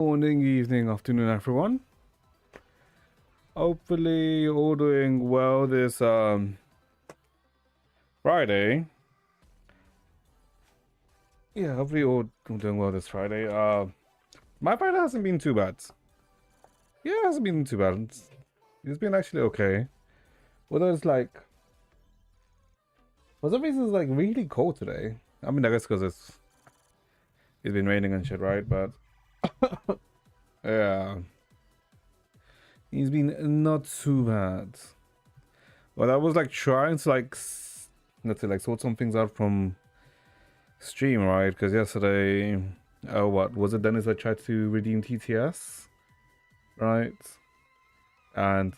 Morning, evening, afternoon, everyone. Hopefully, you're all doing well this Friday. Yeah, hopefully, you're all doing well this Friday. My Friday hasn't been too bad. Yeah, it hasn't been too bad. It's been actually okay. Although it's like, for some reason, it's like really cold today. I mean, I guess because it's been raining and shit, right? But yeah, it's been not too bad. But I was like trying to let's say like sort some things out from stream, right? Because yesterday, what was it? Dennis, I tried to redeem TTS, right? And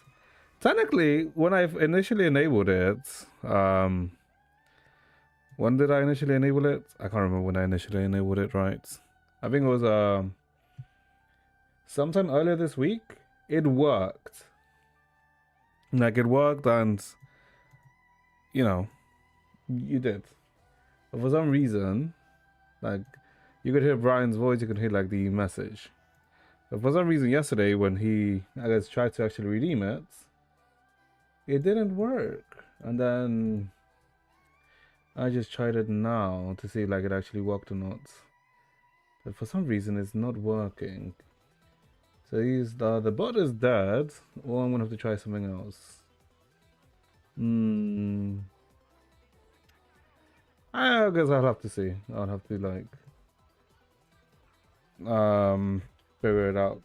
technically, when I initially enabled it, when did I initially enable it? I can't remember when I initially enabled it, right? I think it was sometime earlier this week. It worked, like it worked, and you did. But for some reason, like you could hear Brian's voice, you could hear like the message. But for some reason yesterday when he, I guess, tried to actually redeem it, it didn't work. And then I just tried it now to see like it actually worked or not. But for some reason it's not working. So the bot is dead, or I'm gonna have to try something else. I guess I'll have to see. I'll have to like figure it out.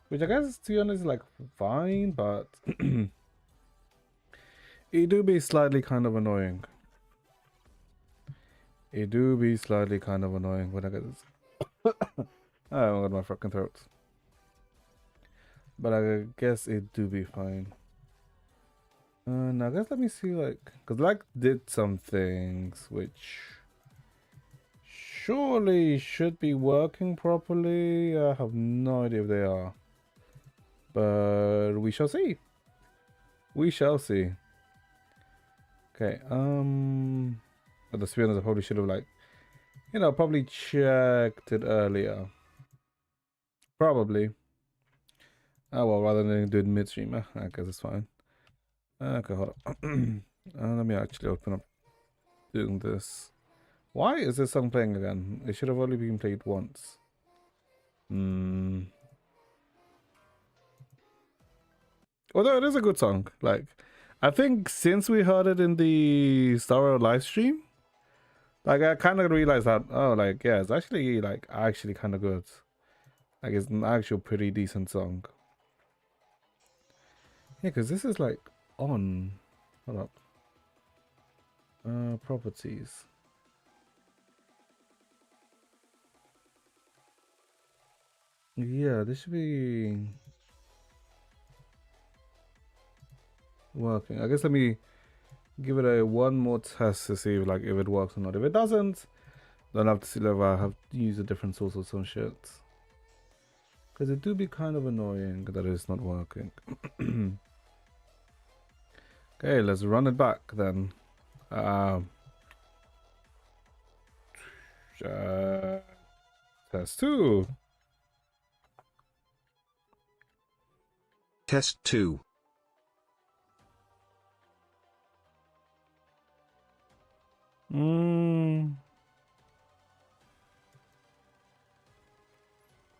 Which I guess, to be honest, is like fine, but it do be slightly kind of annoying. It do be slightly kind of annoying when I get this. Oh, I got my fucking throat. But I guess it do be fine. And I guess let me see, like, because like did some things which surely should be working properly. I have no idea if they are. But we shall see. We shall see. Okay, but to be honest, I probably should have like, probably checked it earlier. Probably. Oh well, rather than do it midstream, I guess it's fine. Okay, hold on. Let me actually open up doing this. Why is this song playing again? It should have only been played once. Although it is a good song. Like, I think since we heard it in the Star Wars live stream, like I kind of realized that, oh, like, yeah, it's actually like kind of good. Like, it's an actual pretty decent song. Yeah, because this is like on. Hold up. Properties. Yeah, this should be working. I guess let me give it a one more test to see if it works or not. If it doesn't, then I have to see if I have to use a different source or some shit. Because it do be kind of annoying that it's not working. Okay, let's run it back then. Test 2. Test 2.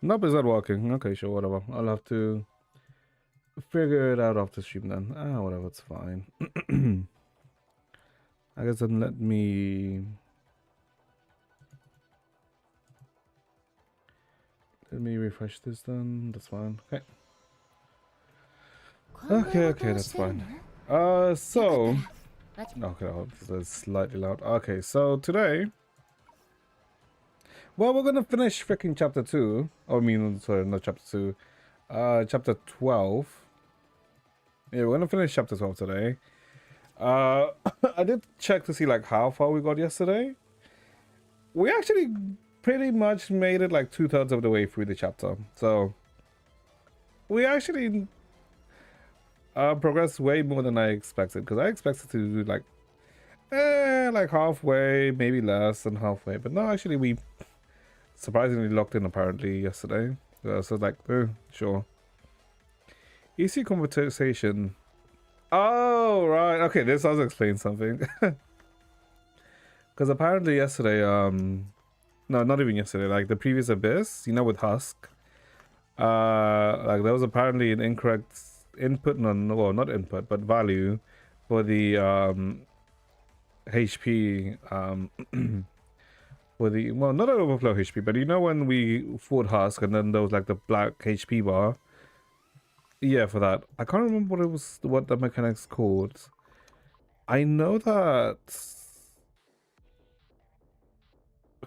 Nope, is that working? Okay, sure, whatever. I'll have to figure it out after stream then. Whatever, it's fine. I guess then let me refresh this then. That's fine. Okay. Okay, that's fine. So okay, I hope this is slightly loud. Okay, so today, well, we're gonna finish freaking chapter 2. Oh, I mean, sorry, not chapter 2. Chapter 12. Yeah, we're gonna finish chapter 12 today. I did check to see like how far we got yesterday. We actually pretty much made it like 2/3 of the way through the chapter. So we actually progressed way more than I expected, because I expected to do like halfway, maybe less than halfway. But no, actually we surprisingly locked in apparently yesterday. So like, sure. EC conversation. Oh right, okay. This does explain something. Because apparently yesterday, no, not even yesterday. Like the previous abyss, you know, with Husk. Like there was apparently an incorrect input, well, not input, but value for the HP for the, well, not an overflow HP, but you know when we fought Husk and then there was like the black HP bar. Yeah, for that. I can't remember what it was, what the mechanic's called. I know that,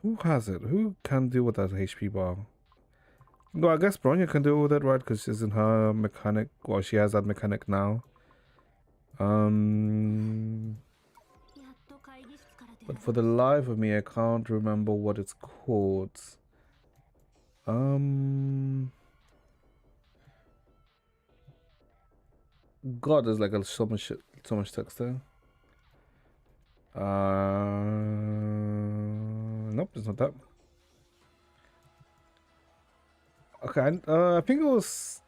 who has it? Who can deal with that HP bar? No, I guess Bronya can deal with it, right? Because she's in her mechanic. Well, she has that mechanic now. But for the life of me, I can't remember what it's called. God, there's like so much shit, so much text there. Nope, it's not that. Okay, I think it was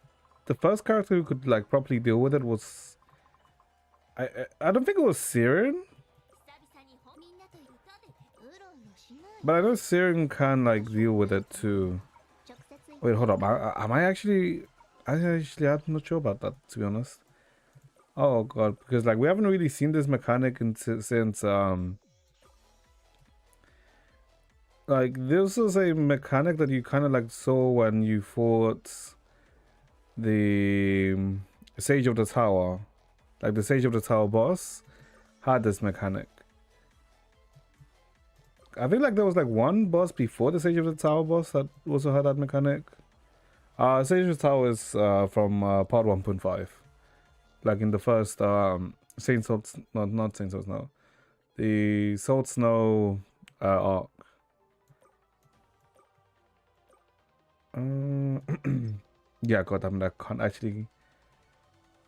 the first character who could like properly deal with it was. I don't think it was Siren. But I know Siren can like deal with it too. Wait, hold up. Am I actually? I'm not sure about that, to be honest. Oh god, because like we haven't really seen this mechanic since like this was a mechanic that you kind of like saw when you fought the Sage of the Tower. Like the Sage of the Tower boss had this mechanic. I think like there was like one boss before the Sage of the Tower boss that also had that mechanic. Sage of the Tower is from part 1.5. Like in the first Saint Salt, not Saint Salt Snow. The Salt Snow arc. Yeah, god damn it, I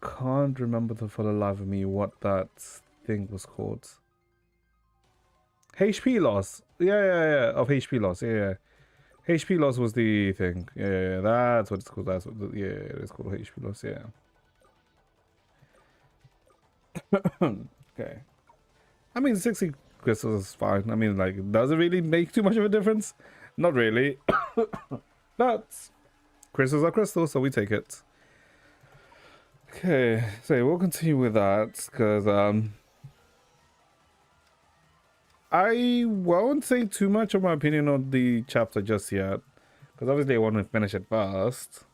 can't remember for the life of me what that thing was called. HP loss. Yeah, of HP loss. Yeah. HP loss was the thing. Yeah, that's what it's called. That's what it's called, HP loss. Yeah. Okay. I mean, 60 crystals is fine. I mean, like, does it really make too much of a difference? Not really. But crystals are crystals, so we take it. Okay, so we'll continue with that because I won't say too much of my opinion on the chapter just yet, because obviously I want to finish it first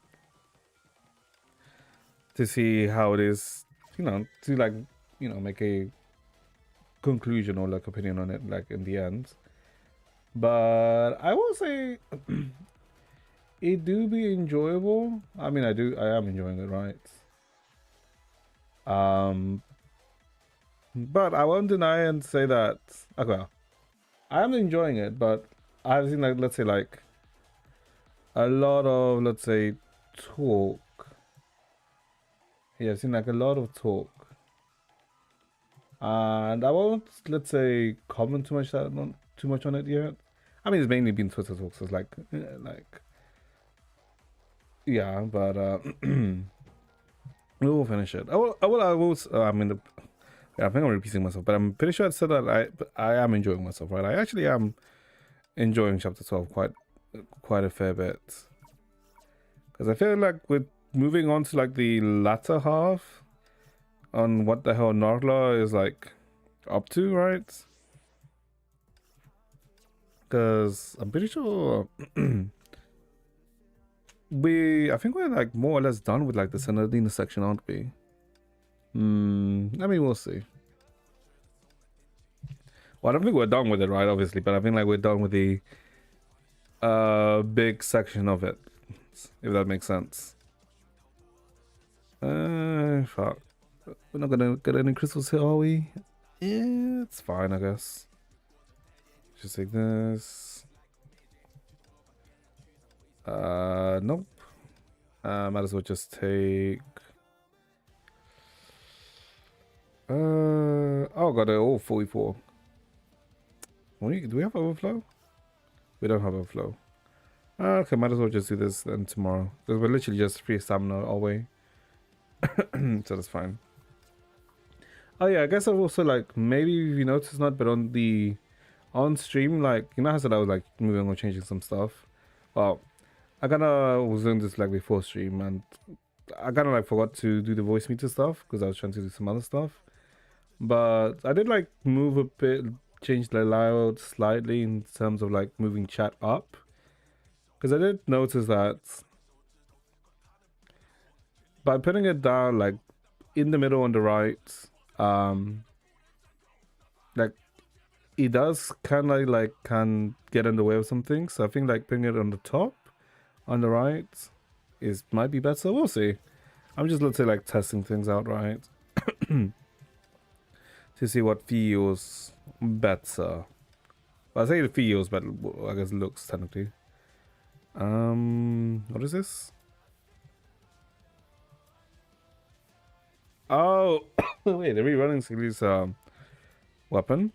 to see how it is, you know, to like, you know, make a conclusion or like opinion on it, like in the end. But I will say it do be enjoyable. I mean, I am enjoying it, right? But I won't deny and say that, okay, I am enjoying it, but I've seen like, let's say like a lot of, let's say, talk. Yeah, I've seen like a lot of talk. And I won't, let's say, comment too much on it yet. I mean, it's mainly been Twitter talks, so it's like, yeah, but we will finish it. I mean, yeah, I think I'm repeating myself, but I'm pretty sure I said that I am enjoying myself, right? I actually am enjoying chapter 12 quite a fair bit, because I feel like we're moving on to like the latter half on what the hell Narla is like up to, right? Because I'm pretty sure I think we're like more or less done with like the Senadina section, aren't we? I mean, we'll see. Well, I don't think we're done with it, right? Obviously, but I think like we're done with the big section of it, if that makes sense. Fuck. We're not gonna get any crystals here, are we? Yeah, it's fine, I guess. Just take this. Nope. Might as well just take. Oh, got it all 44. Do we have overflow? We don't have overflow. Okay, might as well just do this then tomorrow. Because we're literally just free stamina all way. So that's fine. Oh yeah, I guess I've also like, maybe you noticed not, but on stream, like, you know how I said I was like moving or changing some stuff? Well, I kinda was doing this like before stream, and I kinda like forgot to do the voice meter stuff because I was trying to do some other stuff. But I did like move a bit, change the layout slightly in terms of like moving chat up. Because I did notice that by putting it down like in the middle on the right, like it does kind of like can get in the way of some things. So I think like putting it on the top, on the right, is might be better. We'll see. I'm just, let's say, like testing things out, right? To see what feels better. Well, I say it feels, but I guess looks technically. What is this? Oh, wait, they're rerunning Sealy's weapon.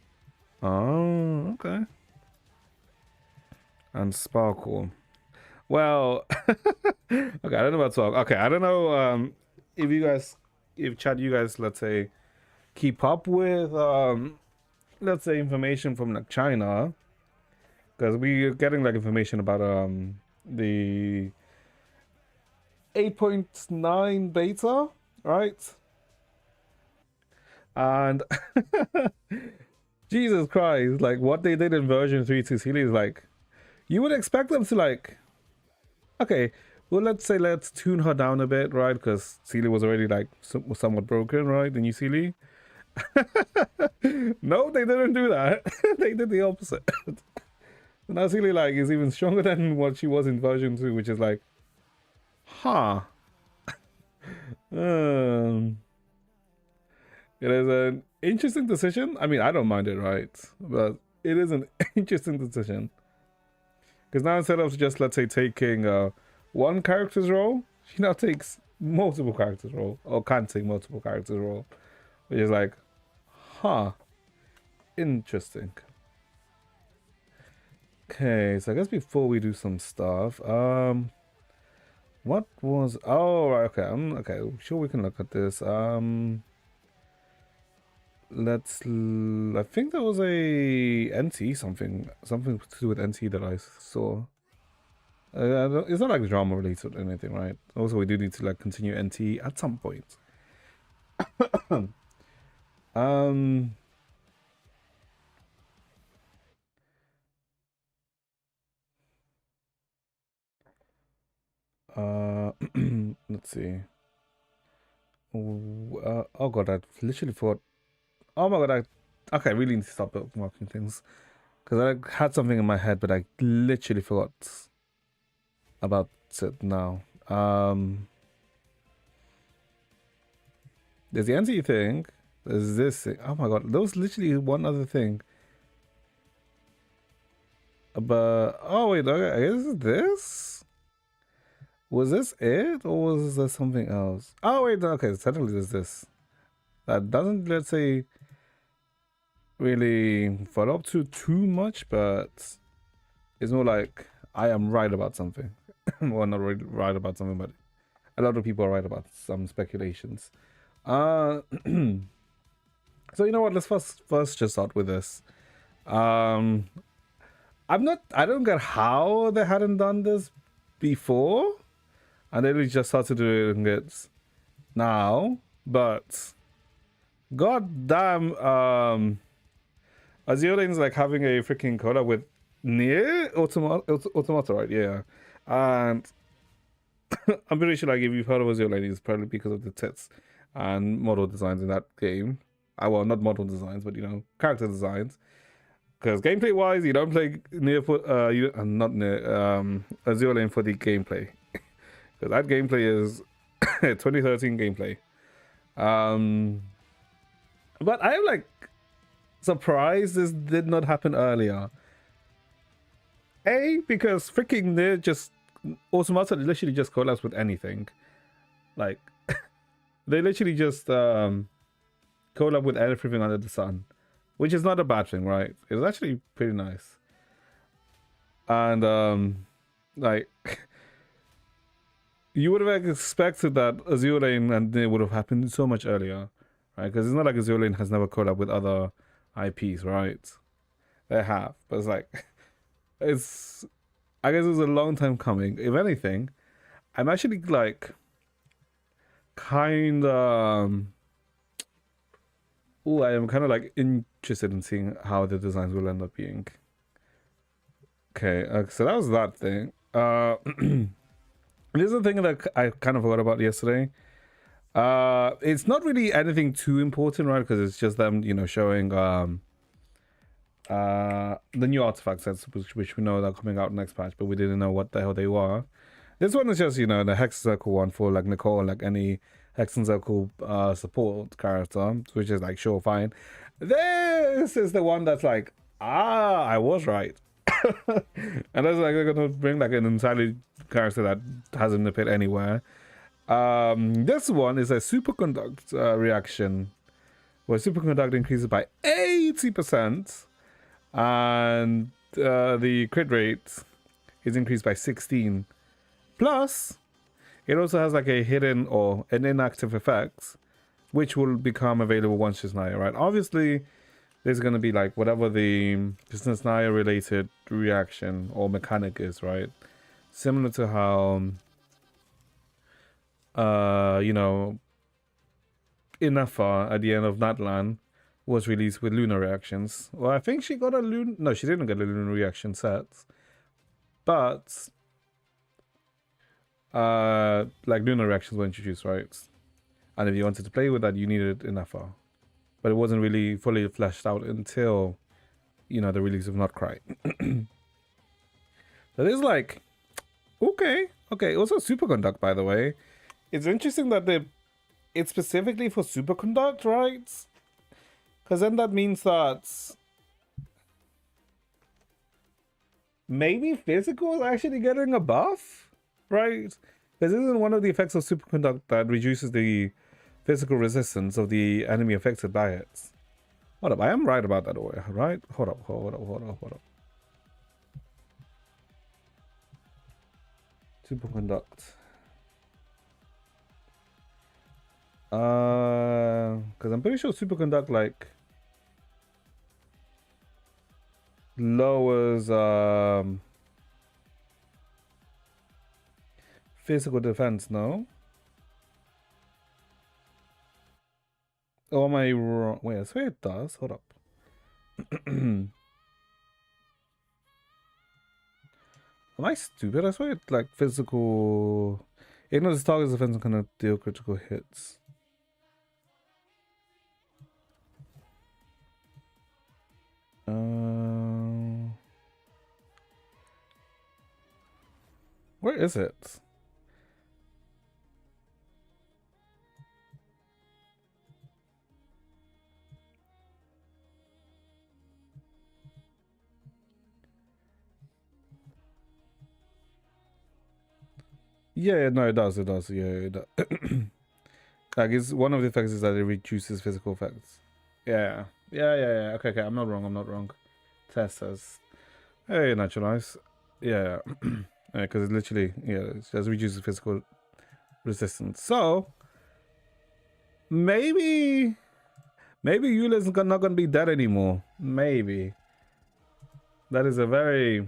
Oh, okay. And sparkle. Well, okay, I don't know about talk. Okay, I don't know if you guys, if chat, you guys, let's say, keep up with let's say information from like China, because we're getting like information about the 8.9 beta, right? And Jesus Christ, like what they did in version 3 to Sealy is like, you would expect them to like, okay, well, let's say let's tune her down a bit, right? Because Sealy was already like somewhat broken, right? The new Sealy. No, they didn't do that. They did the opposite. Now Sealy like is even stronger than what she was in version 2, which is like, huh. It is an interesting decision. I mean, I don't mind it, right? But it is an interesting decision. Because now instead of just, let's say, taking one character's role, she now takes multiple characters' role, or can take multiple characters' role, which is like, huh, interesting. Okay, so I guess before we do some stuff, what was? Oh, right, okay, okay. Sure, we can look at this. I think there was a NT something to do with NT that I saw. It's not like drama related or anything, right? Also, we do need to like continue NT at some point. um. Let's see. Oh god, I literally thought. Oh my god, okay, I really need to stop bookmarking things because I had something in my head, but I literally forgot about it now. There's the NT thing. There's this thing. Oh my god, there was literally one other thing. But oh wait, okay, is this? Was this it, or was there something else? Oh wait, okay, suddenly there's this. That doesn't, let's say, really follow up to too much, but it's more like I am right about something. Well, not really right about something, but a lot of people are right about some speculations. So you know what? Let's first just start with this. I don't get how they hadn't done this before, and they just started doing it now. But god damn, Azure Lane's like having a freaking collab with Near Automata, right? Yeah, and I'm pretty sure like if you've heard of Azure Lane, it's probably because of the tits and model designs in that game. Well, not model designs, but you know, character designs. Because gameplay wise, you don't play near for not near Azure Lane for the gameplay. Because that gameplay is 2013 gameplay. But I am like surprised this did not happen earlier. Because freaking near just Automata literally just collabs with anything. Like they literally just collab with everything under the sun. Which is not a bad thing, right? It's actually pretty nice. And Like, you would have expected that Azure Lane and it would have happened so much earlier, right? Because it's not like Azure Lane has never collabed with other IPs, right? They have, but it's like, it's, I guess it was a long time coming. If anything, I'm actually like, kind of, I am kind of like interested in seeing how the designs will end up being. Okay, so that was that thing. This is the thing that I kind of forgot about yesterday. It's not really anything too important, right? Because it's just them, you know, showing the new artifact sets, which we know are coming out next patch, but we didn't know what the hell they were. This one is just, you know, the Hex Circle one for like Nicole, like any Hex and Circle support character, which is like, sure, fine. This is the one that's like, I was right. And that's like, they're gonna bring like an entirely character that hasn't appeared anywhere. This one is a superconduct reaction, where superconduct increases by 80%, and the crit rate is increased by 16. Plus, it also has like a hidden or an inactive effect, which will become available once she's Naya, right? Obviously, there's going to be like whatever the business Naya related reaction or mechanic is, right? Similar to how, you know, Inafa at the end of Natlan was released with lunar reactions. Well, I think she got a lunar, no, she didn't get a lunar reaction set, but like lunar reactions were introduced, right? And if you wanted to play with that, you needed Inafa. But it wasn't really fully fleshed out until, you know, the release of Notcry. That is like, okay. Also superconduct, by the way. It's interesting that it's specifically for superconduct, right? Because then that means that maybe physical is actually getting a buff, right? Because isn't one of the effects of superconduct that reduces the physical resistance of the enemy affected by it? Hold up, I am right about that, right? Hold up. Superconduct. Because I'm pretty sure superconduct like lowers physical defense, no? Or am I wrong? Wait, I swear it does. Hold up. Am I stupid? I swear it like physical. Ignores target's defense and cannot deal critical hits. Where is it? Yeah, no, it does. Yeah, it does. Like, it's one of the effects is that it reduces physical effects. Yeah. Okay, I'm not wrong. Test says, hey, naturalize. Yeah. Because it literally, it just reduces physical resistance. So, maybe Eula's not going to be dead anymore. Maybe. That is a very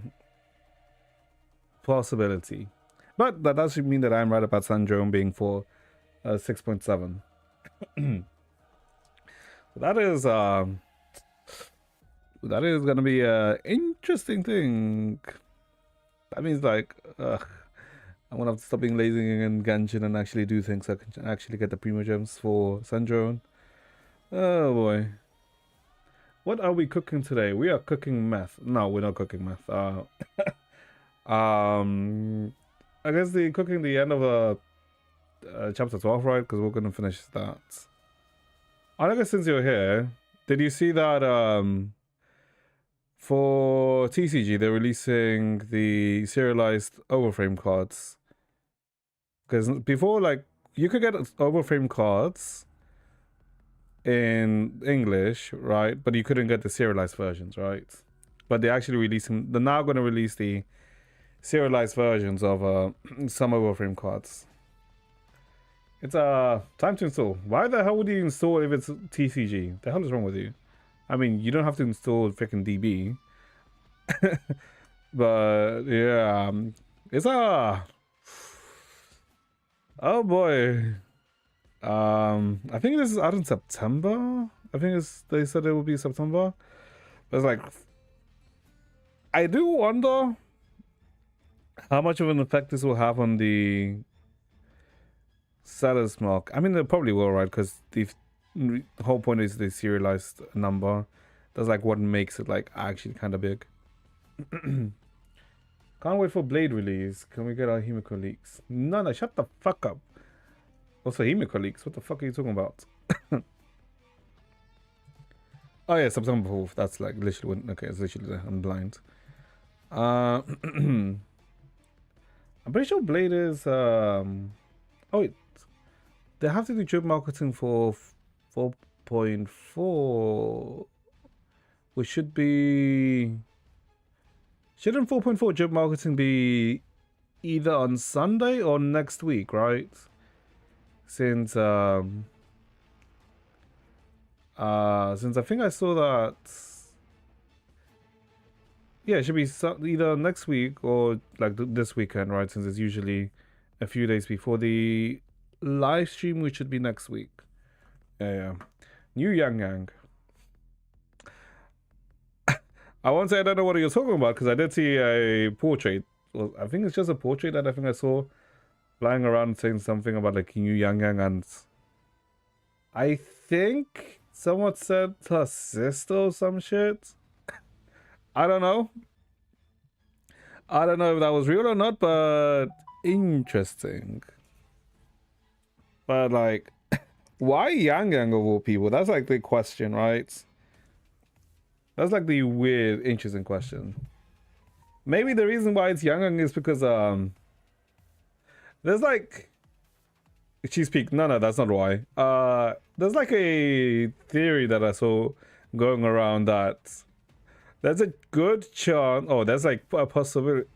possibility. But that doesn't mean that I'm right about Sandrone being for 6.7. That is gonna be a interesting thing. That means like I'm gonna have to stop being lazy in Genshin and actually do things so I can actually get the Primo Gems for Sandrone. Oh boy. What are we cooking today? We are cooking meth. No, we're not cooking meth. I guess cooking the end of chapter 12, right? Because we're gonna finish that. I guess since you're here, did you see that for TCG they're releasing the serialized overframe cards? Because before, like, you could get overframe cards in English, right? But you couldn't get the serialized versions, right? But they're actually releasing. They're now going to release the serialized versions of some overframe cards. It's time to install. Why the hell would you install if it's TCG? The hell is wrong with you? I mean, you don't have to install freaking DB. But yeah, it's oh boy. I think this is out in September. I think they said it will be September. But it's like, I do wonder how much of an effect this will have on the seller's mark. I mean, they probably will, right? Because the whole point is the serialized number. That's like what makes it like actually kind of big. Can't wait for Blade release. Can we get our Himiko leaks? No, shut the fuck up. Also, Himiko leaks. What the fuck are you talking about? Oh yeah, September 4th. That's like literally when. Okay, it's literally there. I'm blind. I'm pretty sure Blade is. Oh, wait. They have to do job marketing for 4.4, which should be. Shouldn't 4.4 job marketing be either on Sunday or next week, right? Since I think I saw that. Yeah, it should be either next week or like this weekend, right? Since it's usually a few days before the live stream, which should be next week. Yeah. New Yang. I won't say I don't know what you're talking about because I did see a portrait. Well, I think it's just a portrait that I think I saw flying around saying something about like New Yang, and I think someone said her sister or some shit. I don't know. I don't know if that was real or not, but interesting. But like, why Yang of all people? That's like the question, right? That's like the weird, interesting question. Maybe the reason why it's Yang is because there's like she's peaked. No, that's not why. There's like a theory that I saw going around that there's a good chance. Oh, there's like a possibility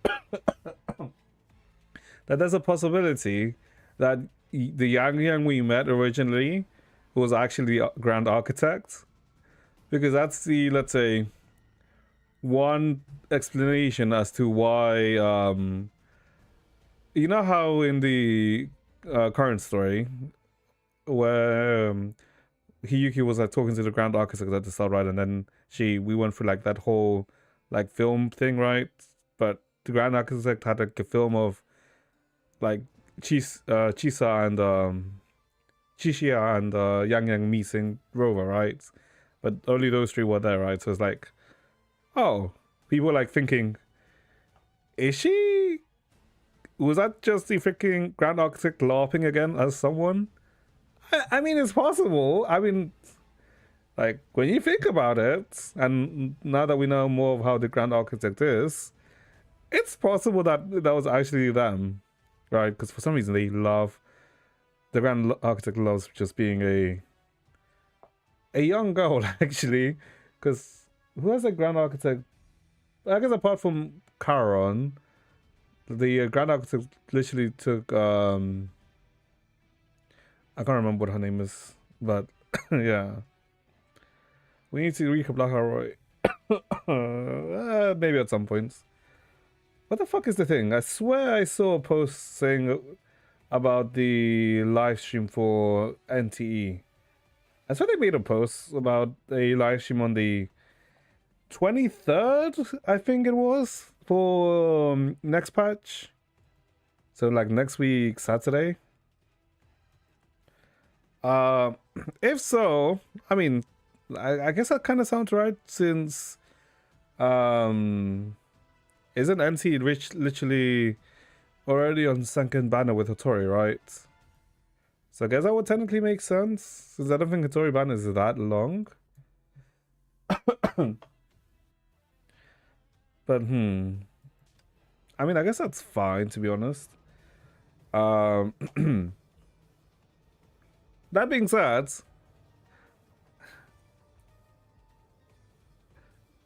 that there's a possibility that the Yang we met originally was actually the Grand Architect. Because that's the, let's say, one explanation as to why, you know how in the current story, where Hiyuki was like talking to the Grand Architect at the start, right? And then we went through like that whole like film thing, right? But the Grand Architect had like a film of like Chisa and Chishia and Yang meeting Rover, right? But only those three were there, right? So it's like, oh, people like thinking, was that just the freaking Grand Architect laughing again as someone? I mean, it's possible. I mean, like, when you think about it, and now that we know more of how the Grand Architect is, it's possible that that was actually them, right? Because for some reason the Grand Architect loves just being a young girl, actually, because who has a Grand Architect? I guess apart from Charon, the Grand Architect literally took I can't remember what her name is, but yeah, we need to recap Black Roy. Maybe at some point. What the fuck is the thing? I swear I saw a post saying about the live stream for NTE. I saw they made a post about a live stream on the 23rd, I think it was, for next patch. So like next week, Saturday. If so, I mean, I guess that kind of sounds right since isn't NT literally already on second banner with Hattori, right? So I guess that would technically make sense, since I don't think Hattori banner is that long. But I mean, I guess that's fine, to be honest. That being said,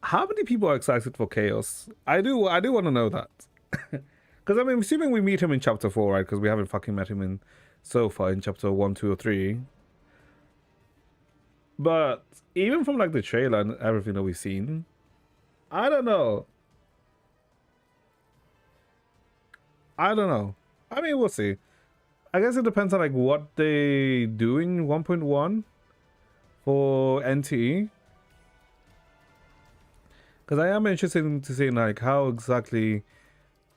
how many people are excited for Chaos? I do want to know that. Because I'm assuming we meet him in chapter 4, right? Because we haven't fucking met him in so far in chapter 1, 2, or 3. But even from like the trailer and everything that we've seen, I don't know. I don't know. I mean, we'll see. I guess it depends on like what they do in 1.1 for NTE. Because I am interested to see like how exactly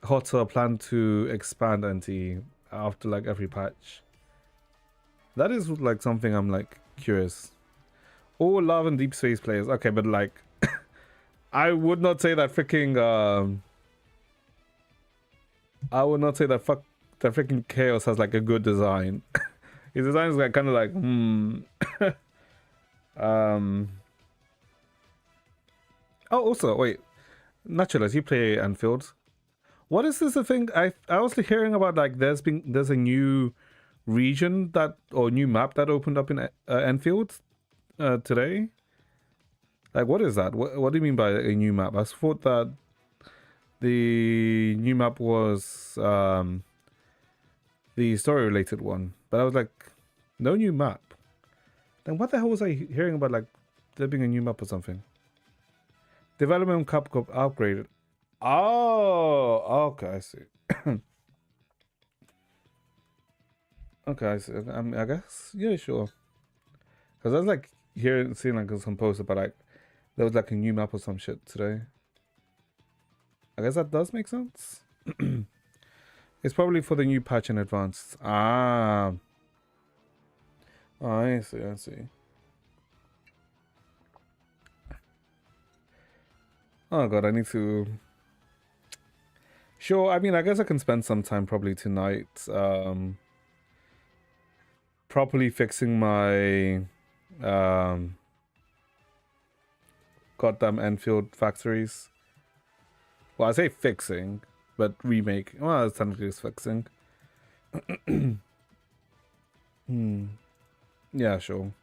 Hotter plan to expand NTE after like every patch. That is like something I'm like curious. All love and deep space players. Okay, but like I would not say that freaking I would not say that that freaking Chaos has like a good design. His design is like kind of like Oh, also wait, Naturalist, you play Anfield. What is this a thing? I was hearing about like there's a new region that or new map that opened up in Enfield today. Like, what is that? What do you mean by a new map? I thought that the new map was the story related one, but I was like, no new map. Then what the hell was I hearing about? Like there being a new map or something? Development Cup got upgraded. Oh, okay, I see. Okay, I see. I guess, yeah, sure. Because I was like seeing like some posts about like there was like a new map or some shit today. I guess that does make sense. It's probably for the new patch in advance. Ah. Oh, I see, I see. Oh god, I need to... Sure, I mean, I guess I can spend some time probably tonight properly fixing my goddamn Enfield factories. Well, I say fixing, but remake. Well, it's technically just fixing. Yeah, sure.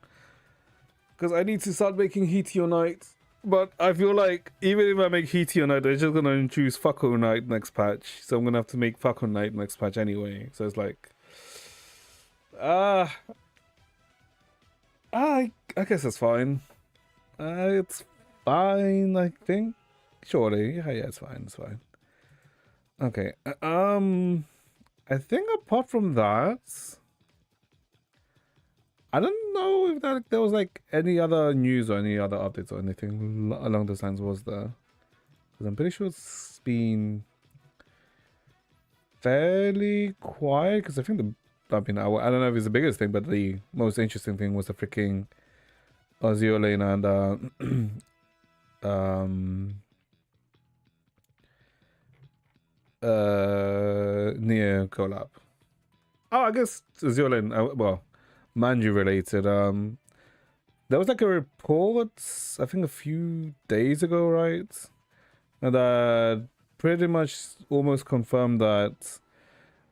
Because I need to start making Heationite. But I feel like even if I make Heationite, they're just gonna introduce Fuckonite next patch. So I'm gonna have to make Fuckonite next patch anyway. So it's like, I guess it's fine. It's fine, I think. Surely, yeah, it's fine. It's fine. Okay. I think apart from that, I don't know if there was like any other news or any other updates or anything along those lines was there. Because I'm pretty sure it's been fairly quiet. Because I think I don't know if it's the biggest thing, but the most interesting thing was the freaking Azure Lane and Neo collab. Oh, I guess Azure Lane, well, Manju related. There was like a report, I think a few days ago, right? And that pretty much almost confirmed that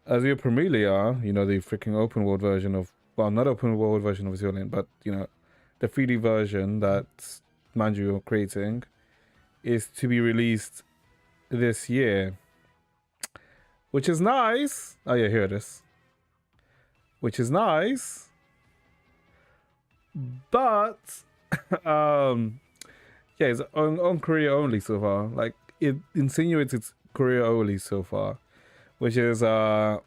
Azure Premilia, you know, the freaking open world version of, well, not open world version of Azure Lane, but, you know, the 3D version that Manju are creating is to be released this year. Which is nice. Oh yeah, here it is. Which is nice. But yeah, it's on Korea only so far. Like it insinuates it's Korea only so far. Which is yeah,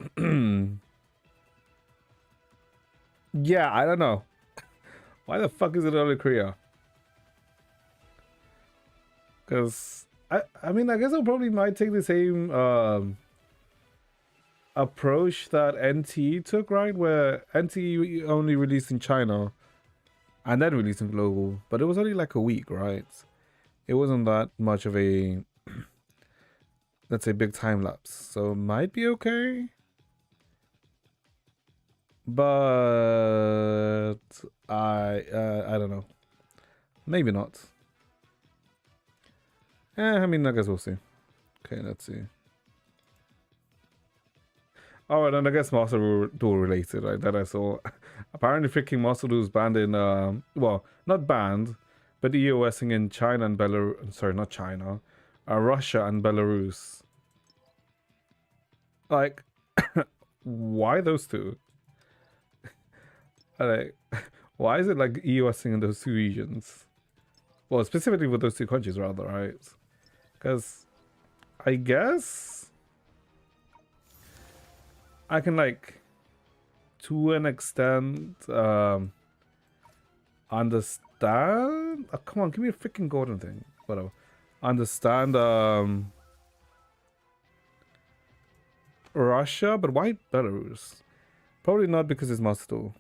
I don't know. Why the fuck is it only Korea? Because I mean I guess I probably might take the same approach that NT took, right? Where NT only released in China and then released in global, but it was only like a week, right? It wasn't that much of a, let's say, big time lapse, so it might be okay. But I don't know. Maybe not. I mean, I guess we'll see. Okay, let's see. Oh, and then I guess Master Duel related, right? That I saw. Apparently, freaking Master Duel is banned in, well, not banned, but EOSing in China and Belarus. Sorry, not China. Russia and Belarus. Like, why those two? Like, why is it like EOSing in those two regions? Well, specifically with those two countries, rather, right? Because I guess I can, like, to an extent, understand. Oh, come on, give me a freaking golden thing. Whatever. Understand, Russia, but why Belarus? Probably not because it's Moscow.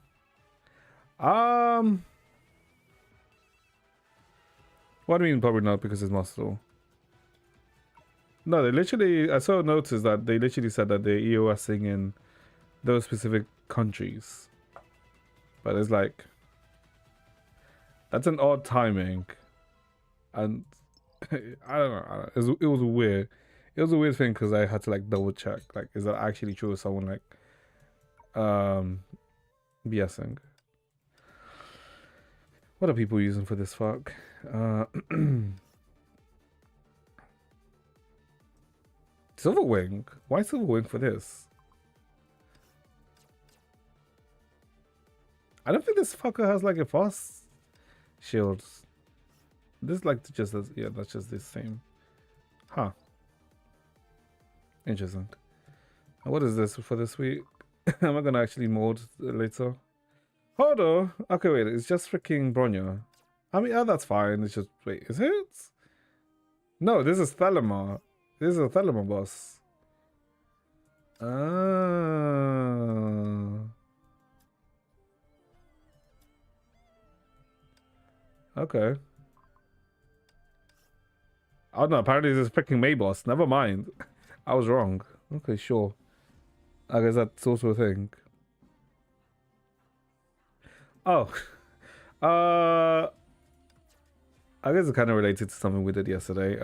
What do you mean probably not because it's Moscow? No, they literally, I saw a notice that they literally said that they're EOSing in those specific countries. But it's like, that's an odd timing. And I don't know. It was weird. It was a weird thing because I had to like double check. Like, is that actually true? Or someone like BSing? What are people using for this fuck? Silverwing? Why Silverwing for this? I don't think this fucker has like a fast shield. This like just as, yeah, that's just the same. Huh. Interesting. What is this for this week? Am I gonna actually mod later? Hold on. Okay, wait. It's just freaking Bronya. I mean, oh, that's fine. It's just, wait, is it? No, this is Thelema. This is a Thelema boss. Okay. Oh no, apparently this is freaking May boss. Never mind. I was wrong. Okay, sure. I guess that's also a thing. Oh. I guess it kind of related to something we did yesterday.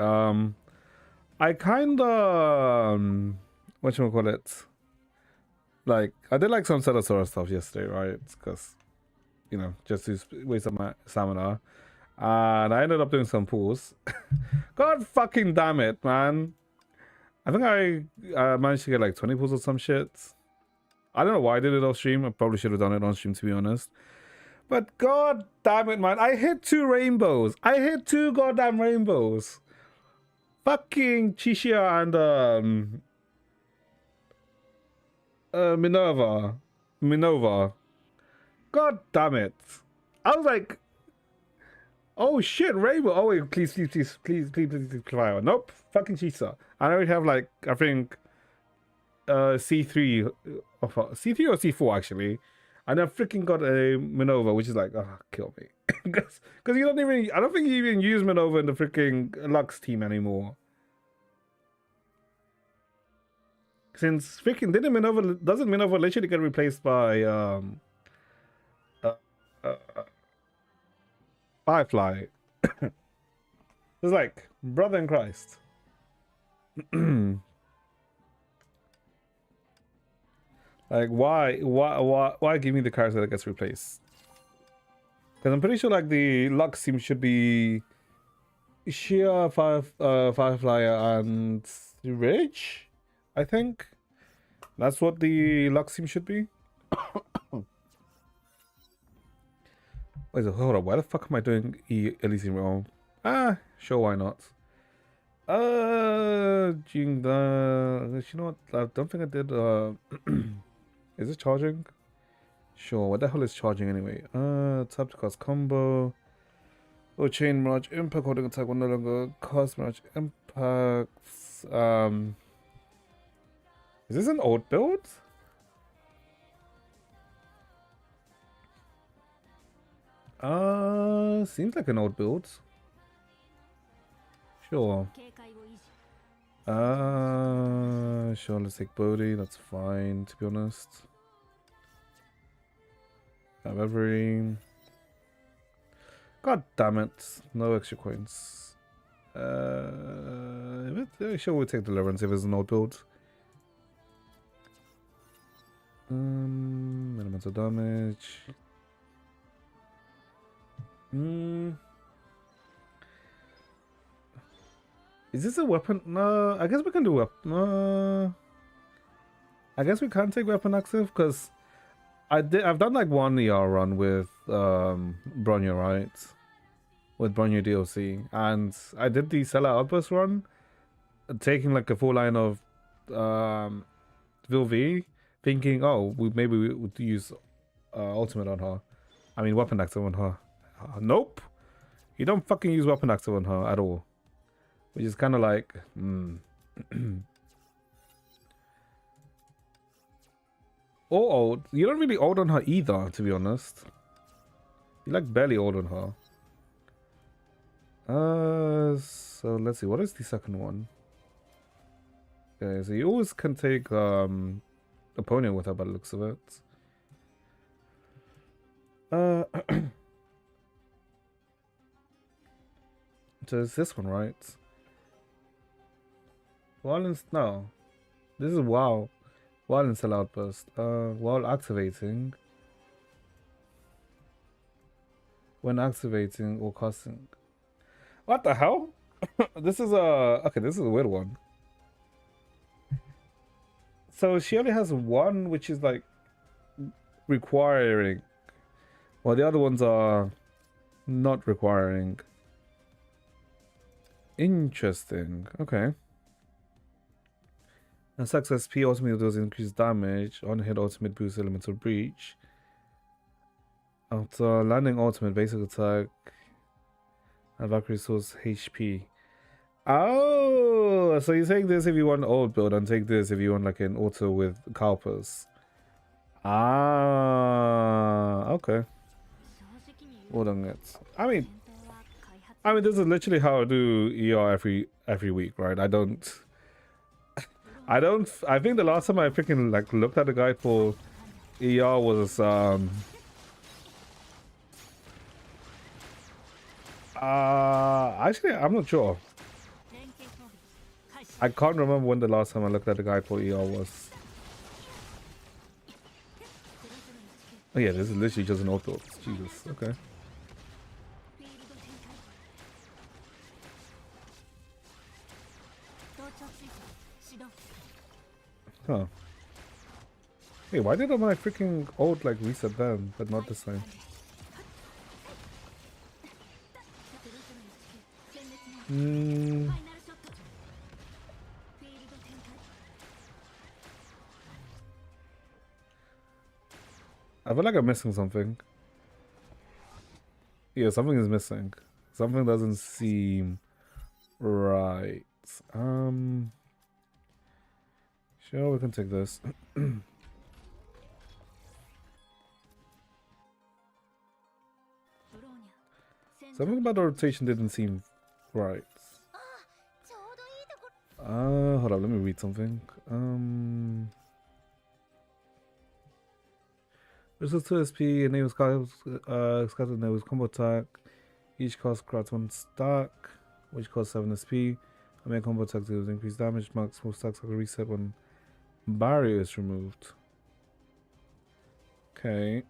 I kind of, whatchamacallit? Like, I did like some Celasaurus stuff yesterday, right? Because, you know, just to waste up my stamina. And I ended up doing some pulls. God fucking damn it, man. I think I managed to get like 20 pulls or some shit. I don't know why I did it off stream. I probably should have done it on stream, to be honest. But god damn it, man. I hit 2 rainbows. I hit 2 goddamn rainbows. Fucking Chishia and Minova. God damn it. I was like, oh shit, rainbow. Oh wait, please fly. Nope. Fucking Chisa. I already have like, I think C3 C3 or C4 actually. And I freaking got a Minova, which is like, oh, kill me. Because you don't even, I don't think you even use Minova in the freaking Lux team anymore. Since freaking, doesn't Minova literally get replaced by, Firefly? It's like, brother in Christ. Like, why give me the character that gets replaced? Because I'm pretty sure like the Lux team should be Shia, Firefly, and Ridge. I think that's what the Lux team should be. Wait, hold on. Why the fuck am I doing Elysium wrong? Ah, sure, why not? Jingda. You know what? I don't think I did. Is it charging? Sure. What the hell is charging anyway? Tap to cast combo. Oh, chain mirage impact holding attack will no longer cast mirage impacts. Is this an old build? Seems like an old build. Sure. Sure, let's take Bodhi, that's fine, to be honest. Have every... God damn it, no extra coins. Sure, we'll take Deliverance if it's an old build. Elemental damage. Is this a weapon? No, I guess we can do weapon. I guess we can't take weapon active because I've done like one ER run with Bronya, right? With Bronya DLC, and I did the Seller Outburst run, taking like a full line of Vilvi, thinking, oh, maybe we would use ultimate on her. I mean, weapon active on her. Nope, you don't fucking use weapon active on her at all, which is kind of like, or old. You don't really old on her either, to be honest. You like barely old on her. So let's see. What is the second one? Okay, so you always can take opponent with her by the looks of it. So it's this one, right? While no, this is WoW. While in Cell Outburst. While activating. When activating or casting. What the hell? This is okay, this is a weird one. So she only has one which is like requiring, while the other ones are not requiring. Interesting. Okay. And success SP ultimate does increased damage. On hit ultimate boosts elemental breach. After landing ultimate basic attack and Valkyrie source HP. Oh, so you take this if you want old build and take this if you want like an auto with Kalpas. Ah, okay. Hold on, it. I mean, this is literally how I do ER every week, right? I think the last time I freaking like looked at the guide for ER was actually I'm not sure. I can't remember when the last time I looked at the guide for ER was. Oh yeah, this is literally just an auto. Jesus, okay. Huh. Hey, why did my freaking old like reset then, but not this time? I feel like I'm missing something. Yeah, something is missing. Something doesn't seem right. Sure, we can take this. Something about the rotation didn't seem right. Hold up, let me read something. Versus 2 SP, enables scattered enables combo attack. Each cost grants 1 stack, which costs 7 SP. I make combo attack deals increased damage, max more stacks are reset when barrier is removed. Okay.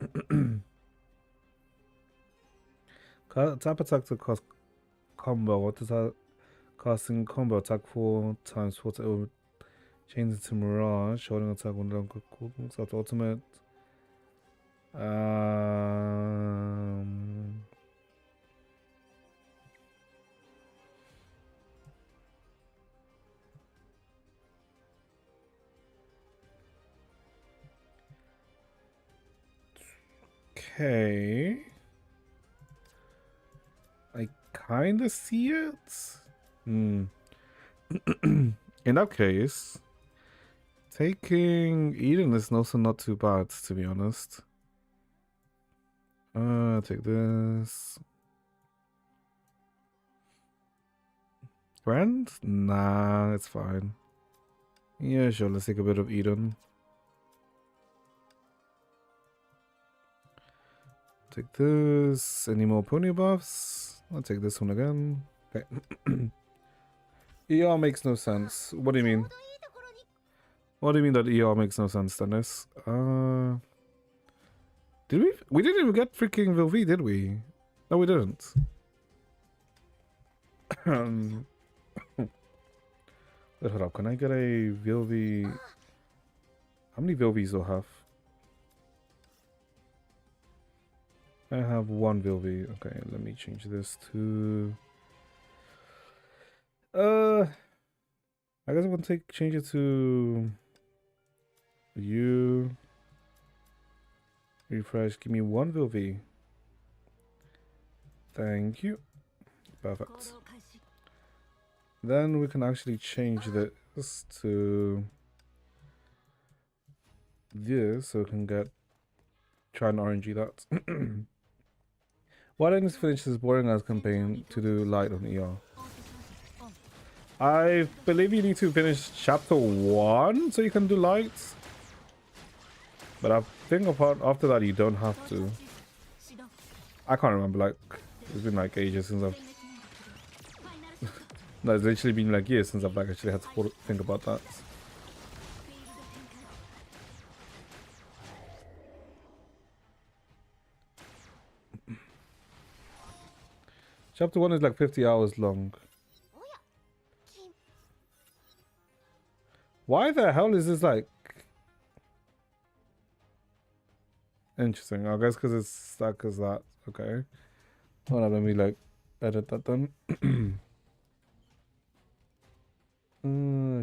Tap attack to cost combo. What is that? Casting combo attack 4 times 4 to change it to Mirage. Holding attack 1 down cooldown after ultimate. Okay. I kind of see it. In that case, taking Eden is also not too bad, to be honest. Take this. Friend? Nah, it's fine. Yeah, sure, let's take a bit of Eden. Take this. Any more pony buffs? I'll take this one again. Okay. ER makes no sense. What do you mean? What do you mean that ER makes no sense, Dennis? Did we? We didn't even get freaking Vilvi, did we? No, we didn't. Wait, hold up. Can I get a Vilvi? How many Vilvies do I have? I have one Vilvi. Okay, let me change this to... I guess I'm gonna change it to... You... Refresh, give me one Vilvi. Thank you. Perfect. Then we can actually change this to this so we can try and RNG that. Why don't you finish this boring ass campaign to do light on ER? I believe you need to finish chapter 1 so you can do lights. But I think after that you don't have to. I can't remember, like, it's been like ages since I've... No, it's literally been like years since I've like actually had to think about that. Chapter 1 is like 50 hours long. Why the hell is this like... Interesting, I guess because it's stuck as that. Okay. Hold on, let me like edit that then.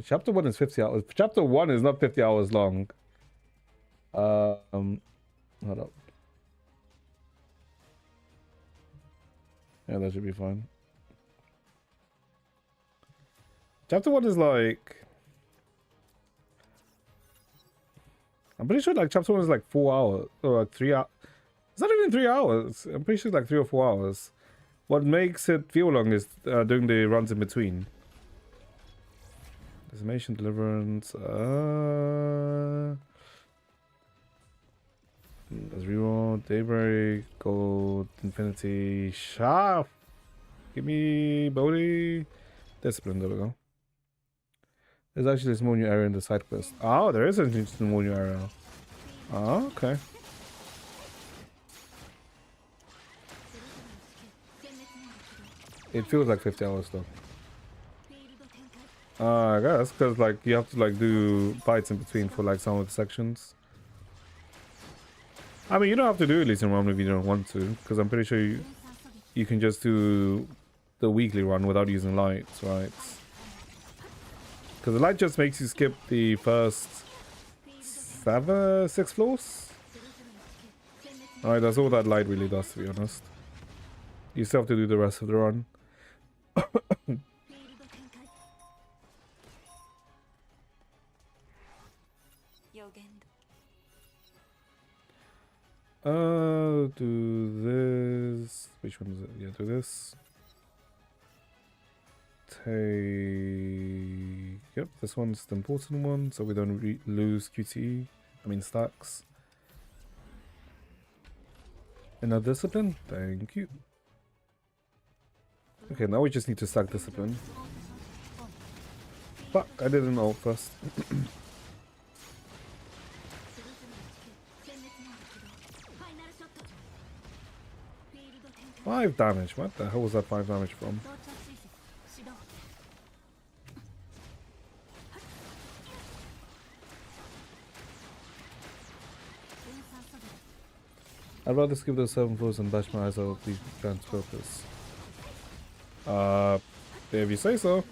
Chapter 1 is 50 hours. Chapter 1 is not 50 hours long. Hold up. Yeah, that should be fine. Chapter 1 is like... I'm pretty sure like chapter 1 is like 4 hours. Or like 3 hours. It's not even 3 hours. I'm pretty sure it's like 3 or 4 hours. What makes it feel long is doing the runs in between. Decimation, Deliverance. Let's reroll. Daybreak, Gold, Infinity, Shaft. Give me Bodhi. Discipline, there we go. There's actually a small new area in the side quest. Oh, there is a small new area. Oh, okay. It feels like 50 hours though. I guess, because like you have to like do fights in between for like some of the sections. I mean, you don't have to do it in run if you don't want to, because I'm pretty sure you can just do the weekly run without using lights, right? Because the light just makes you skip the first 6 floors. Alright, that's all that light really does, to be honest. You still have to do the rest of the run. Do this. Which one is it? Yeah, do this. Yep, this one's the important one, so we don't lose QTE. I mean stacks. Another discipline. Thank you. Okay, now we just need to stack discipline. Fuck, I didn't know first. 5 damage. What the hell was that 5 damage from? I'd rather skip those 7 floors and bash my eyes out with the Giant's purpose. If you say so.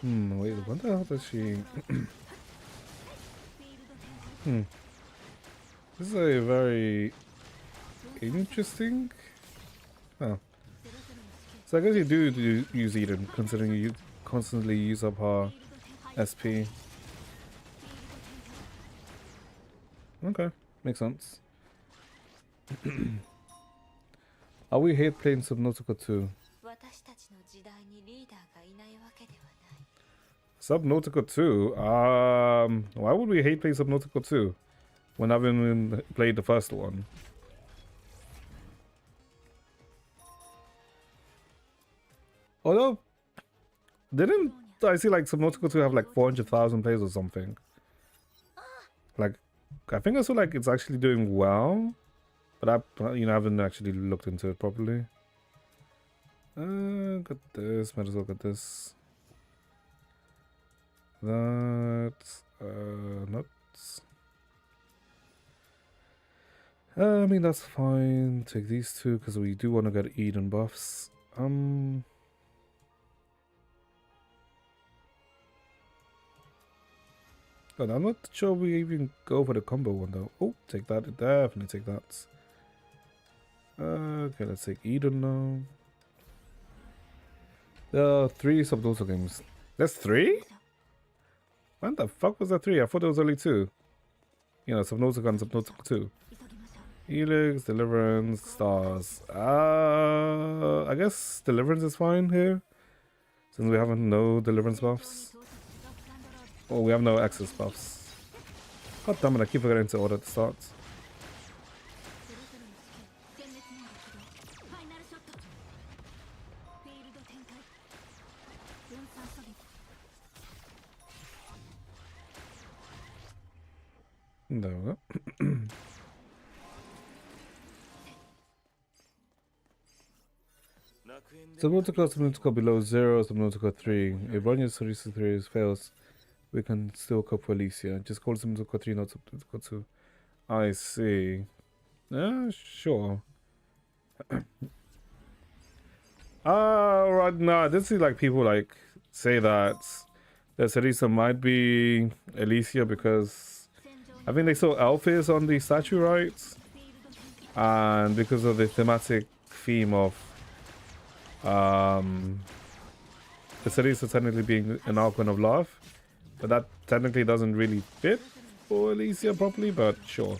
Wait, what the hell does she... This is a very interesting... Oh. So I guess you do use Eden, considering you constantly use up her SP. Okay, makes sense. Are we hate playing Subnautica 2? Subnautica 2? Why would we hate playing Subnautica 2? When I've even played the first one? Although, didn't I see like Subnautica 2 have like 400,000 plays or something. Like, I think I saw like it's actually doing well, but I, you know, haven't actually looked into it properly. Got this. Might as well get this. That. Nuts. I mean that's fine. Take these two because we do want to get Eden buffs. God, I'm not sure we even go for the combo one though. Oh, take that. Definitely take that. Okay, let's take Eden now. There are 3 Subnautica games. That's 3? When the fuck was that 3? I thought there was only 2. You know, Subnautica and Subnautica 2. Helix, Deliverance, Stars. I guess Deliverance is fine here. Since we haven't no Deliverance buffs. Oh, we have no access buffs. God damn it, I keep forgetting to order at the start. There we go. Subnautica below 0, Subnautica 3. If Ronya's 3 fails, we can still go for Alicia. Just call Subnautica 3, not Subnautica 2. I see. Sure. Right now, I did see like people like say that there's Elisa might be Alicia because I think they saw Alphys on the statue, right? And because of the thematic theme of the Elisa technically being an Archon of Love, but that technically doesn't really fit for Alicia properly, but sure.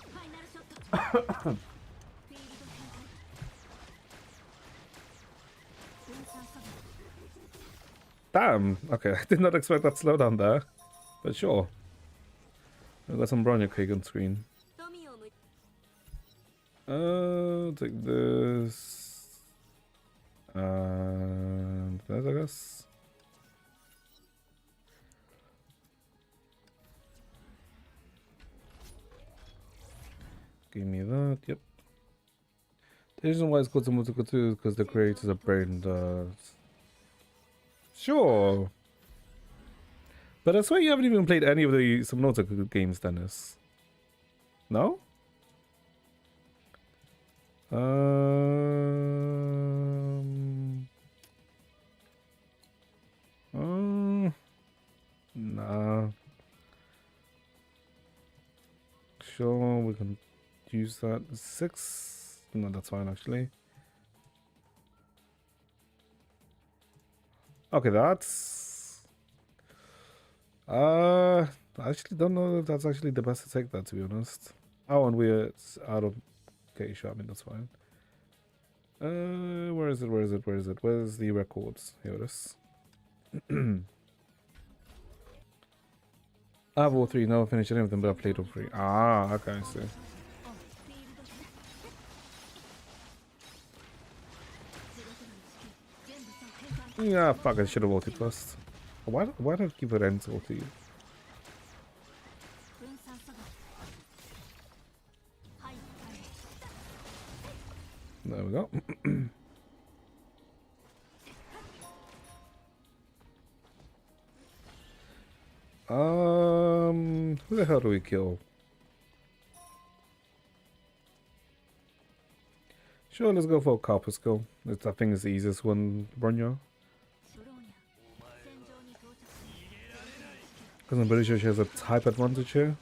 Damn, okay, I did not expect that slowdown there, but sure. I've got some Bronya cake on screen. Take this. And that, I guess. Give me that, yep. The reason why it's called Subnautica 2 is because the creators are brain. Sure. But I swear you haven't even played any of the Subnautica games, Dennis. No? Nah. Sure, we can use that. 6? No, that's fine actually. Okay, that's... I actually don't know if that's actually the best to take that, to be honest. Oh, and we're out of... Okay, sure, I mean, that's fine. Where is it? Where's the records? Here it is. I have all 3, never finished any of them, but I played all 3. Ah, okay, I see. Yeah, fuck, I should have ulted first. Why did I keep it end ulti? There we go. Who the hell do we kill? Sure, let's go for Carpus Kill. I think it's the easiest one, Bronya. Because I'm pretty sure she has a type advantage here.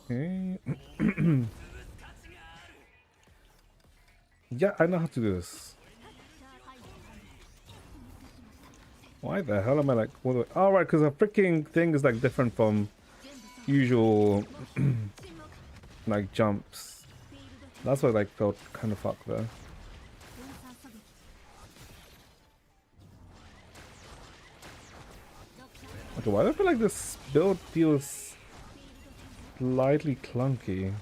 Okay. Yeah, I know how to do this. Why the hell am I like... Oh, right, because the freaking thing is like different from usual like jumps. That's why I like felt kind of fucked there. Okay, why do I feel like this build feels slightly clunky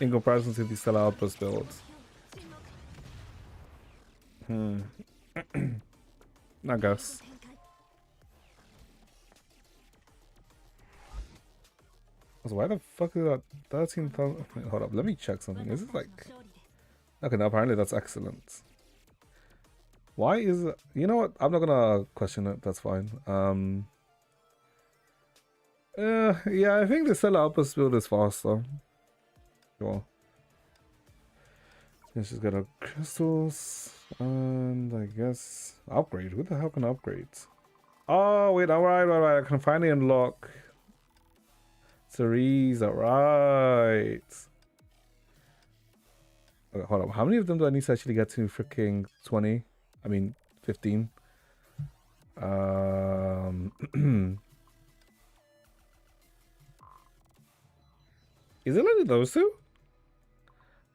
in comparison to the Stellar Outpost builds. I guess. So why the fuck is that 13,000? Hold up, let me check something. Is it like... Okay, now apparently that's excellent. Why is it... You know what? I'm not gonna question it. That's fine. Yeah, I think the Stellar Outpost build is faster. Sure. Let's just get our crystals. And I guess... Upgrade? Who the hell can upgrade? Oh, wait, alright. I can finally unlock... Cerise, alright. Okay, hold on. How many of them do I need to actually get to freaking 20? I mean, 15. Is it only those two?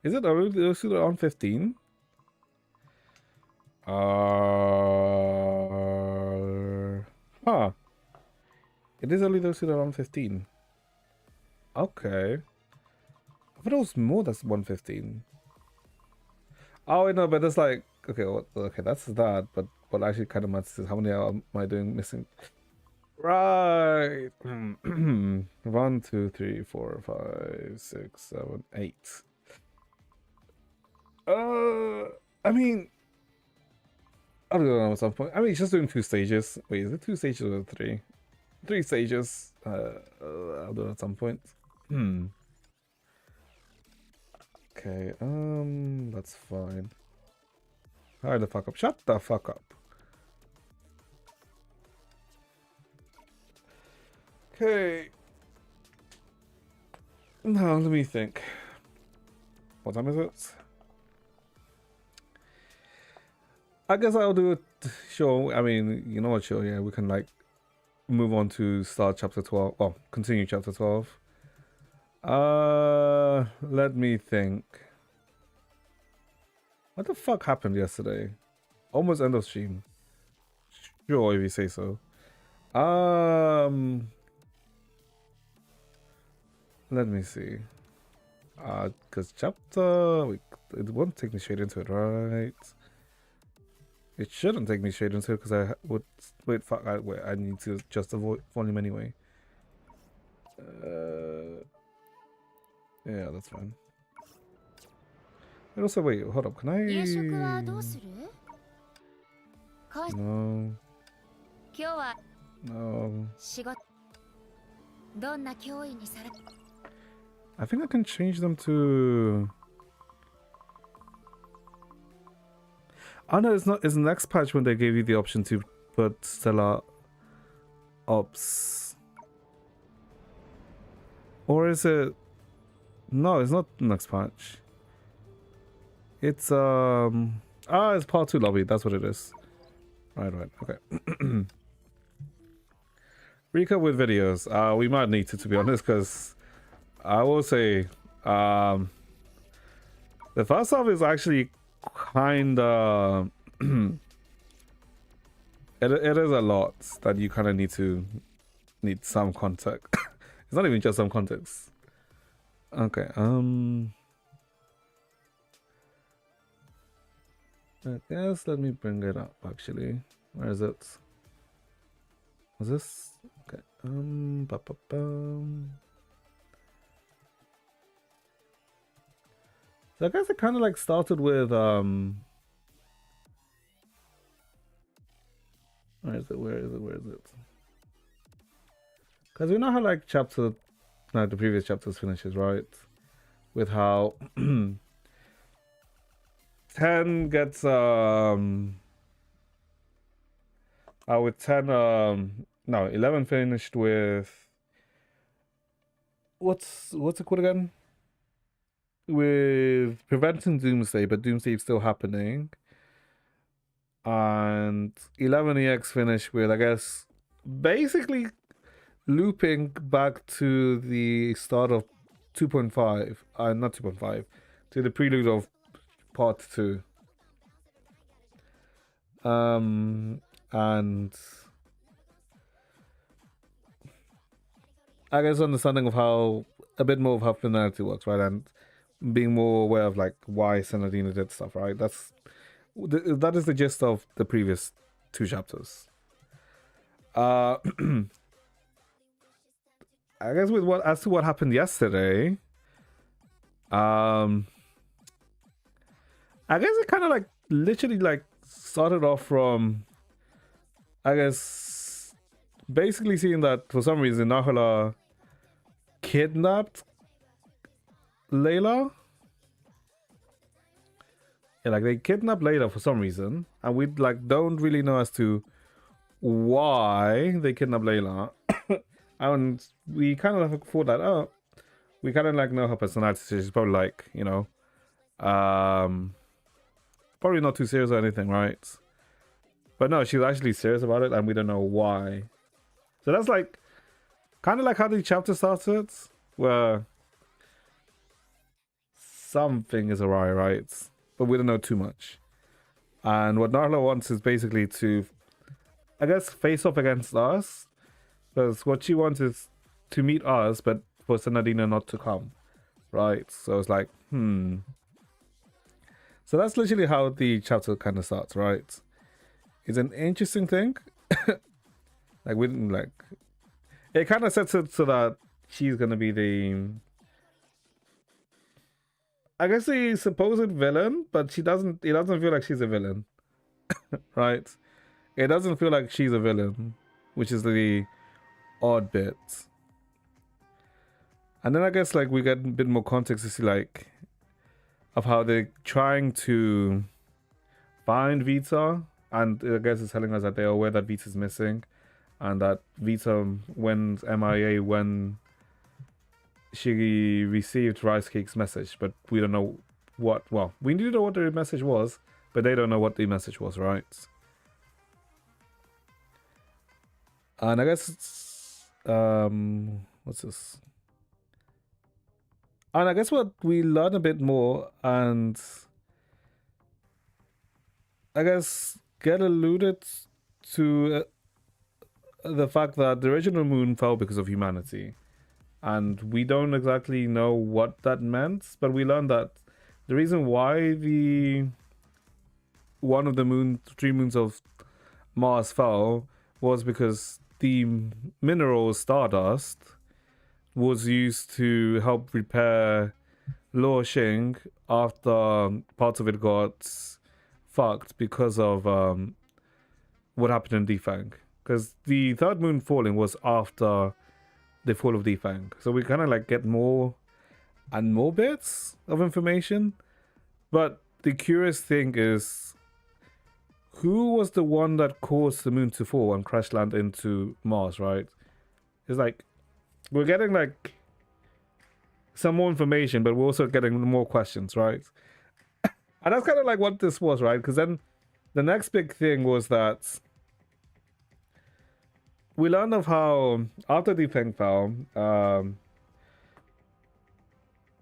Is it only those two that are on 15? Huh. It is only those two that are on 15. Okay. I thought it was more than 115. Oh, wait, no, but it's like... Okay, okay, that's that, but what actually kind of matters is how many am I doing missing? Right. 1, 2, 3, 4, 5, 6, 7, 8. I mean, I don't know at some point. I mean, it's just doing 2 stages. Wait, is it 2 stages or 3? 3 stages. I'll do it at some point. Okay, that's fine. Hurry the fuck up. Shut the fuck up. Okay. Now, let me think. What time is it? I guess I'll do it. Sure. I mean, you know what? Sure. Yeah, we can like move on to start chapter 12. Well, continue chapter 12. Let me think. What the fuck happened yesterday? Almost end of stream. Sure, if you say so. Let me see. Because chapter... it won't take me straight into it, right? It shouldn't take me straight into it because I would... Wait, fuck. Wait, I need to adjust the volume anyway. Yeah, that's fine. And also, wait, hold up. Can I... No. No. I think I can change them to... Oh no, it's not. It's the next patch when they gave you the option to put Stellar Ops. Or is it... No, it's not the next patch. It's it's part 2 lobby, that's what it is. Right, okay. Recap with videos. We might need to be honest, because I will say the first half is actually kinda it is a lot that you kinda need some context. It's not even just some context. Okay, I guess let me bring it up actually. Where is it? Was this? Okay. So I guess it kind of like started with Where is it? Because we know how like the previous chapters finishes, right? With how 10 gets with 10 no, 11 finished with what's it called again? With preventing Doomsday, but Doomsday is still happening. And 11EX finished with, I guess, basically looping back to the start of 2.5, not 2.5, to the prelude of part 2. And I guess, understanding of how a bit more of how finality works, right, and being more aware of like why Senadina did stuff, right. That is the gist of the previous 2 chapters. I guess with what as to what happened yesterday, I guess it kind of like literally like started off from, I guess, basically seeing that for some reason Nahala kidnapped Layla. Yeah, like they kidnapped Layla for some reason, and we like don't really know as to why they kidnapped Layla. And we kind of like thought that, oh, we kind of like know her personality. So she's probably like, you know, probably not too serious or anything, right? But no, she's actually serious about it, and we don't know why. So that's like kind of like how the chapter started, where something is awry, right? But we don't know too much. And what Narla wants is basically to, I guess, face off against us. Because what she wants is to meet us, but for Senadina not to come, right? So it's like, So that's literally how the chapter kind of starts, right? It's an interesting thing. Like, we didn't like... It kind of sets it so that she's going to be the... I guess the supposed villain, but she doesn't... It doesn't feel like she's a villain, right? It doesn't feel like she's a villain, which is the odd bit. And then I guess like we get a bit more context to see like of how they're trying to find Vita, and I guess it's telling us that they're aware that Vita's missing, and that Vita went MIA when she received Rice Cake's message, but we don't know what. Well, we do know what the message was, but they don't know what the message was, right? And I guess it's, what's this? And I guess what we learn a bit more, and I guess get alluded to the fact that the original moon fell because of humanity. And we don't exactly know what that meant, but we learned that the reason why one of the 3 moons of Mars fell was because the mineral stardust was used to help repair Luoxing after parts of it got fucked because of what happened in Defang. Because the 3rd moon falling was after the fall of Defang. So we kind of like get more and more bits of information. But the curious thing is, who was the one that caused the moon to fall and crash land into Mars, right? It's like, we're getting like some more information, but we're also getting more questions, right? And that's kind of like what this was, right? Because then the next big thing was that we learned of how after the Feng fell,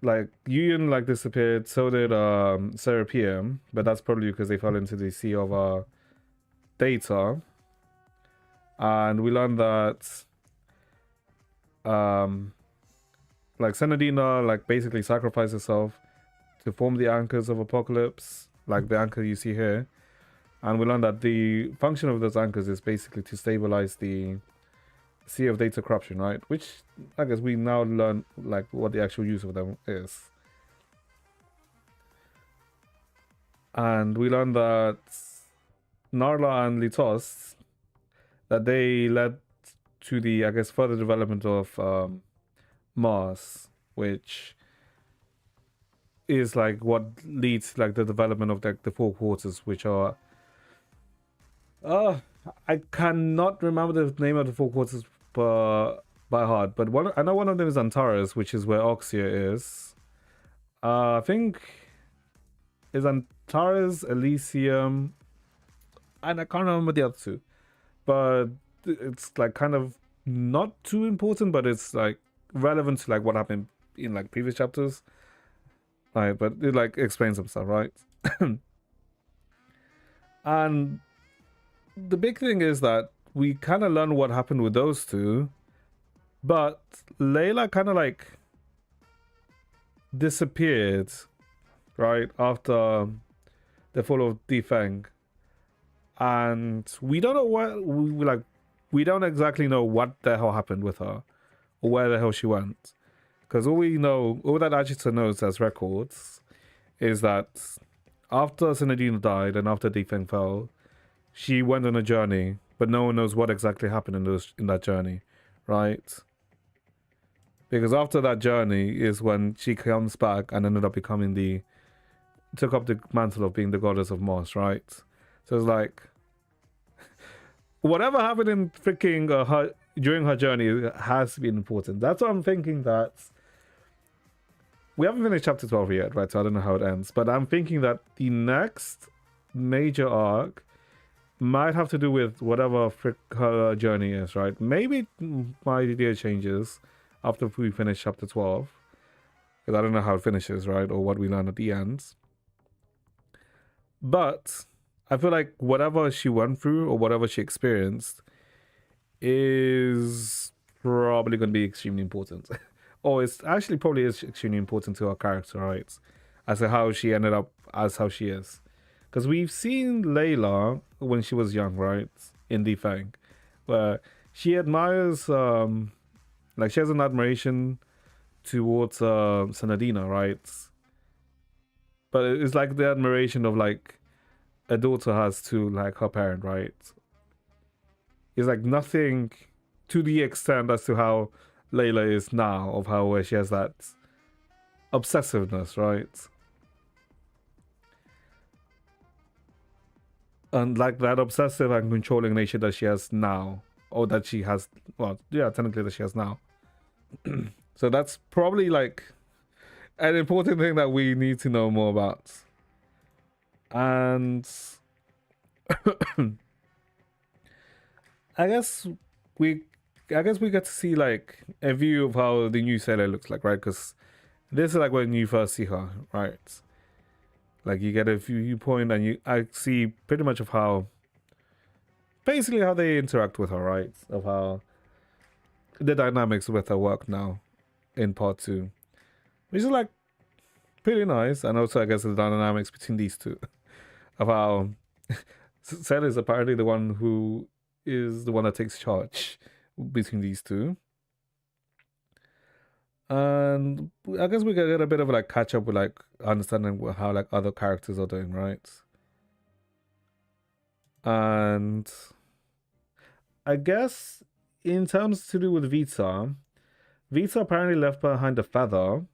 like Yuyan like disappeared, so did Serapium, but that's probably because they fell into the sea of data. And we learned that like Senadina like basically sacrificed herself to form the anchors of Apocalypse, like the anchor you see here. And we learned that the function of those anchors is basically to stabilize the sea of data corruption, right? Which I guess we now learn like what the actual use of them is. And we learned that Narla and Litos, that they led to the, I guess, further development of Mars, which is like what leads to, like, the development of like the 4 quarters, which are I cannot remember the name of the 4 quarters by heart, but I know one of them is Antares, which is where Oxia is. I think is Antares, Elysium, and I can't remember the other 2, but it's like kind of not too important, but it's like relevant to like what happened in like previous chapters. Right, but it like explains some stuff, right? And the big thing is that we kind of learn what happened with those 2, But Layla kind of like disappeared, right, after the fall of Defeng. And we don't know we don't exactly know what the hell happened with her or where the hell she went. Because all that Agita knows as records is that after Senadina died and after Defeng fell, she went on a journey, but no one knows what exactly happened in that journey, right? Because after that journey is when she comes back and ended up becoming took up the mantle of being the goddess of Moss, right? So it's like, whatever happened in freaking her during her journey has been important. That's what I'm thinking. That we haven't finished chapter 12 yet, right? So I don't know how it ends, but I'm thinking that the next major arc might have to do with whatever her journey is, right? Maybe my idea changes after we finish chapter 12, because I don't know how it finishes, right? Or what we learn at the end. But I feel like whatever she went through or whatever she experienced is probably going to be extremely important. Or it's actually probably is extremely important to her character, right? As to how she ended up as how she is. Because we've seen Layla when she was young, right? In Defang, where she admires, like she has an admiration towards Senadina, right? But it's like the admiration of like a daughter has to like her parent, right? It's like nothing to the extent as to how Layla is now, of how where she has that obsessiveness, right? And like that obsessive and controlling nature that she has now, or that she has, well, yeah, technically that she has now. So that's probably like an important thing that we need to know more about. And I guess we get to see like a view of how the new Sailor looks like, right? Because this is like when you first see her, right? Like you get a viewpoint and I see pretty much of how, basically how they interact with her, right? Of how the dynamics with her work now in part 2, which is like pretty nice. And also I guess the dynamics between these two of how Sailor is apparently the one who is the one that takes charge between these two. And I guess we can get a bit of like catch up with like understanding how like other characters are doing, right? And I guess in terms to do with Vita apparently left behind a feather,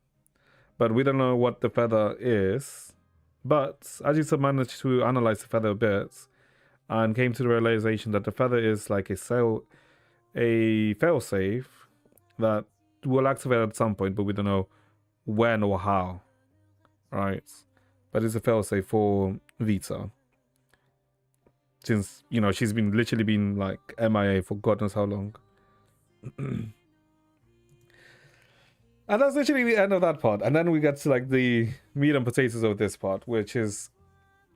but we don't know what the feather is. But Ajita managed to analyze the feather a bit and came to the realization that the feather is like a failsafe that will activate at some point, but we don't know when or how, right? But it's a failsafe for Vita, since she's literally been like MIA for God knows how long. And that's literally the end of that part. And then we get to like the meat and potatoes of this part, which is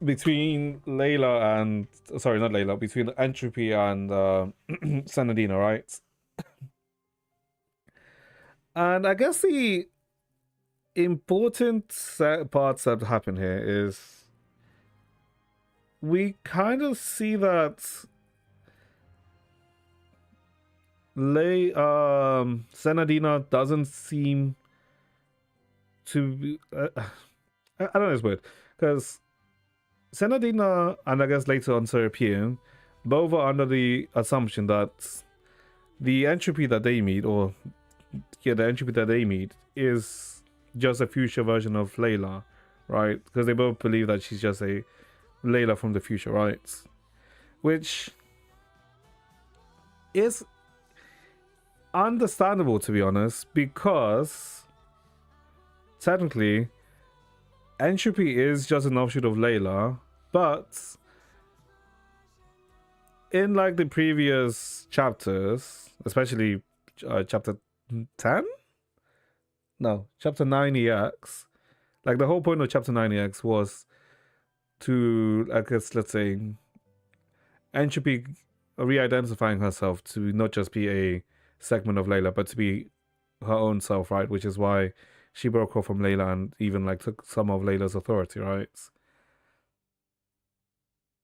between Layla and between Entropy and Senadina, right? And I guess the important parts that happen here is we kind of see that Senadina doesn't seem to be, I don't know, it's weird because Senadina and I guess later on Serapian both are under the assumption that the entropy that they meet, is just a future version of Layla, right? Because they both believe that she's just a Layla from the future, right? Which is understandable, to be honest, because technically entropy is just an offshoot of Layla, but in like the previous chapters, especially chapter 10? No, chapter 9EX. Like the whole point of chapter 9EX was to, I guess, let's say, entropy re-identifying herself to not just be a segment of Layla, but to be her own self, right? Which is why she broke off from Layla and even like took some of Layla's authority, right?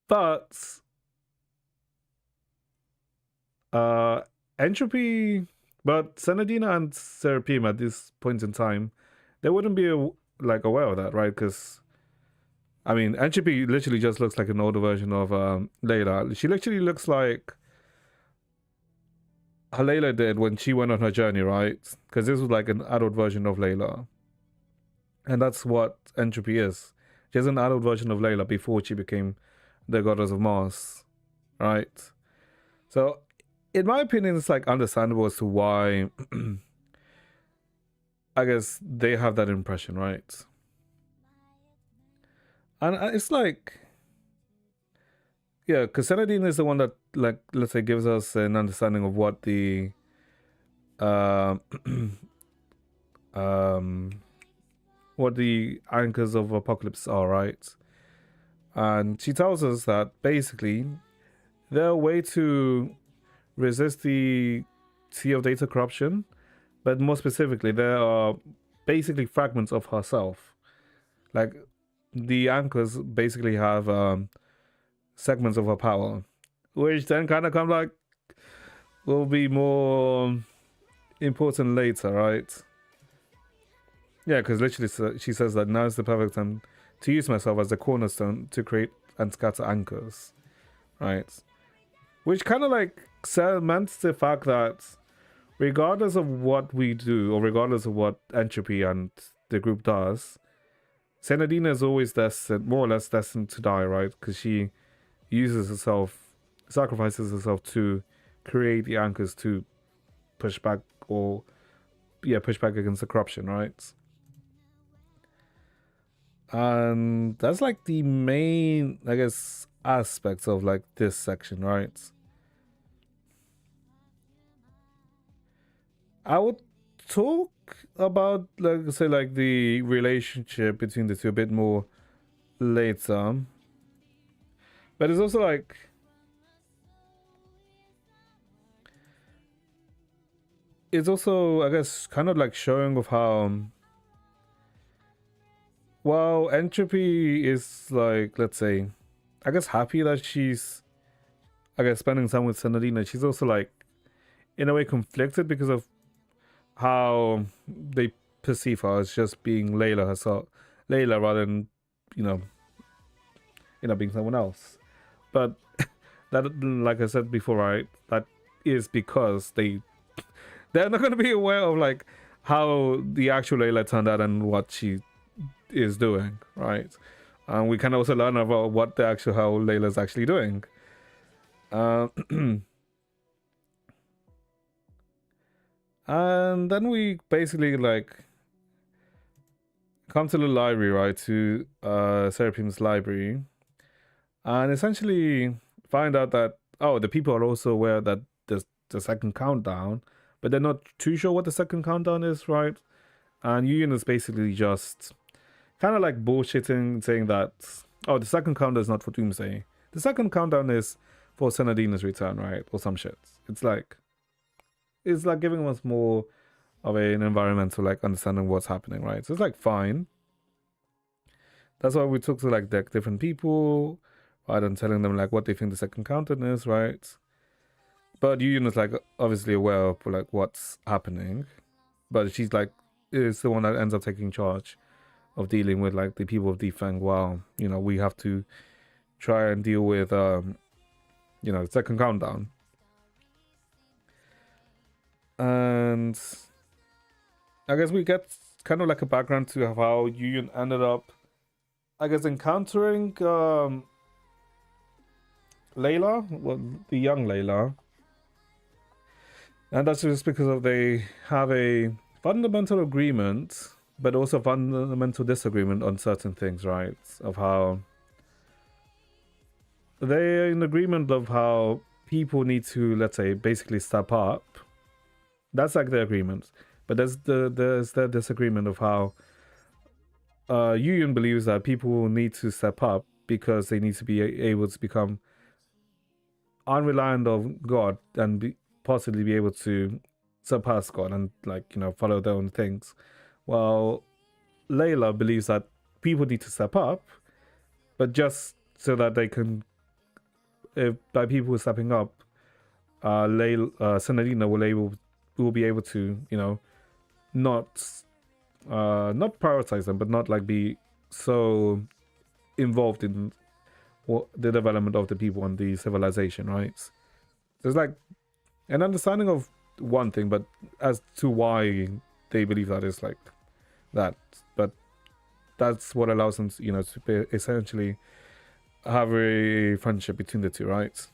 But uh entropy, but Senadina and Seraphim at this point in time, they wouldn't be like aware of that, right? Because I mean, entropy literally just looks like an older version of Layla. She literally looks like how Layla did when she went on her journey, right? Because this was like an adult version of Layla. And that's what entropy is. She's an adult version of Layla before she became the goddess of Mars, right? So, in my opinion, it's like understandable as to why I guess they have that impression, right? And it's like, yeah, because Senadine is the one that, like, let's say, gives us an understanding of what the uh, what the anchors of apocalypse are, right? And she tells us that basically they're a way to resist the sea of data corruption, but more specifically, there are basically fragments of herself. Like the anchors basically have segments of her power, which then kind of come like will be more important later, right? Yeah, because literally she says that now is the perfect time to use myself as the cornerstone to create and scatter anchors, right? Which kind of like cements the fact that regardless of what we do or regardless of what entropy and the group does, Senadina is always destined, more or less destined to die, right? Because she uses herself, sacrifices herself to create the anchors to push back or push back against the corruption, right? And that's like the main, I guess, aspects of like this section, right? I would talk about like say like the relationship between the two a bit more later. But it's also like it's also I guess kind of like showing of how well entropy is like let's say I guess happy that she's I guess spending time with Senadina. She's also like in a way conflicted because of how they perceive her as just being Layla herself, Layla rather than you know being someone else. But that, like I said before, right? That is because they're not going to be aware of like how the actual Layla turned out and what she is doing, right? And we can also learn about what the actual how Layla's actually doing. And then we basically like come to the library, right? To Seraphim's library, and essentially find out that the people are also aware that there's the second countdown, but they're not too sure what the second countdown is, right? And Yuyin is basically just kind of like bullshitting, saying that the second countdown is not for Doomsday. The second countdown is for Senadina's return, right? Or some shit. It's like giving us more of an environmental like understanding what's happening, right? So it's like fine. That's why we talk to like the different people, rather than telling them like what they think the second countdown is, right? But Yuyun is like obviously aware of like what's happening, but she's like is the one that ends up taking charge of dealing with like the people of Defang. While we have to try and deal with the second countdown. And I guess we get kind of like a background to how Yuyun ended up, I guess, encountering Layla, well, the young Layla. And that's just because they have a fundamental agreement, but also fundamental disagreement on certain things, right? Of how they're in agreement of how people need to, let's say, basically step up. That's like the agreement. But there's the disagreement of how Yuyun believes that people need to step up because they need to be able to become unreliant of God and possibly be able to surpass God and like follow their own things. Well, Layla believes that people need to step up, but just so that they can, if by people stepping up, Senadina will be able to not not prioritize them, but not like be so involved in the development of the people and the civilization, right? There's like an understanding of one thing, but as to why they believe that is like that. But that's what allows them to, to essentially have a friendship between the two, right?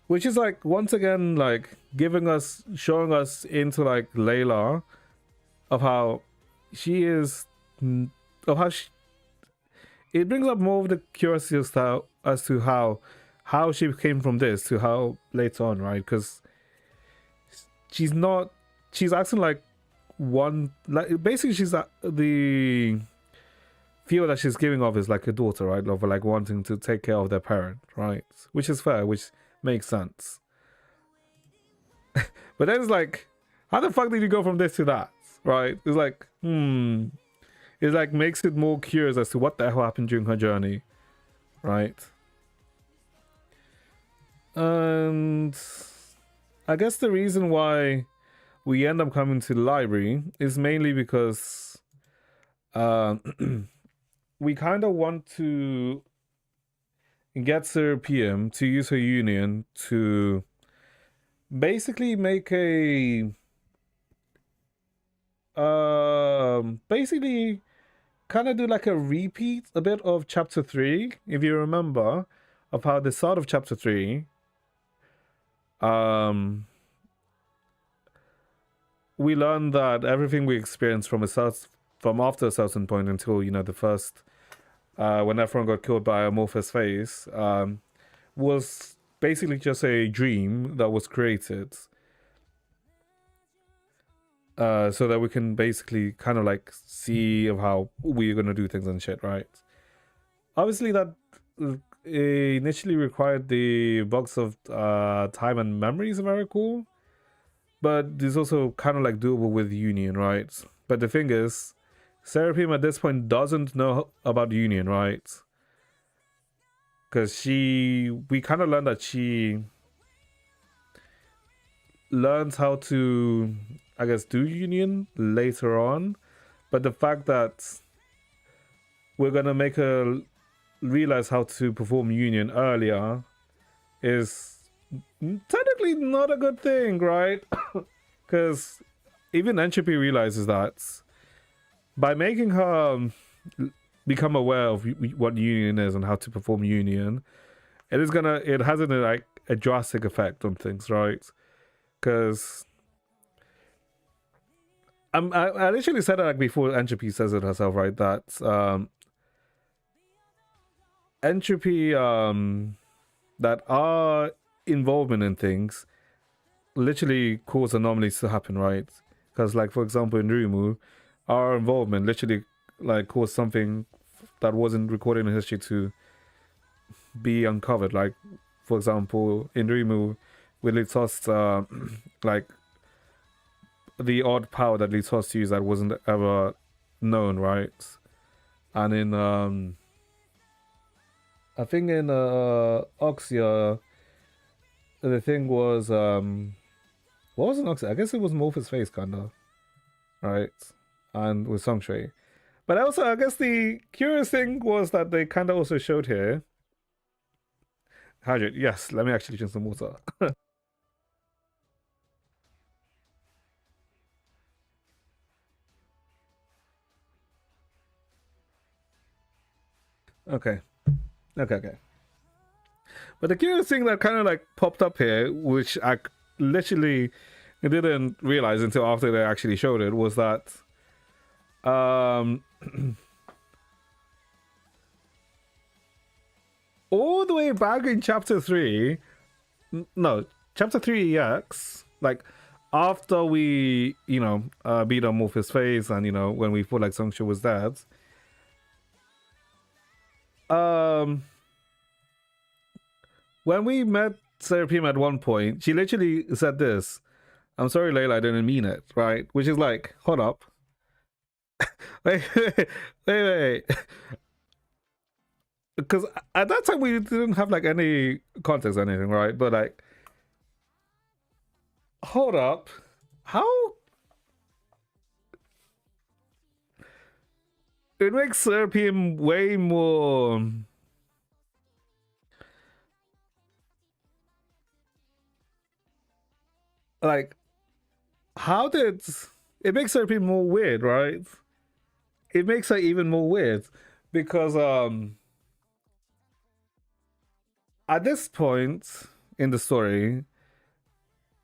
Which is like once again like showing us into like Layla of how she is, of how she, it brings up more of the curiosity as to how she came from this to how later on, right? Because she's acting like one, like basically she's the feel that she's giving off is like a daughter, right? Of like wanting to take care of their parent, right? Which is fair, which makes sense. But then it's like, how the fuck did you go from this to that, right? It's like, it like makes it more curious as to what the hell happened during her journey, right? And I guess the reason why we end up coming to the library is mainly because we kind of want to get Sir PM to use her union to basically make a basically kind of do like a repeat a bit of chapter 3, if you remember, of how the start of chapter 3 we learned that everything we experienced from after a certain point until the first when everyone got killed by Amorphous Face was basically just a dream that was created so that we can basically kind of like see of how we're gonna do things and shit, right? Obviously that initially required the box of time and memories, if I recall, but it's also kind of like doable with Union, right? But the thing is, Seraphim at this point doesn't know about Union, right? Because we kind of learned that she learns how to, I guess, do Union later on, but the fact that we're gonna make her realize how to perform Union earlier is technically not a good thing, right? Because even Entropy realizes that by making her become aware of what Union is and how to perform Union, it has a drastic effect on things, right? Because I literally said it like before Entropy says it herself, right? That Entropy that our involvement in things literally cause anomalies to happen, right? Because like for example in Rumu, our involvement literally like caused something that wasn't recorded in history to be uncovered. Like for example in Rumu, we lost like the odd power that Litos used that wasn't ever known, right? And in I think in Oxia, the thing was what was in Oxia? I guess it was Morpheus Face kinda, right? And with Songtree. But also I guess the curious thing was that they kinda also showed here. Hydrate, yes, let me actually drink some water. Okay. But the curious thing that kind of like popped up here, which I literally didn't realize until after they actually showed it, was that all the way back in chapter 3, no, chapter 3 EX, like after we, beat Amorphous Face and, when we thought like Songshou was dead, when we met Seraphim at one point, she literally said this: "I'm sorry, Layla, I didn't mean it." Right? Which is like, hold up, wait. Because at that time we didn't have like any context or anything, right? But like, hold up, how it makes Seraphim way more like, how did it makes Seraphim more weird, right? It makes her even more weird because at this point in the story,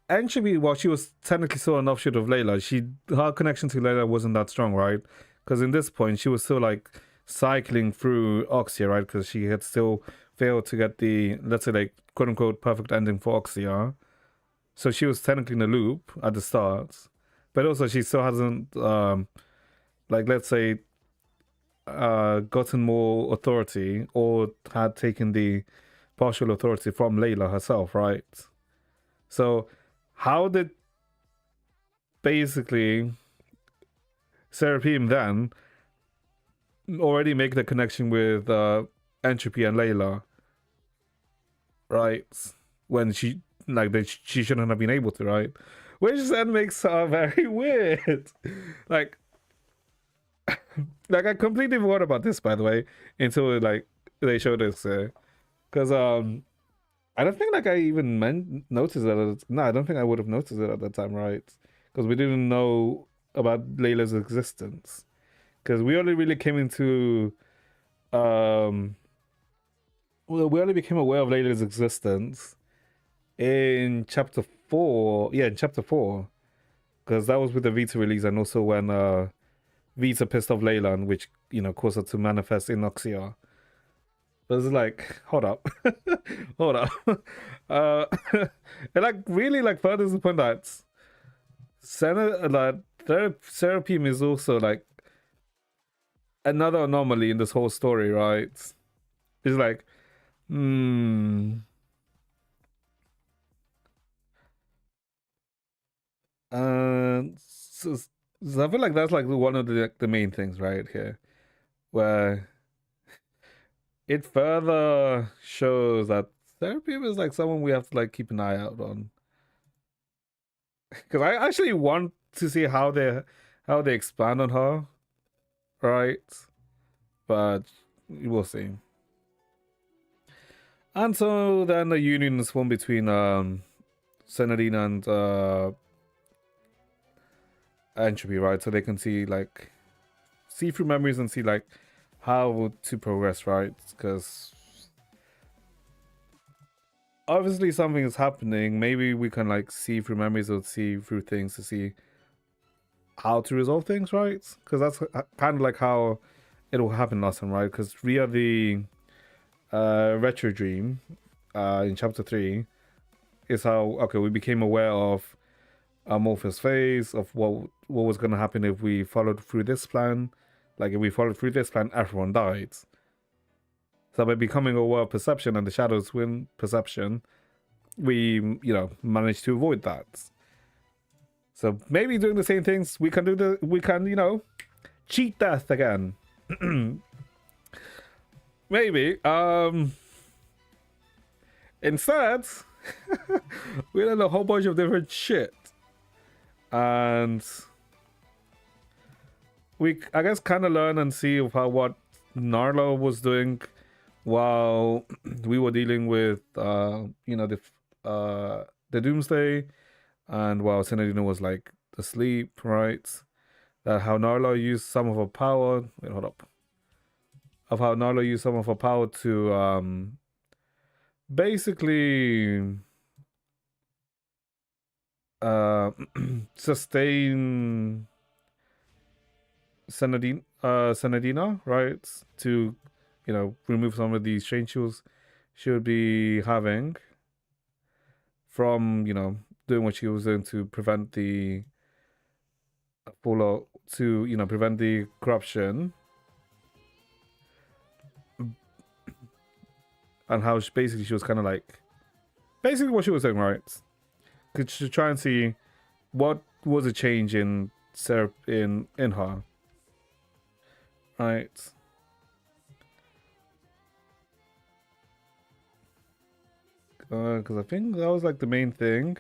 Entropy, while she was technically still an offshoot of Layla, her connection to Layla wasn't that strong, right? Because in this point, she was still like cycling through Oxia, right? Because she had still failed to get the, let's say, like, quote unquote, perfect ending for Oxia. So she was technically in a loop at the start. But also, she still hasn't, like, let's say, gotten more authority or had taken the partial authority from Layla herself, right? So, how did basically Seraphim then already make the connection with Entropy and Layla, right? When she she shouldn't have been able to, right? Which then makes her very weird. like, I completely forgot about this, by the way, until like they showed us. Because I don't think like I even noticed that. No, I don't think I would have noticed it at that time, right? Because we didn't know about Layla's existence. Because we only really came into well, we only became aware of Layla's existence in chapter 4. Yeah, in chapter 4. Because that was with the Vita release, and also when Vita pissed off Layla, and which, caused her to manifest in Noxia. But it's like, hold up. Hold up. It like really like furthers the point that Seraphim is also like another anomaly in this whole story, right? It's like, so, I feel like that's like one of the main things right here, where it further shows that Seraphim is like someone we have to like keep an eye out on, because I actually want to see how they expand on her, right? But we'll see. And so then the union is formed between Senadine and Entropy, right? So they can see through memories and see like how to progress, right? Because obviously something is happening. Maybe we can like see through memories or see through things to see how to resolve things, right? Because that's kind of like how it will happen last time, right? Because via the retro dream in chapter 3 is how we became aware of Morpheus' phase, of what was going to happen if we followed through this plan. Like, if we followed through this plan, everyone died. So by becoming aware of perception and the shadows win perception, we, managed to avoid that. So maybe doing the same things, we can cheat death again. Maybe. Instead, we learned a whole bunch of different shit. And we, I guess, kind of learn and see what Narlo was doing while we were dealing with, the Doomsday, and while Senadina was like asleep, right? That how Narlo used some of her power. Wait, hold up. Of how Narlo used some of her power to basically sustain Senadina, right? To, remove some of these strain she would be having from, doing what she was doing to prevent the fallout, to, prevent the corruption. And how she was kind of like, basically what she was saying, right? To try and see what was a change in in her, right? Because I think that was like the main thing,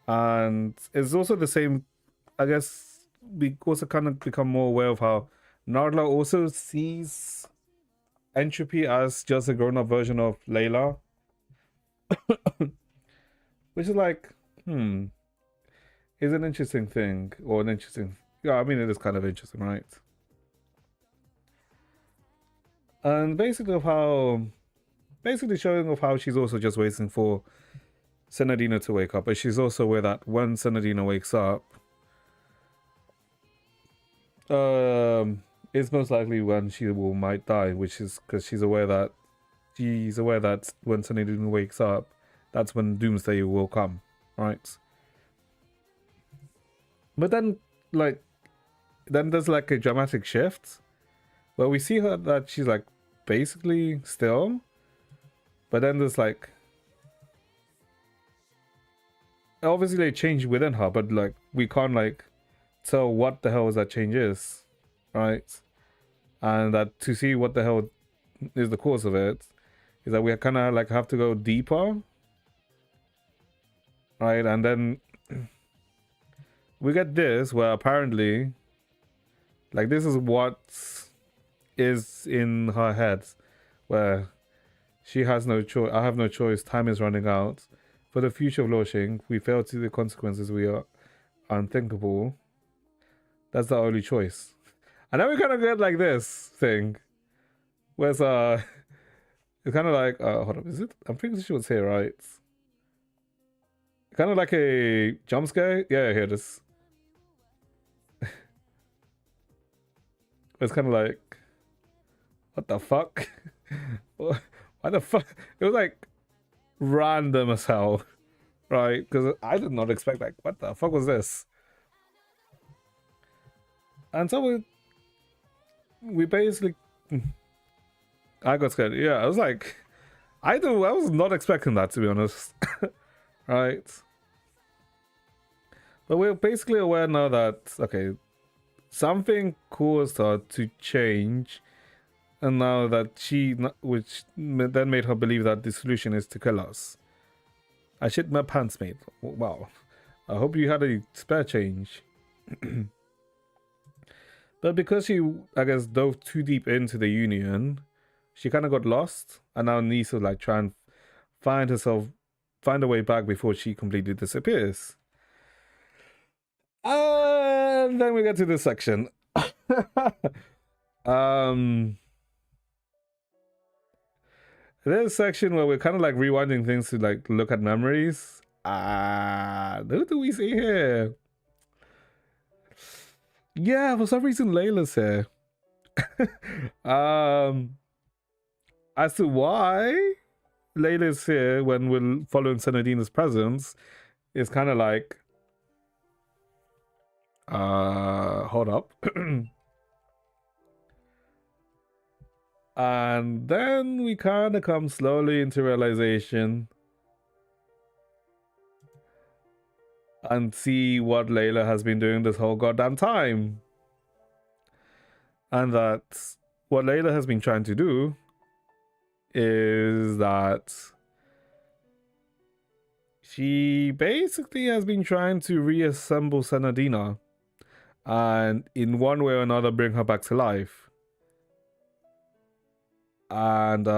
and it's also the same. I guess we also kind of become more aware of how Nardla also sees entropy as just a grown-up version of Layla, which is like, is an interesting thing, or an interesting. Yeah, I mean, it is kind of interesting, right? And basically showing of how she's also just waiting for Senadina to wake up, but she's also aware that when Senadina wakes up, it's most likely when she might die, which is because she's aware that when Senadina wakes up, that's when Doomsday will come, right? But then, then there's like a dramatic shift where we see her that she's like basically still, but then there's like obviously they change within her, but like we can't like tell what the hell that change is, right? And that to see what the hell is the cause of it is that we kind of like have to go deeper, right? And then we get this where apparently like this is what is in her head, where she has no choice. I have no choice. Time is running out. For the future of Loshing, we fail to see the consequences. We are unthinkable. That's the only choice. And then we kind of get like this thing, where it's kind of like hold up, is it? I'm pretty sure it's here, right? Kind of like a jump scare. Yeah, here it is. It's kind of like, what the fuck? Why the fuck? It was like random as hell, right? Because I did not expect, like, what the fuck was this? And so we basically, I got scared. Yeah, I was like, I was not expecting that, to be honest. Right? But we're basically aware now that, okay, something caused her to change, and now that which then made her believe that the solution is to kill us. I shit my pants, mate. Wow. I hope you had a spare change. But because she, I guess, dove too deep into the Union, she kind of got lost, and now needs to like try and find a way back before she completely disappears. And then we get to this section. There's a section where we're kind of like rewinding things to like look at memories. Who do we see here? Yeah, for some reason Layla's here. As to why Layla's here when we're following Senadina's presence is kind of like, hold up. And then we kind of come slowly into realization and see what Layla has been doing this whole goddamn time. And that what Layla has been trying to do is that she basically has been trying to reassemble Senadina and in one way or another bring her back to life. And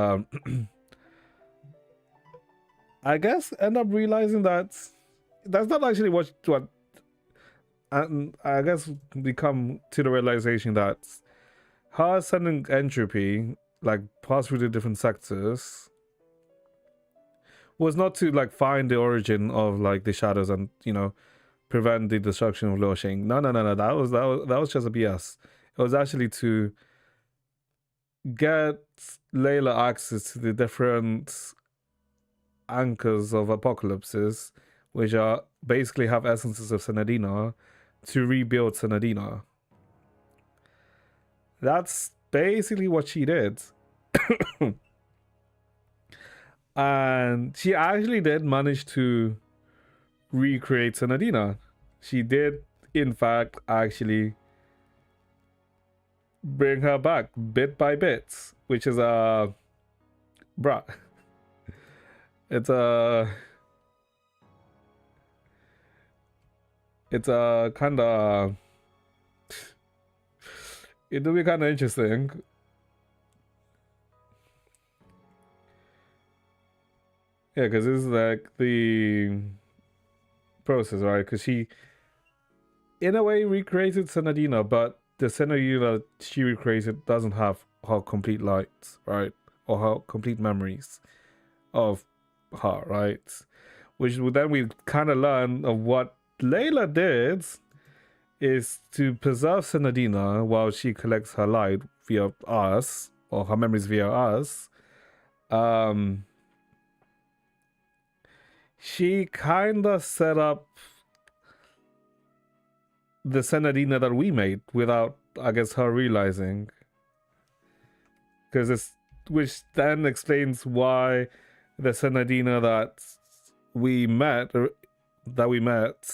I guess end up realizing that that's not actually what and I guess we come to the realization that her sending entropy like pass through the different sectors was not to like find the origin of like the shadows and prevent the destruction of Loshing. No. That was just a BS. It was actually to get Layla access to the different anchors of apocalypses, which are basically have essences of Senadina, to rebuild Senadina. That's basically what she did. And she actually did manage to recreate Senadina. She did, in fact, actually bring her back bit by bit, which is bruh. It's a kind of it'll be kind of interesting. Yeah, because this is like the process, right? Because she, in a way, recreated Senadina, but the Senadina she recreated doesn't have her complete lights, right? Or her complete memories of her, right? Which then we kind of learn of what Layla did is to preserve Senadina while she collects her light via us, or her memories via us. She kind of set up the Senadina that we made without, I guess, her realizing. Because it's, which then explains why the Senadina that we met,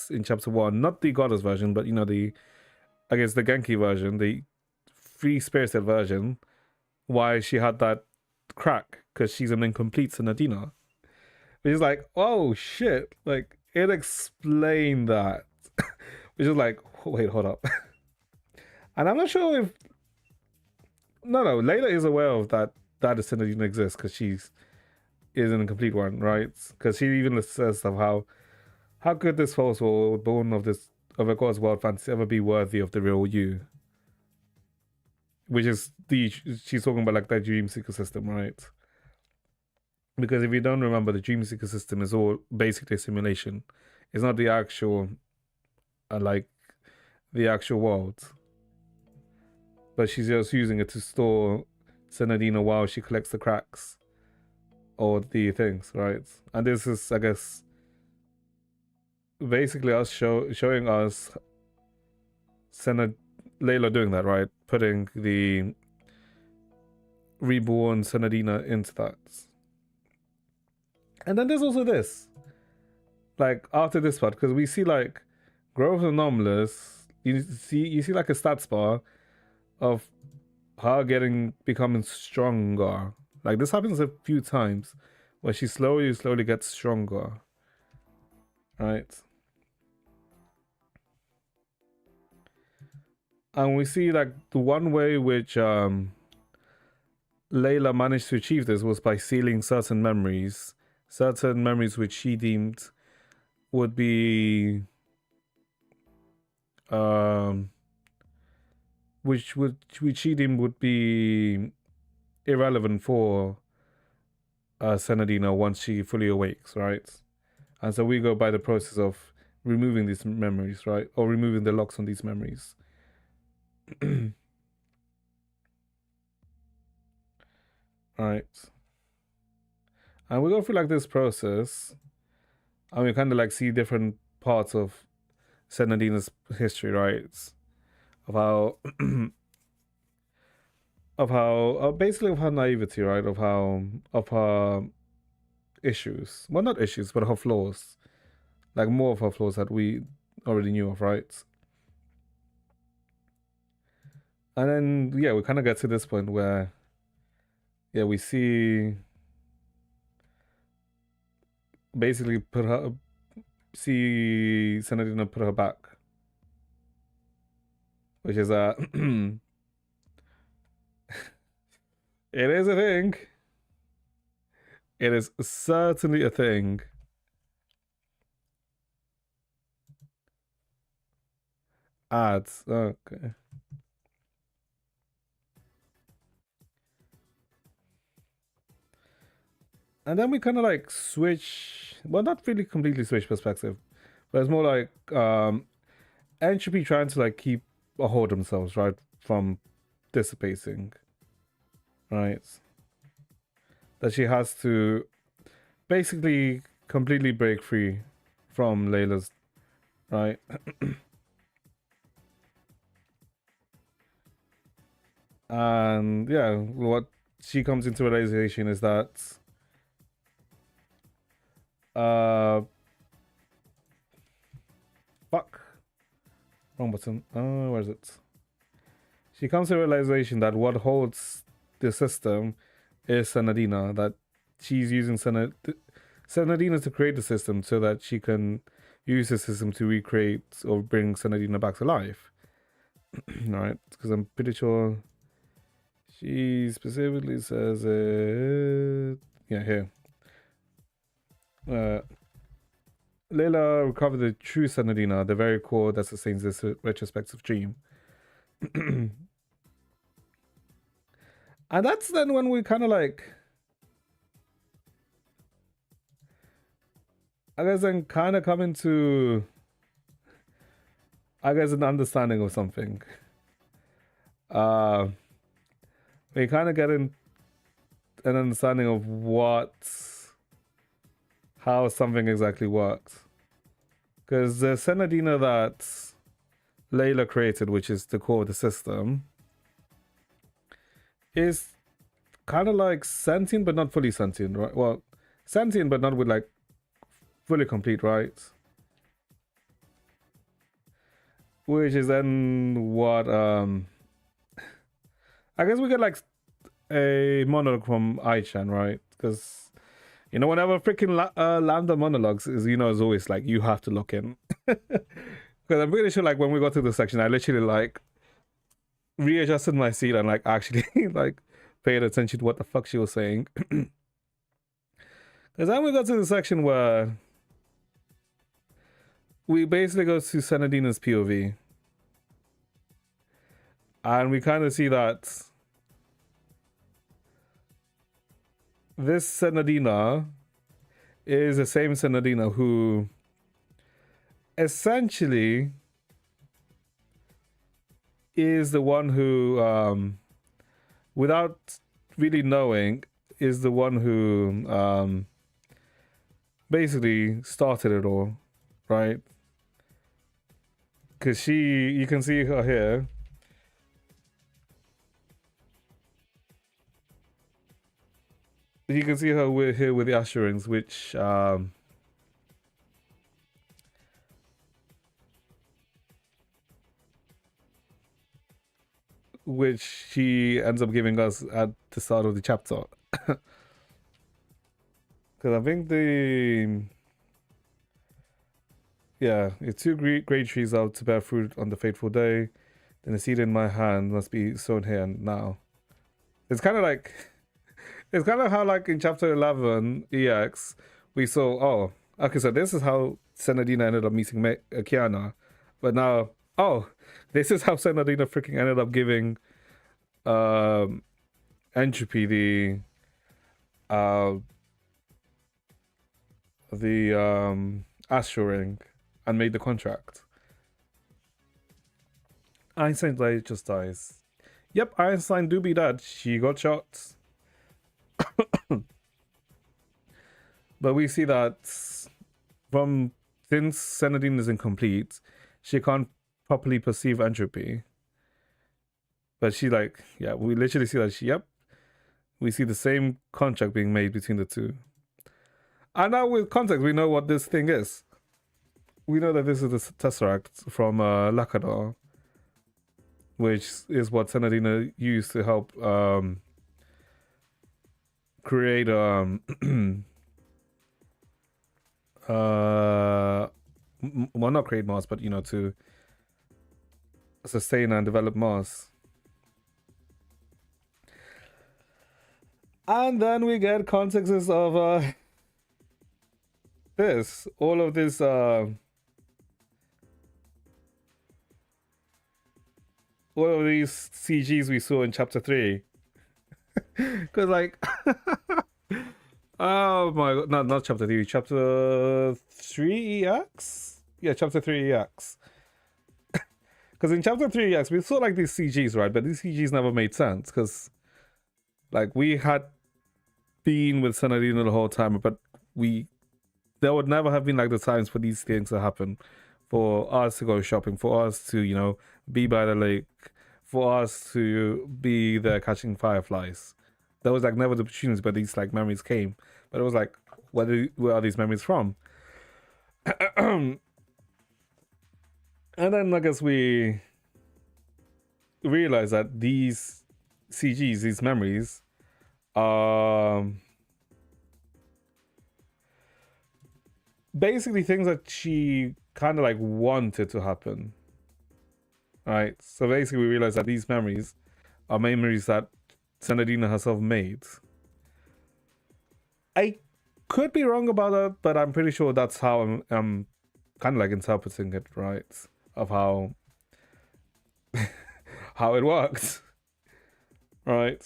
in chapter 1, not the goddess version, but the, I guess, the Genki version, the free spirited version, why she had that crack, because she's an incomplete Senadina. Which is like, oh shit, like it explained that. Which is like, wait, hold up. And I'm not sure if no, Layla is aware of that the Senadina exists because she's is an incomplete one, right? Because she even says of how could this false world born of a god's world fantasy ever be worthy of the real you? Which is she's talking about like that dream seeker system, right? Because if you don't remember, the dream seeker system is all basically a simulation. It's not the actual like the actual world. But she's just using it to store Senadina while she collects the cracks or the things, right? And this is, I guess, basically us showing us Layla doing that, right? Putting the reborn Senadina into that. And then there's also this. Like, after this part, because we see, like, growth anomalous. You see like a stats bar of her becoming stronger. Like this happens a few times where she slowly gets stronger. Right? And we see like the one way which Layla managed to achieve this was by sealing certain memories which she deemed would be which she deemed would be irrelevant for Senadina once she fully awakes, right? And so we go by the process of removing these memories, right? Or removing the locks on these memories. Right. And we go through like this process and we kind of like see different parts of Senadina's history, right? Of how basically of her naivety, right? Of her issues. Well, not issues, but her flaws. Like more of her flaws that we already knew of, right? And then yeah, we kind of get to this point where we see basically see Senadina put her back, which is it is a thing. It is certainly a thing. Ads. Okay. And then we kind of like switch. Well, not really completely switch perspective, but it's more like entropy trying to like keep a hold of themselves, right, from dissipating, right? That she has to basically completely break free from Layla's, right? And yeah, what she comes into realization is that Fuck. Wrong button. Where is it? She comes to the realization that what holds the system is Senadina. That she's using Senadina to create the system so that she can use the system to recreate or bring Senadina back to life. Alright, because I'm pretty sure she specifically says it. Yeah, here. Layla recovered the true Senadina, the very core that sustains this retrospective dream. And that's then when we kind of like, I guess, then kind of come into, I guess, an understanding of something. We kind of get in an understanding of how something exactly works. Because the Senadina that Layla created, which is the core of the system, is kind of like sentient but not fully sentient, right? Well, sentient but not with like fully complete, right? Which is then what I guess we get like a monologue from Aichan, right? Because you know, whenever freaking Lambda monologues is, you know, is always like you have to look in. Because I'm pretty sure like when we got to this section, I literally like readjusted my seat and like actually like paid attention to what the fuck she was saying. Because then we got to the section where we basically go to Senadina's POV. And we kind of see that this Senadina is the same Senadina who essentially is the one who, without really knowing, is the one who basically started it all, right? Because you can see her here. You can see her here with the Asherings, which she ends up giving us at the start of the chapter. Because I think it's two great trees out to bear fruit on the fateful day. Then the seed in my hand must be sown here and now. It's kind of how like in chapter 11 EX we saw, okay, so this is how Senadina ended up meeting Kiana, but now this is how Senadina freaking ended up giving Entropy the Astral Ring and made the contract. Einstein's light just dies. Yep, Einstein do be dead. She got shot. But we see that since Senadine is incomplete, she can't properly perceive entropy. But she we literally see that we see the same contract being made between the two. And now with context, we know what this thing is. We know that this is the Tesseract from Lakadar, which is what Senadina used to help create well, not create Mars, but to sustain and develop Mars. And then we get contexts of all of this all of these CGs we saw in chapter 3. Because oh my god, not chapter 3, chapter 3 EX? Yeah, chapter 3 EX. Because in chapter 3 EX, we saw these CGs, right? But these CGs never made sense because we had been with Senadina the whole time, but there would never have been the times for these things to happen, for us to go shopping, for us to be by the lake, for us to be there catching fireflies. There was never the opportunities, but these memories came. But it was where are these memories from? And then I guess we realize that these CGs, these memories, are basically things that she kind of like wanted to happen. Right? So basically we realize that these memories are memories that Senadina herself made. I could be wrong about that, but I'm pretty sure that's how I'm kind of like interpreting it, right? Of how how it works, right?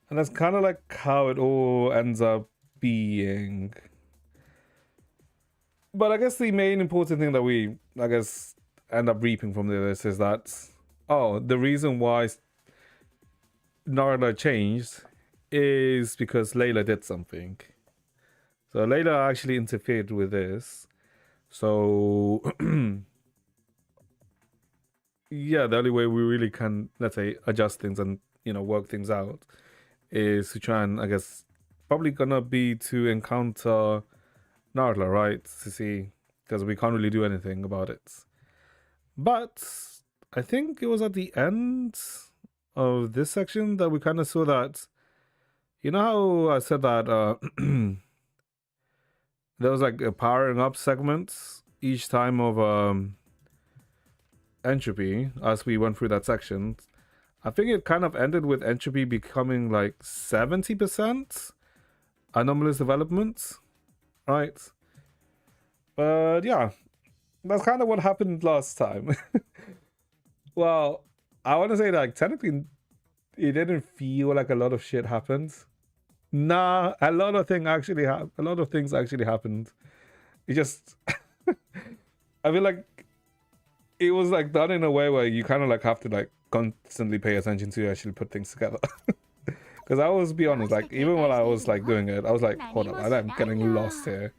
And that's kind of like how it all ends up being. But I guess the main important thing that we, I guess, end up reaping from this is that, oh, the reason why Narada changed is because Layla did something. So Layla actually interfered with this. So yeah, the only way we really can, let's say, adjust things and, you know, work things out is to try and, I guess, probably gonna be to encounter Narla, right? To see, because we can't really do anything about it. But I think it was at the end of this section that we kind of saw that, you know how I said that there was like a powering up segments each time of entropy as we went through that section. I think it kind of ended with entropy becoming like 70% anomalous development, right? But yeah, that's kind of what happened last time. Well, I want to say like technically it didn't feel like a lot of shit happened. Nah, a lot of things actually happened. It just I feel like it was like done in a way where you kind of like have to like constantly pay attention to actually put things together. Because I was, be honest, like even while I was like doing it, I was like, hold up, I'm getting lost here.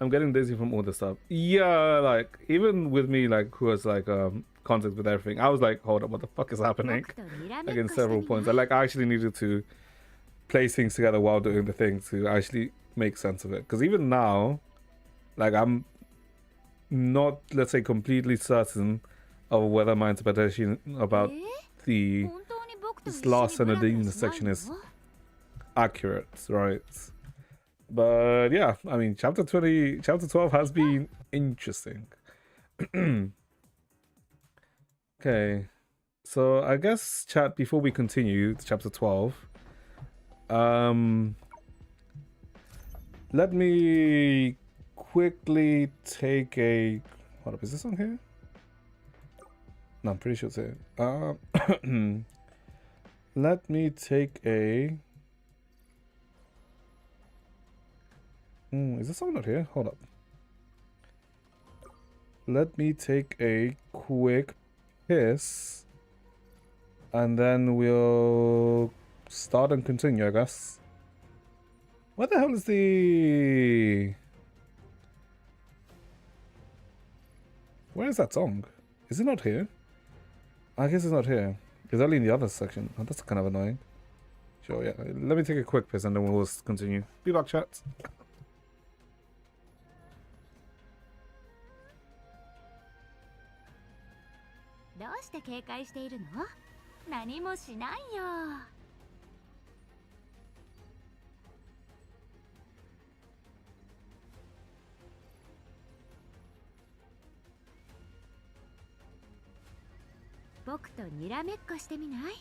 I'm getting dizzy from all this stuff. Yeah, like even with me, like who has like context with everything, I was like, hold up, what the fuck is happening? Like in several points, I actually needed to place things together while doing the thing to actually make sense of it. Because even now, like I'm not, let's say, completely certain of whether my interpretation about this last Senadina section is accurate, right? But yeah, I mean, chapter 12 has been interesting. Okay, so I guess chat, before we continue to chapter 12, let me quickly take a, hold up, is this on here? No, I'm pretty sure it's here. Let me take a, is this one not here? Hold up. Let me take a quick piss, and then we'll start and continue, I guess. What the hell is the... Where is that song? Is it not here? I guess it's not here. It's only in the other section. Oh, that's kind of annoying. Sure, yeah. Let me take a quick piss and then we'll continue. Be back, chat. どうして警戒しているの？何もしないよ。僕とにらめっこしてみない？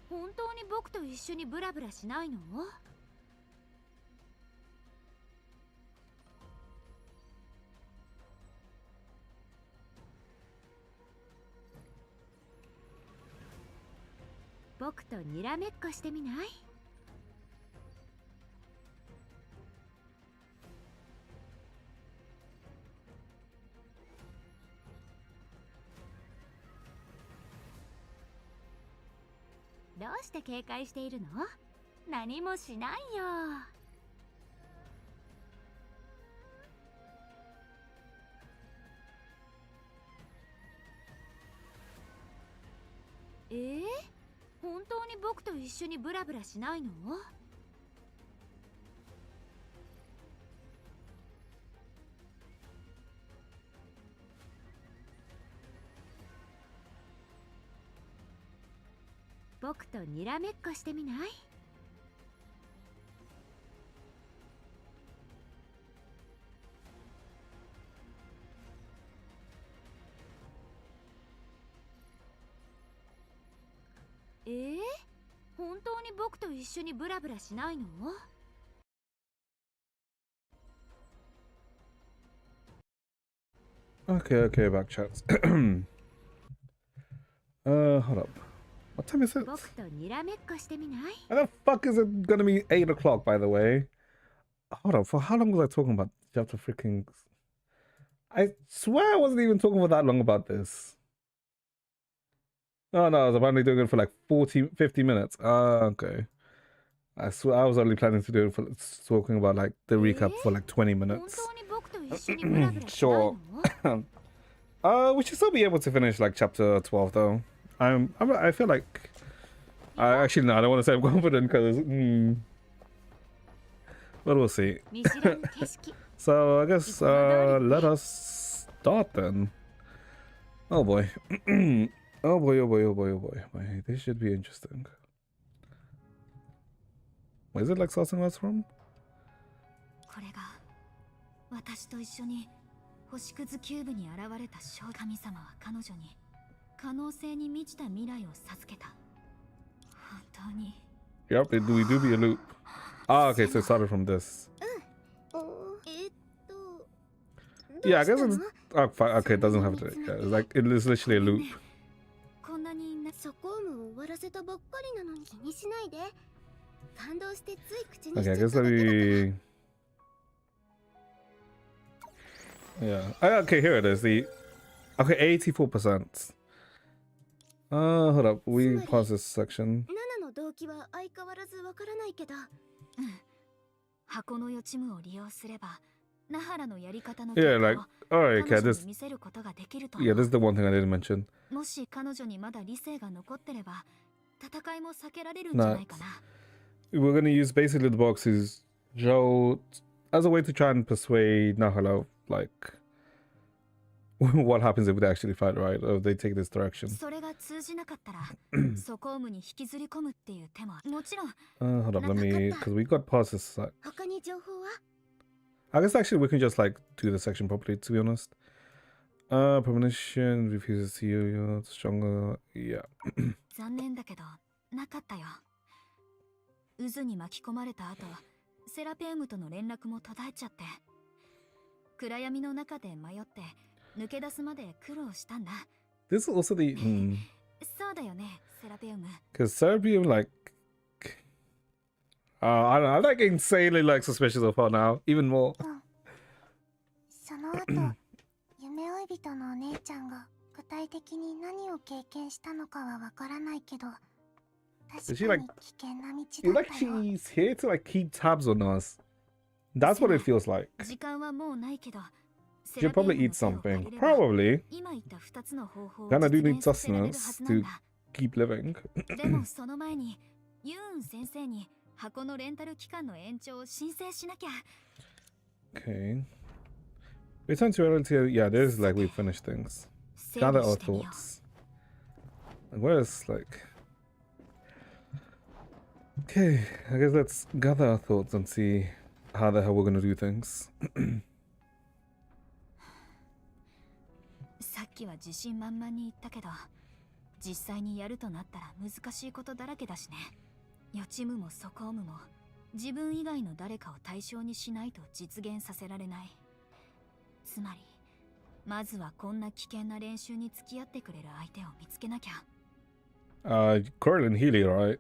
本当に僕と一緒にブラブラしないの？僕とにらめっこしてみない？どうして警戒しているの？何もしないよ。本当に僕と一緒にブラブラしないの？僕とにらめっこしてみない？本当に僕と一緒にブラブラしないの？Okay, okay, back chats. Hold up. What time is it? 僕とにらめっこしてみない？ How the fuck is it gonna be 8 o'clock, by the way? Hold up, for how long was I talking about chapter freaking... I swear I wasn't even talking for that long about this. Oh no, I was apparently doing it for like 50 minutes. Okay. I swear I was only planning to do it for talking about like the recap for like 20 minutes. Sure. We should still be able to finish like chapter 12 though. I feel like actually no, I don't want to say I'm confident because but we'll see. So I guess let us start then. Oh boy. Oh boy, oh boy, oh boy, oh boy. Wait, this should be interesting. Where is it like starting us from? これが私と一緒に星屑キューブに現れた神様は彼女に可能性に満ちた未来を授けた。本当に。Yep, we do be a loop. Ah, okay, so it started from this. Yeah, I guess it's okay. It doesn't have to. Yeah, it's like it is literally a loop. こんなにそこを終わらせたばっかりなのに気にしないで。感動してつい口にしちゃっただけだから。 Okay, I guess let me. Yeah. Okay, here it is. The okay, 84%. Hold up. We pause this section. 7の動機は相変わらずわからないけど。箱の予知夢を利用すれば、ナハラのやり方の Yeah, like alright, okay, this. Yeah, this is the one thing I didn't mention. もし彼女にまだ理性が残ってれば、戦いも避けられるんじゃないかな。We're gonna use basically the boxes Joe as a way to try and persuade Nahala like what happens if they actually fight, right? Or if they take this direction. それが通じなかったら、ソコームに引きずり込むっていう手ももちろん。Hold up, let me because we got past this side. 他に情報は? I guess actually we can just like do the section properly, to be honest. Premonition refuses to you, you're stronger. Yeah. 残念だけどなかったよ。渦に巻き込まれた後、セラペウムとの連絡も途絶えちゃって、暗闇の中で迷って抜け出すまで苦労したんだ。This is also the そうだよね、セラペウム。Because Serapium like I don't know, I'm like insanely like suspicious of her now, even more. その後、夢追い人のお姉ちゃんが具体的に何を経験したのかはわからないけど、確かに危険な道だったよ。Like she's here to like keep tabs on us. That's what it feels like. 時間はもうないけど、 She'll probably eat something. Probably. Gonna do need sustenance to keep living. でもその前にユーン先生に箱のレンタル期間の延長を申請しなきゃ。 Okay. Return to reality. Yeah, there's like we finished things. Gather our thoughts. And where's like... Okay, I guess let's gather our thoughts and see how the hell we're gonna do things. さっきは自信満々に言ったけど、実際にやるとなったら難しいことだらけだしね。予知夢もソコームも自分以外の誰かを対象にしないと実現させられない。つまり、まずはこんな危険な練習に付き合ってくれる相手を見つけなきゃ。Corlin Healy, right?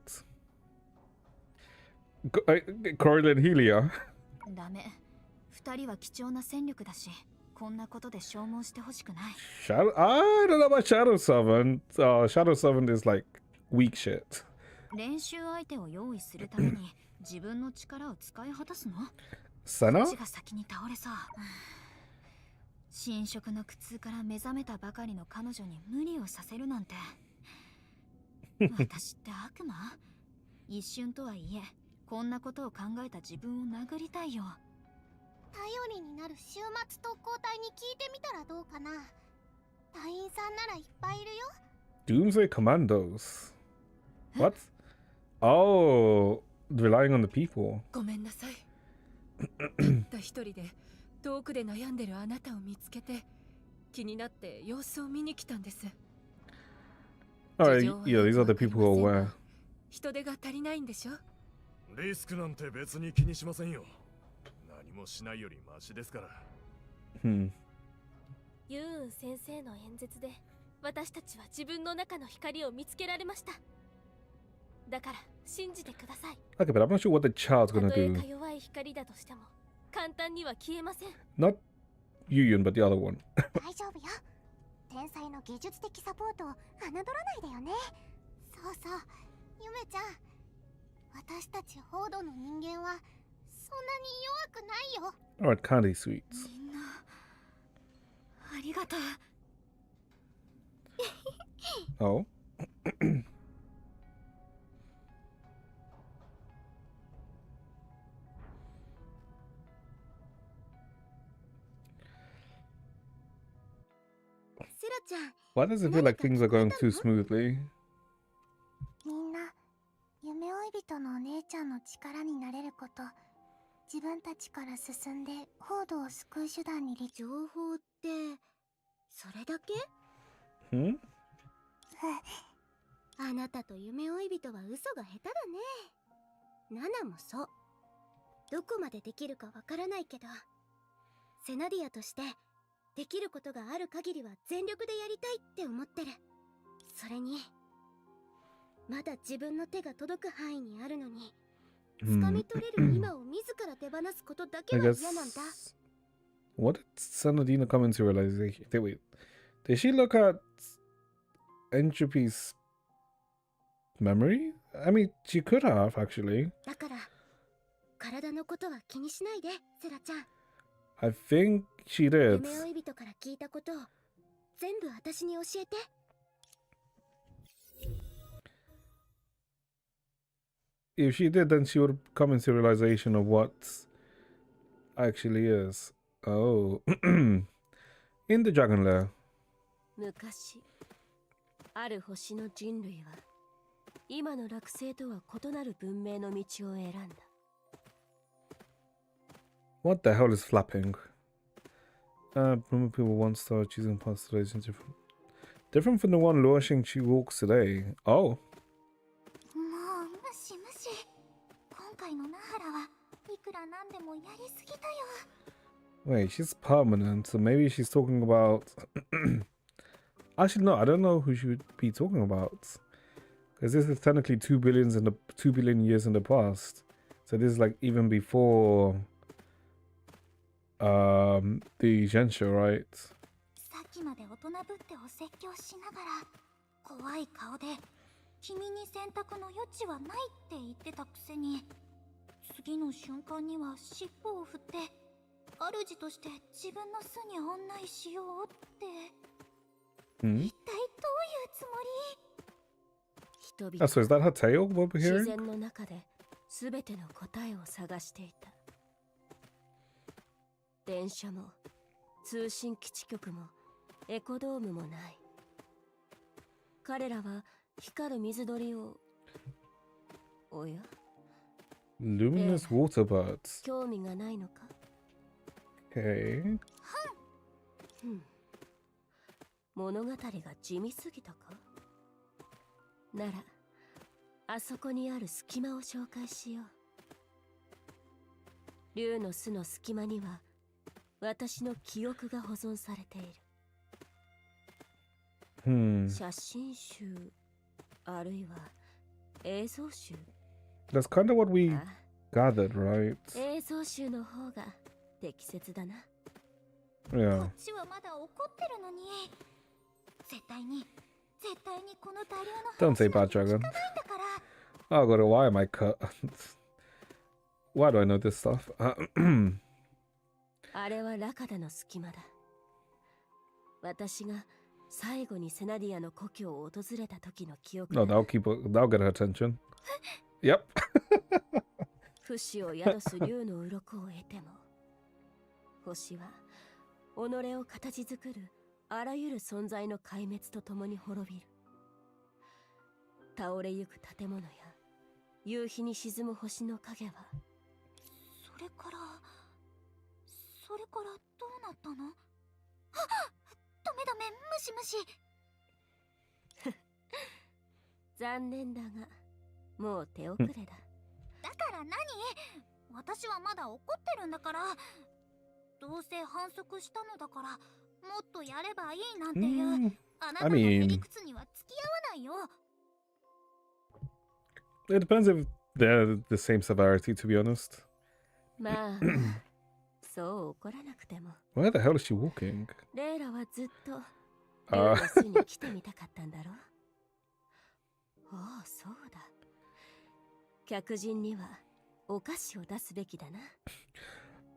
Corlin Healy. ダメ。二人は貴重な戦力だし、こんなことで消耗してほしくない。I don't know about Shadow Servant. Shadow Servant is like weak shit. 練習相手を用意するために自分の力を使い果たすの？Senna? こっちが先に倒れそう。新色の苦痛から目覚めたばかりの彼女に無理をさせるなんて。私って悪魔？一瞬とはいえ、こんなことを考えた自分を殴りたいよ。頼りになる終末特攻隊に聞いてみたらどうかな。隊員さんならいっぱいいるよ。Doomsday Commandos. What? Oh, relying on the people. ごめんなさい。たった一人で遠くで悩んでるあなたを見つけて気になって様子を見に来たんです。Alright, yeah, these are the people who are aware. 人手が足りないんでしょ？リスクなんて別に気にしませんよ。何もしないよりマシですから。Hmm. ユーン先生の演説で私たちは自分の中の光を見つけられました。だから信じてください。 Okay, but I'm not sure what the child's た gonna とえ do. か弱い光だとしても簡単には消えません。 Not Yuyun, but the other one. 大丈夫よ。天才の技術的サポートを侮らないでよね。そうそう、ゆめちゃん。私たちホードの人間はそんなに弱くないよ。Alright, candy sweets. みんなありがとう。Oh. Why does it feel like things are going too smoothly? みんな夢追い人のお姉ちゃんの力になれること、自分たちから進んでホードを救う手段に情報ってそれだけ？ Hmm? あなたと夢追い人は嘘が下手だね。ナナもそう。どこまでできるかわからないけど、セナディアとしてできることがある限りは全力でやりたいって思ってる。それにまだ自分の手が届く範囲にあるのに、掴み取れる今を自ら手放すことだけ I は guess. 嫌なんだ。 What did Sanadina come into realization? Wait. Did she look at Entropy's memory? I mean, she could have, actually. だから体のことは気にしないで、セラちゃん。 I think she did. 夢追い人から聞いたことを全部私に教えて。If she did, then she would come into realization of what actually is. Oh. In the Dragon Lair. 昔ある星の人類は今の惑星とは異なる文明の道を選んだ。 What the hell is flapping? Remember people one star choosing past today's different. Different from the one launching she walks today. Oh. もう無視無視。今回のナハラはいくらなんでもやりすぎだよ。 Wait, she's permanent, so maybe she's talking about... Actually, no, I don't know who she would be talking about. Because this is technically 2 billion years in the past. So this is like even before the Gensha, right? さっきまで大人ぶってお説教しながら怖い顔で君に選択の余地はないって言ってたくせに、次の瞬間には尻尾を振って主として自分の巣に案内しようって。 Hmm? 一体どういうつもり？ 人々 Oh, so is that her tale what we're 自 hearing? 然の中で全ての答えを探していた。電車も通信基地局もエコドームもない。彼らは光る水鳥を、おや、 Luminous water birds. 興味がないのか？ Okay. 物語が地味すぎたか？ならあそこにある隙間を紹介しよう。竜の巣の隙間には私の記憶が保存されている。 Hmm. 写真集あるいは映像集。 That's kind of what we あ、 gathered, right? 映像集の方が適切だな。こ Yeah. っちはまだ怒ってるのに。絶対にこの大量の Don't say bad dragon. だから Oh god, why am I cut? Why do I know this stuff? あれはラカダの隙間だ。私が最後にセナディアの故郷を訪れた時の記憶 No, だ。that'll get her attention. Yep. 不死を宿す竜の鱗を得ても、星は己を形作るあらゆる存在の壊滅とともに滅びる。倒れゆく建物や夕日に沈む星の影は、それからどうなったの？はっ、ダメダメ、ムシムシ。残念だがもう手遅れだ。だから何？私はまだ怒ってるんだから。どうせ反則したのだからもっとやればいいなんていう、あなたのへりくつには付き合わないよ。 It depends if they're the same severity, to be honest. まあそう怒らなくても。 Where the hell is she walking? レイラはずっと竜あの巣に来てみたかったんだろう。ああ、そうだ。客人にはお菓子を出すべきだな。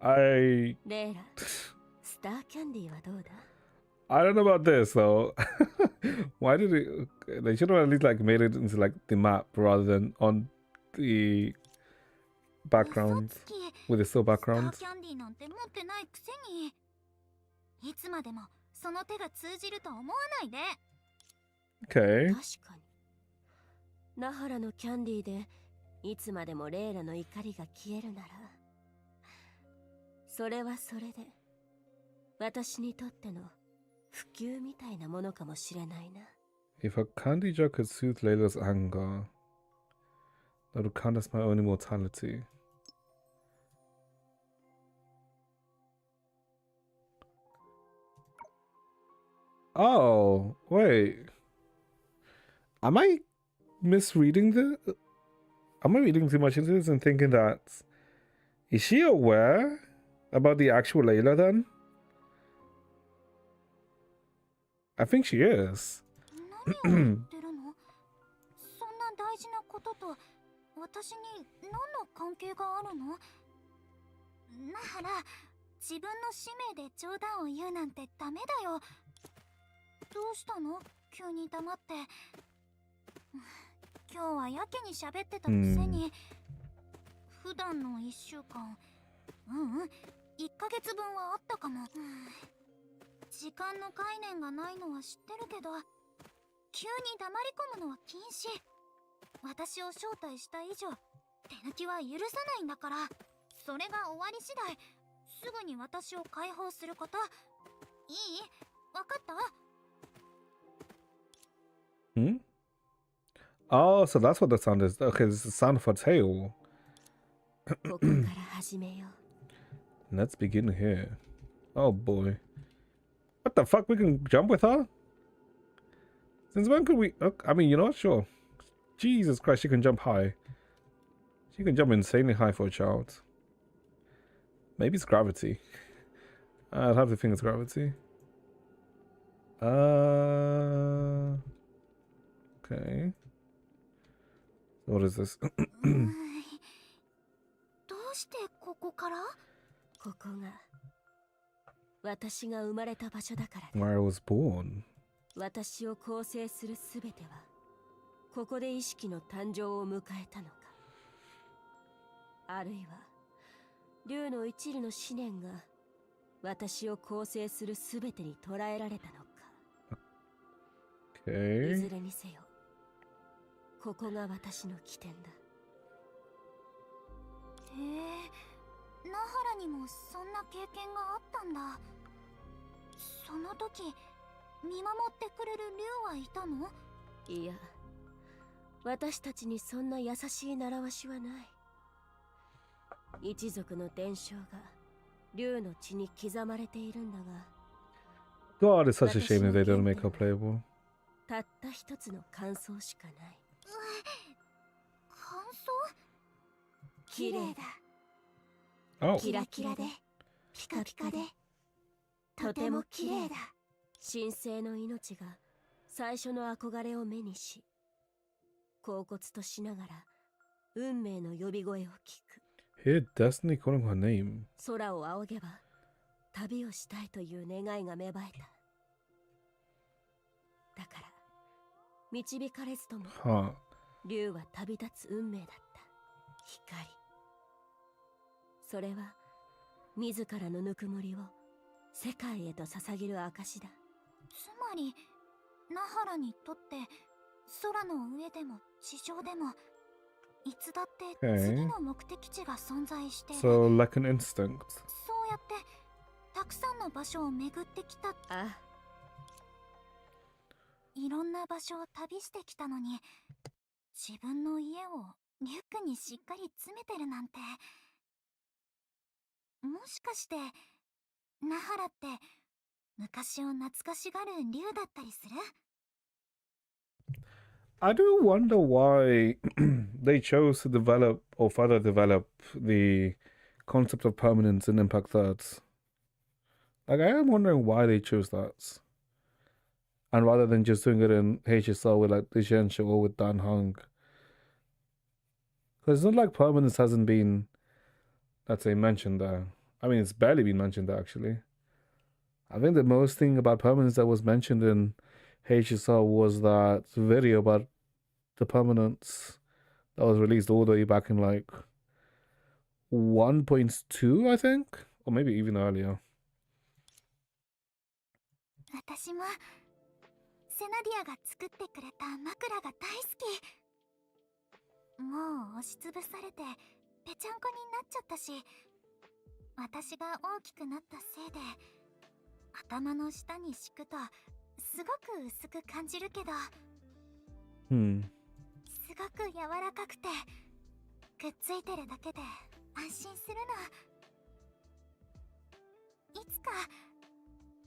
I レイラ、スターキャンディーはどうだ？ don't know about this though. Why did it? They should have at least like made it into like the map rather than on the background 嘘つき、 with the still スター background. キャンディーなんて持ってないくせに。いつまでもその手が通じると思わないで。 Okay. 確かに。ナハラのキャンディーでいつまでもレイラの怒りが消えるなら、それはそれで私にとっての普及みたいなものかもしれないな。 If a candy jar could soothe Layla's anger, that would count as my own immortality. Oh, wait. Am I misreading this? Am I reading too much into this and thinking that... Is she aware about the actual Layla then? I think she is. 何を言ってるの？そんな大事なことと私に何の関係があるの？なら自分の使命で冗談を言うなんてダメだよ。どうしたの？急に黙って。今日はやけに喋ってたくせに、普段の1週間、1ヶ月分はあったかも。時間の概念がないのは知ってるけど、急に黙り込むのは禁止。私を招待した以上手抜きは許さないんだから。それが終わり次第すぐに私を解放すること。いい？わかった？ Hmm? Oh, so that's what the sound is. Okay, it's the sound of a tail. ここから始めよう。 Let's begin here. Oh boy. What the fuck? We can jump with her? Since when could we... I mean, you know what? Sure. Jesus Christ, she can jump high. She can jump insanely high for a child. Maybe it's gravity. I'd have to think it's gravity. Okay. What is this? どうしてここから？ここが私が生まれた場所だからだ。 Where I was born. 私を構成するすべてはここで意識の誕生を迎えたのか、あるいは竜の一縷の思念が私を構成するすべてに捉えられたのか。い Okay. ずれにせよここが私の起点だ。へえ、ナハラにもそんな経験があったんだ。その時見守ってくれる竜はいたの？いや、私たちにそんな優しい習わしはない。一族の伝承が竜の血に刻まれているんだが、 God, it's such a shame that they don't make her playable. たった一つの感想しかない。感想？綺麗だ。 Oh. キラキラでピカピカでとても綺麗だ。神聖の命が最初の憧れを目にし、恍惚としながら運命の呼び声を聞く。 Hear destiny calling her name. 空を仰げば旅をしたいという願いが芽生えた。だから導かれずとも Huh. 竜は旅立つ運命だった。光、それは自らのぬくもりを世界へと捧げる証だ。つまりナハラにとって空の上でも地上でもいつだって次の目的地が存在している。 So like an instinct. そうやってたくさんの場所を巡ってきた。ああ、いろんな場所を旅してきたのに自分の家をリュックにしっかり詰めてるなんて。もしかしてナハラって昔を懐かしがる竜だったりする？ I do wonder why they chose to develop or further develop the concept of permanence in Impact Thirds. Like, I am wondering why they chose that. And rather than just doing it in HSL with like the Zhenshu or with Dan Hung. Because it's not like permanence hasn't been, let's say, mentioned there. I mean, it's barely been mentioned there, actually. I think the most thing about permanence that was mentioned in HSL was that video about the permanence that was released all the way back in like 1.2, I think, or maybe even earlier. 私もセナディアが作ってくれた枕が大好き。もう押しつぶされてぺちゃんこになっちゃったし、私が大きくなったせいで頭の下に敷くとすごく薄く感じるけど、すごく柔らかくてくっついてるだけで安心するの。いつか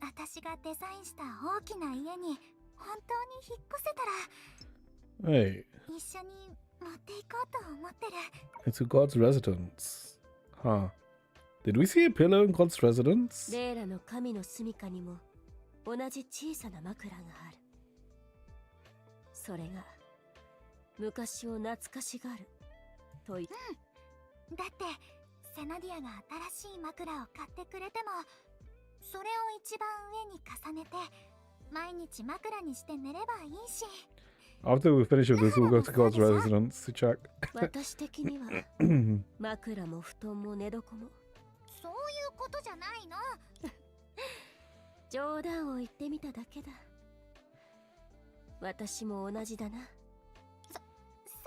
私がデザインした大きな家に本当に引っ越せたら Hey, 一緒に持っていこうと思ってる。 it's a god's residence. Huh. Did we see a pillow in God's residence? レイラの神の住処にも同じ小さな枕がある。それが昔を懐かしがると言う。だってセナディアが新しい枕を買ってくれてもそれを一番上に重ねて毎日枕にして寝ればいいし。 After we finish with this, we'll go to God's residence to check. 私的には枕も布団も寝床もそういうことじゃないの。冗談を言ってみただけだ。私も同じだな。さ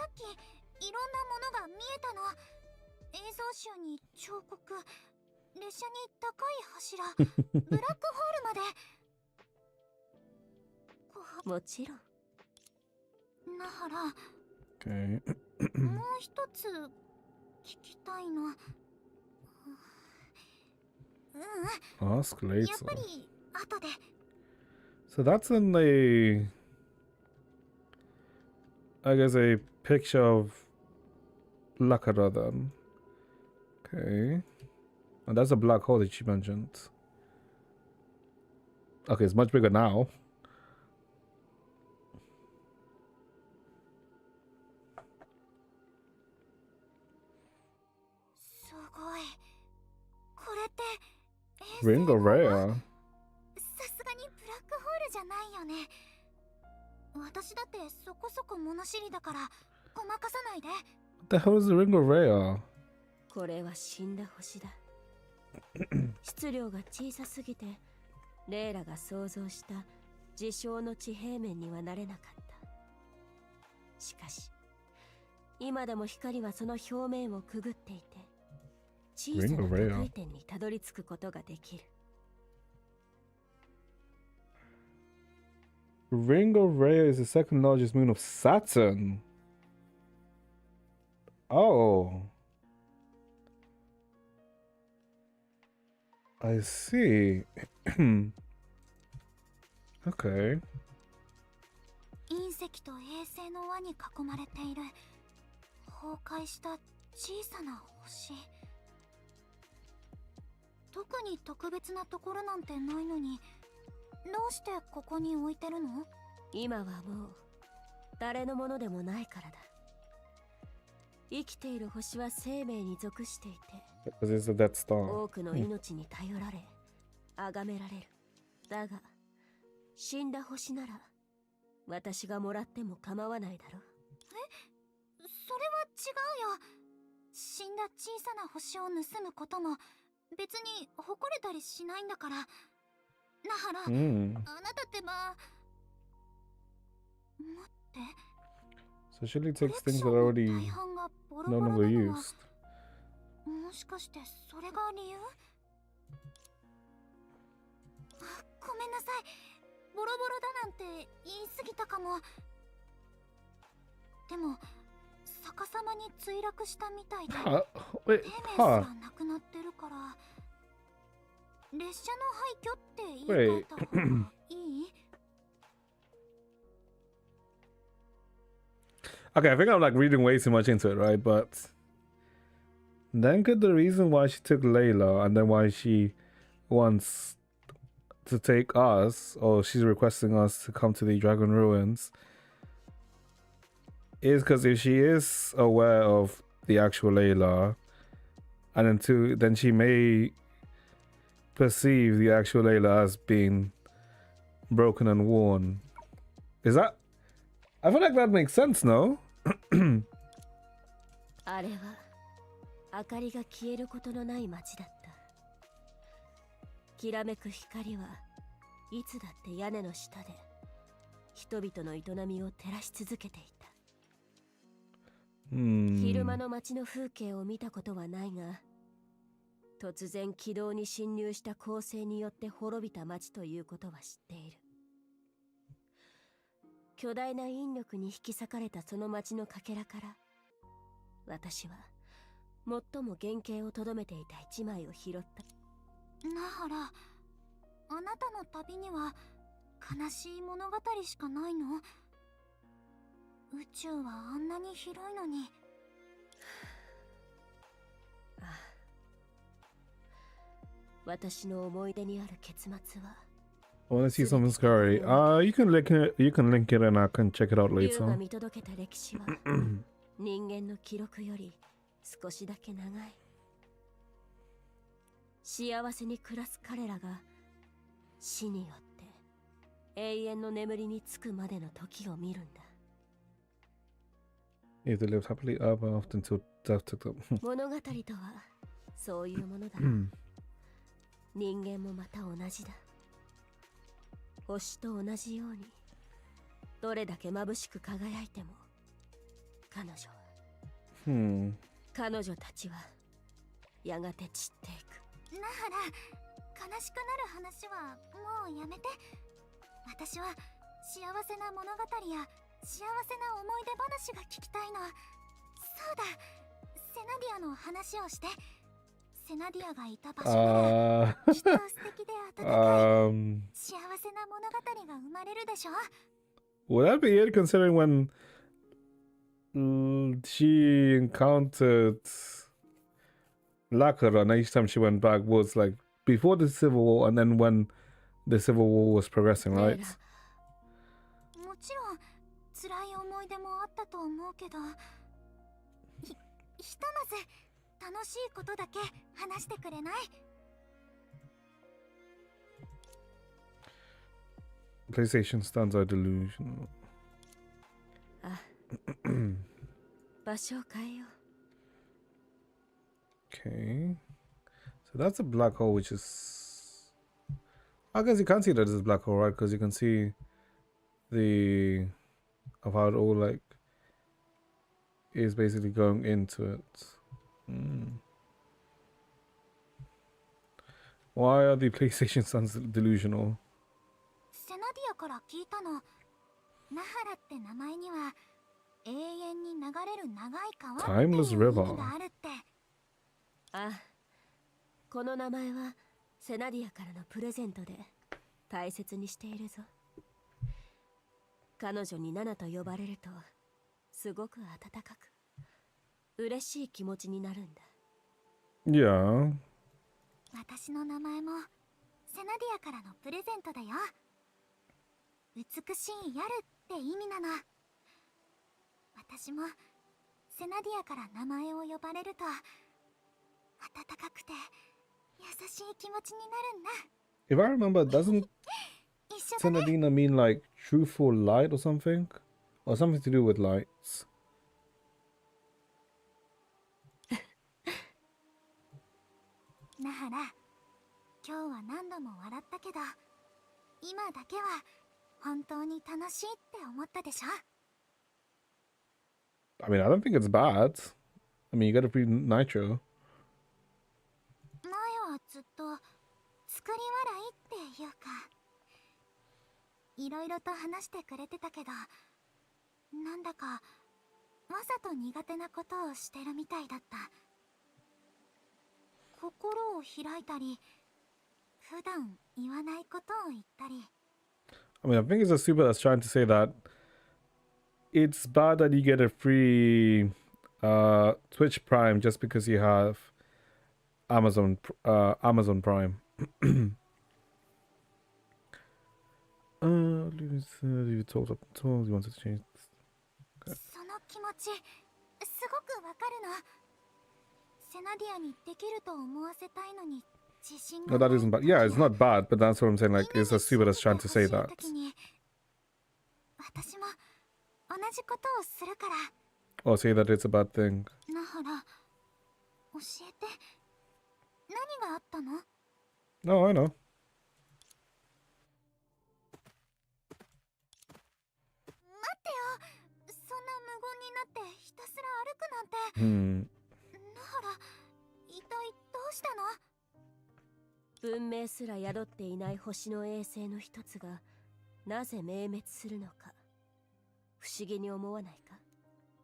っきいろんなものが見えたの。映像集に彫刻、列車に高い柱、ブラックホールまで。もちろん。なハラ、 Okay. もう一つ聞きたいの。Ask や later. っぱり後で。 So that's in the, I guess, a picture of Lakara then. Okay. And that's a black hole that she mentioned. Okay, it's much bigger now. すごい。これって衛星 Ring of の Rare. さすがにブラックホールじゃないよね。私だってそこそこ物知りだからごまかさないで。 What the hell is the Ring of Rare? これは死んだ星だ。質量が小さすぎてレイラが想像した事象の地平面にはなれなかった。しかし今でも光はその表面をくぐっていて小さな特異点にたどり着くことができる。 Ring of Rhea is the second largest moon of Saturn. Oh. I see. Okay. 隕石と衛星の輪に囲まれている崩壊した小さな星。特に特別なところなんてないのにどうしてここに置いてるの？今はもう誰のものでもないからだ。生きている星は生命に属していて、 Because it's a Death Star. 多くの命に頼られ、崇められる。だが、死んだ星なら、私がもらっても構わないだろ。それは違うよ。死んだ小さな星を盗むことも別に誇れたりしないんだから。なら、あなたってば。待って。 So she only takes things that are already no longer used. もしかしてそれが理由？ごめんなさい。ボロボロだなんて言い過ぎたかも。でも逆さまに墜落したみたいで、Wait, 生命すらなくなってるから、列車の廃墟って言い換えた方がいい？ Okay, I think I'm like reading way too much into it, right? But then could the reason why she took Layla and then why she wants to take us, or she's requesting us to come to the Dragon Ruins, is because if she is aware of the actual Layla, and then she may perceive the actual Layla as being broken and worn. Is that? I feel like that makes sense, no? あれは明かりが消えることのない街だった。きらめく光はいつだって屋根の下で人々の営みを照らし続けていた。昼間の街の風景を見たことはないが、突然軌道に侵入した恒星によって滅びた街ということは知っている。巨大な引力に引き裂かれたその街のかけらから、私は最も原型をとどめていた一枚を拾った。なはら、あなたの旅には悲しい物語しかないの？宇宙はあんなに広いのに。ああ、私の思い出にある結末は、 I want to see something scary. You can link it and I can check it out 竜が later. 見届けた歴史は人間の記録より少しだけ長い。幸せに暮らす彼らが死によって永遠の眠りにつくまでの時を見るんだ。If they lived happily ever after until death took them. 物語とはそういうものだ。人間もまた同じだ。星と同じように、どれだけ眩しく輝いても、彼女は、彼女たちはやがて散っていく。なはら、悲しくなる話はもうやめて。私は幸せな物語や幸せな思い出話が聞きたいの。そうだ、セナディアの話をして。セナディアがいた場所ならきっと素敵で温かい幸せな物語が生まれるでしょ。 Would that be it, considering when she encountered Lakara and each time she went back was like before the Civil War and then when the Civil War was progressing, right? もちろん辛い思い出もあったと思うけど、ひとまず楽しいことだけ話してくれない？ PlayStation stands are delusional. あ、場所を変えよう。 Okay. So that's a black hole, which is... I guess you can see that it's a black hole, right? Because you can see the... of how it all, like, is basically going into it. Why are the PlayStation stands delusional? セナディアから聞いたの。ナハラって名前には永遠に流れる長い川っていう意味があるって。あ、この名前はセナディアからのプレゼントで大切にしているぞ。彼女にナナと呼ばれるとすごく温かく嬉しい気持ちになるんだ。Yeah. 私の名前もセナディアからのプレゼントだよ。美しい夜って意味なの。私もセナディアから名前を呼ばれると温かくて優しい気持ちになるんだ。 If I remember, doesn't 一緒だね。 Senadina mean like truthful light or something? Or something to do with lights? なはら、今日は何度も笑ったけど、今だけは本当に楽しいって思ったでしょ。 I mean, I don't think it's bad. I mean, you gotta breathe nitro. 前はずっと作り笑いっていうか、いろいろと話してくれてたけど、なんだかわざと苦手なことをしてるみたいだった。心を開いたり、普段言わないことを言ったり。 I mean, I think it's a super that's trying to say that it's bad that you get a free Twitch Prime just because you have Amazon Prime. You talked up you wanted to change. その気持ち、すごくわかるの。セナディアにできると思わせたいのに自信 No, が that ない isn't bad. 時や Yeah, it's not bad, but that's what I'm saying. Like, it's a super that's trying to say that. 私も同じことをするから。 Or say that it's a bad thing. なはら、教えて。何があったの？ No, I know. 待ってよ。そんな無言になってひたすら歩くなんて。 なはら、一体どうしたの？文明すら宿っていない星の衛星の一つがなぜ明滅するのか不思議に思わないか？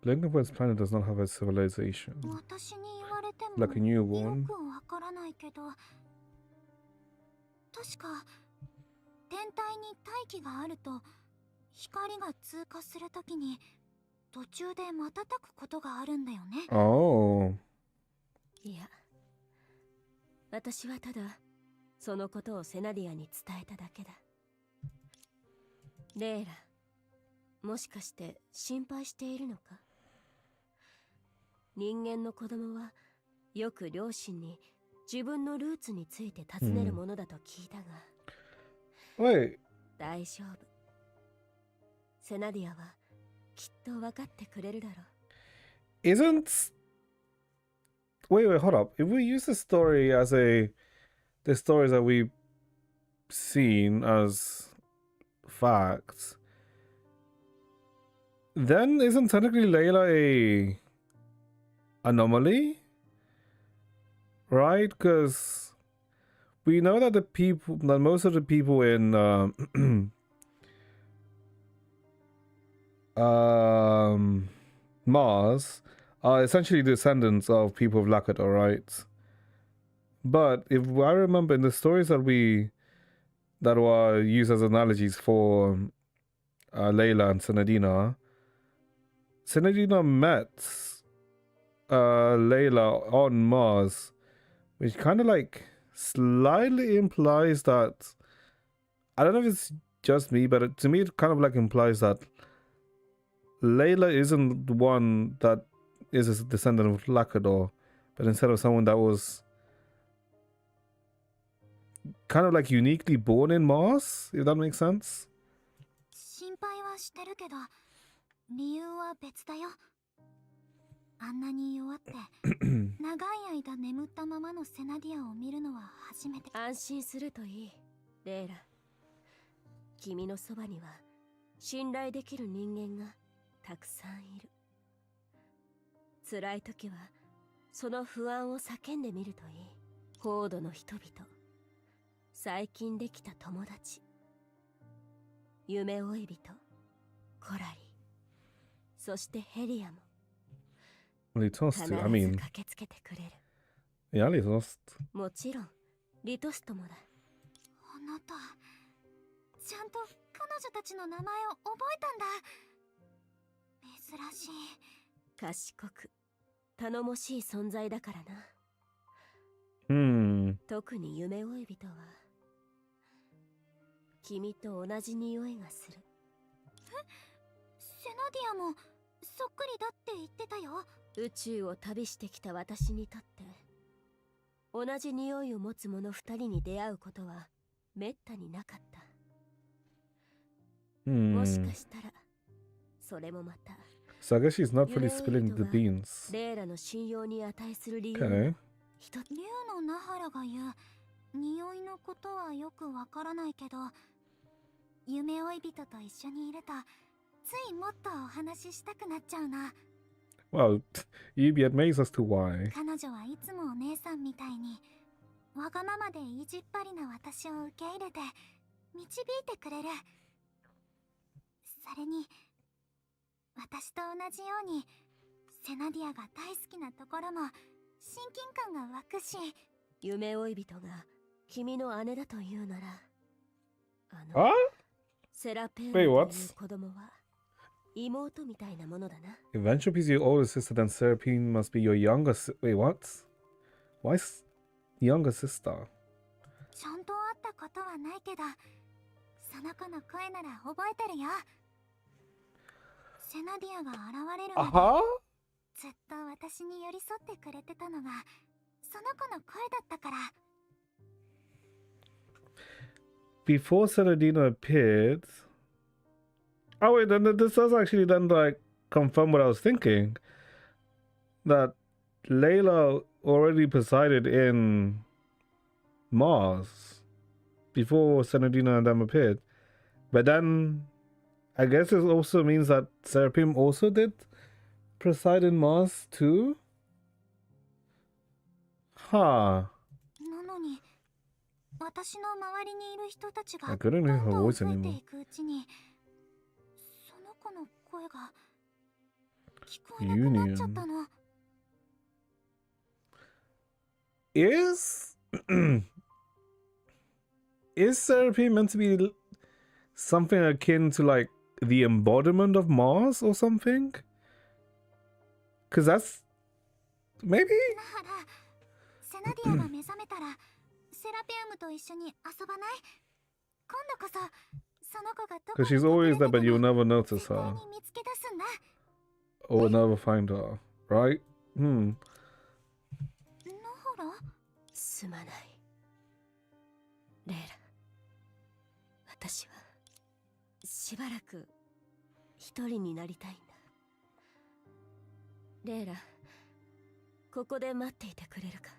Linkenwood's planet does not have a civilization. 私に言われても Like a newborn. よくわからないけど、確か天体に大気があると光が通過するときに途中で瞬くことがあるんだよね。 Oh. いや、私はただそのことをセナディアに伝えただけだ。レイラ、もしかして心配しているのか？人間の子供はよく両親に自分のルーツについて尋ねるものだと聞いたが、Wait. 大丈夫。セナディアはきっと分かってくれるだろう。 Isn't... Wait, hold up. If we use the story as the stories that we've seen as facts, then isn't technically Layla a anomaly? Right? Because we know that that most of the people in Mars are essentially descendants of people of Lakota, right? But if I remember in the stories that were used as analogies for Layla and Senadina met Layla on Mars, which kind of like slightly implies that, I don't know if it's just me, but to me it kind of like implies that Layla isn't the one that is a descendant of Lakador, but instead of someone that was kind of like uniquely born in Mars, if that makes sense. 心配はしてるけど、理由は別だよ。あんなに弱って長い間眠ったままのセナディアを見るのは初めて。安心するといい、レイラ。君のそばには信頼できる人間がたくさんいる。辛い時はその不安を叫んでみるといい。ホードの人々、最近できた友達、夢追い人、コラリー、そしてヘリアも Well, he tossed 必ず it. I mean, 駆けつけてくれる。 yeah, he tossed. もちろんリトストもだ。あなた、ちゃんと彼女たちの名前を覚えたんだ。珍しい。賢く頼もしい存在だからな。特に夢追い人は君と同じ匂いがする。セナディアもそっくりだって言ってたよ。宇宙を旅してきた私にとって同じ匂いを持つ者二人に出会うことはめったになかった。もし Hmm. かしたらそれもまた So I guess she's not really 夢追い spilling 人 the が beans. レイラの信用に値する理由 Okay. の一つ。竜のナハラが言う匂いのことはよくわからないけど、夢追い人と一緒にいるとついもっとお話ししたくなっちゃうな。 Well, you'd be amazed as to why. 彼女はいつもお姉さんみたいにわがままで意地っ張りな私を受け入れて導いてくれる。それに私と同じようにセナディアが大好きなところも親近感が湧くし。夢追い人が君の姉だというなら、あ、セラペーム Wait, という what? 子供は妹みたいなものだな。 If Venture is your older sister, then Seraphine must be your younger Wait, what? Why younger sister? ちゃんと会ったことはないけど、その子の声なら覚えてるよ。セナディアが現れるまで Uh-huh? ずっと私に寄り添ってくれてたのがその子の声だったから。 Before Saladino appeared... Oh wait, then this does actually then like confirm what I was thinking. That Layla already presided in Mars before Senadina and them appeared. But then I guess it also means that Seraphim also did preside in Mars too? Huh. なのに私の周りにいる人たちが I どん couldn't hear her どん voice 増えて anymore. いくうちにその子の声が聞こえなくなっちゃったの。 Is is Seraphim meant to be something akin to like the embodiment of Mars or something? Because that's maybe. ならセナディアが目覚めたらセラピウムと一緒に遊ばない？今度こそその子がどこ Because she's always there, but に you'll 隠れてて never も notice 絶対 her に見つけ出すんだ。 or never find her, right? 野原？すまないレイラ、私はしばらく一人になりたいんだ。レイラ、ここで待っていてくれるか。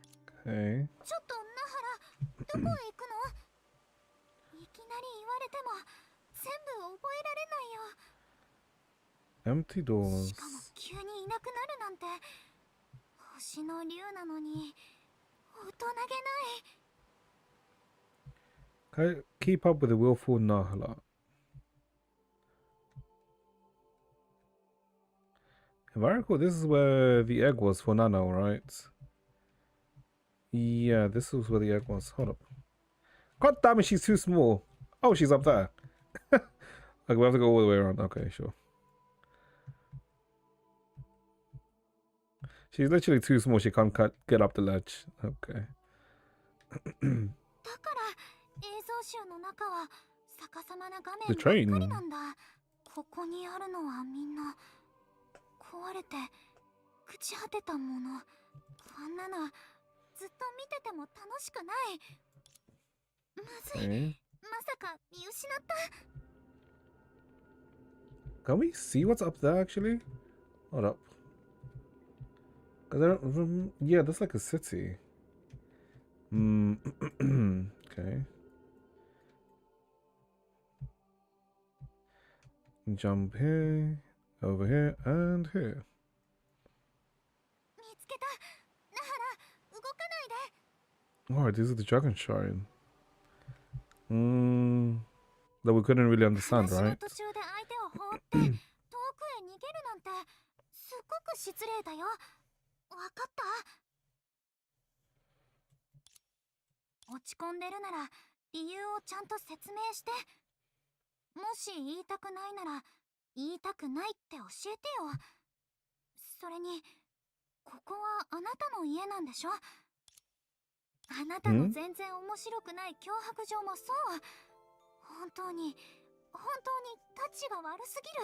Okay. ちょっとナハラ、どこへ行くの？いきなり言われても全部覚えられないよ。 Empty doors. しかも急にいなくなるなんて星の竜なのに大人げない。 Keep up with the willful Nahala. If I recall, this is where the egg was for Nano, right? Yeah, this was where the egg was. Hold up. God damn it, she's too small. Oh, she's up there. Okay, we have to go all the way around. Okay, sure. She's literally too small. She can't get up the ledge. Okay. だから映像集の中は逆さまな画面 The ばっか train. りなんだ。ここにあるのはみんな壊れて朽ち果てたもの。あんなのずっと見てても楽しくない。まずい、 Okay. まさか見失った？ Can we see what's up there actually? Hold up. Cause I don't. Yeah, that's like a city. Okay. Jump here, over here, and here. 見つけた。ナハラ、動かないで。 Alright, these are the dragon shrine. That we couldn't really understand, 話の right? 途中で相手を放って遠くへ逃げるなんてすっごく失礼だよ。わかった？落ち込んでるなら理由をちゃんと説明して。もし言いたくないなら言いたくないって教えてよ。それにここはあなたの家なんでしょ？あなたの全然面白くない脅迫状もそう。本当にタチが悪すぎる。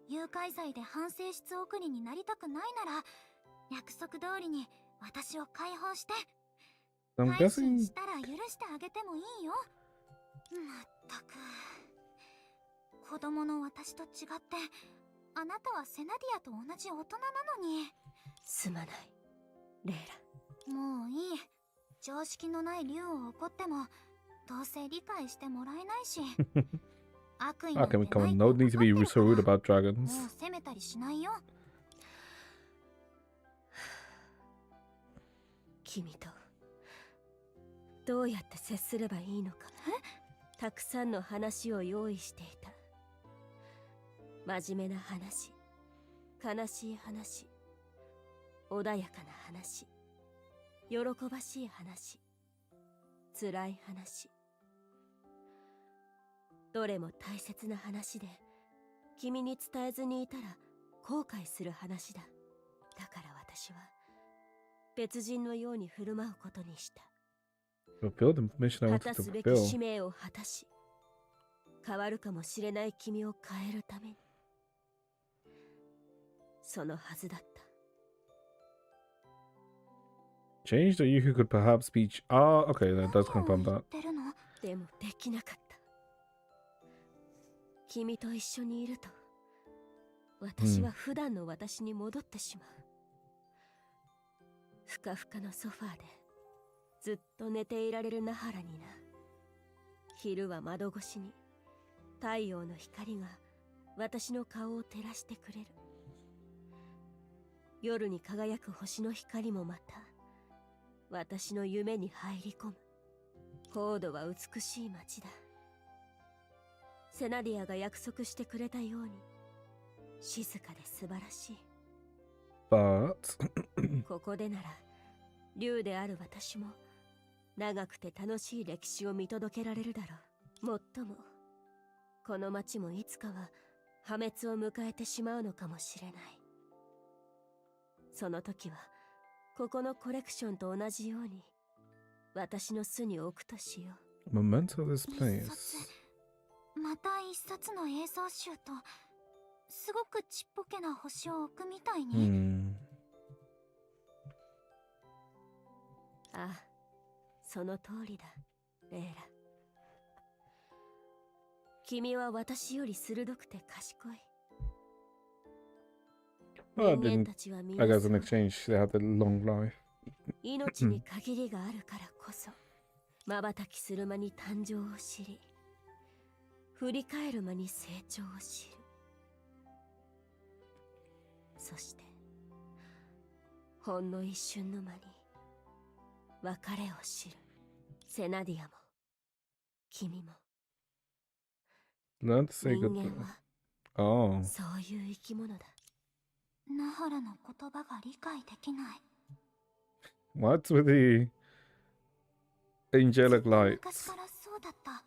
誘拐罪で反省室送りになりたくないなら約束通りに私を解放して、 I'm 配信 guessing したら許してあげてもいいよ。まったく、子供の私と違ってあなたはセナディアと同じ大人なのに。すまないレイラ。もういい。常識のない竜を怒ってもどうせ理解してもらえないし。悪意なんて Okay, ない come って on. 分 No か need っ to て be る so rude から about も dragons. う責めたりしないよ。君とどうやって接すればいいのか、たくさんの話を用意していた。真面目な話、悲しい話、穏やかな話、喜ばしい話、辛い話、どれも大切な話で、君に伝えずにいたら後悔する話だ。だから私は別人のように振る舞うことにした。 Fulfill the mission I 果 wanted た to すべき使 fulfill. 命を果たし、変わるかもしれない君を変えるために。そのはずだった。 Change that you who could perhaps be. Ah, okay, that does 何 confirm を言 that. ってるの？でもできなかった。君と一緒にいると私は普段の私に戻ってしまう。ふかふかのソファーでずっと寝ていられるナハラにな。昼は窓越しに太陽の光が私の顔を照らしてくれる。夜に輝く星の光もまた私の夢に入り込む。高度は美しい街だ。セナディアが約束してくれたように静かで素晴らしい。 But ここでなら竜である私も長くて楽しい歴史を見届けられるだろう。もっともこの町もいつかは破滅を迎えてしまうのかもしれない。その時はここのコレクションと同じように私の巣に置くとしよう。 memento of this 一 place. 冊、また一冊の映像集とすごくちっぽけな星を置くみたいに。Hmm. ああ、その通りだレイラ。君は私より鋭くて賢い。 Well, I 人間 didn't. たちは I 皆 guess さ in ん exchange, they have the long life. 命に限りがあるからこそ瞬きする間に誕生を知り、振り返る間に成長を知る。そしてほんの一瞬の間に別れを知る。セナディアも君も。 Learn to say 人 goodbye. 間は Oh. そういう生き物だ。ナハラの言葉が理解できない。 What's with the ずっ angelic と lights? 昔からそうだった。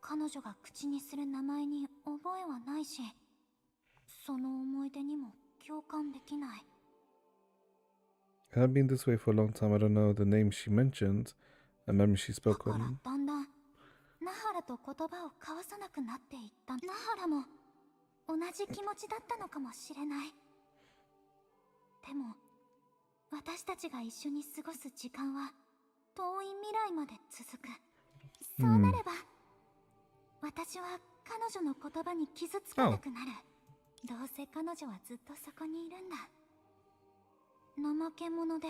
彼女が口にする名前に覚えはないし、その思い出にも共感できない。 It had been this way for a long time. I don't know the name she mentioned, a memory she だ spoke から on. だんだんナハラと言葉を交わさなくなっていった。ナハラも同じ気持ちだったのかもしれない。でも私たちが一緒に過ごす時間は遠い未来まで続く。そうなれば、私は彼女の言葉に傷つかなくなる。どうせ彼女はずっとそこにいるんだ。怠け者で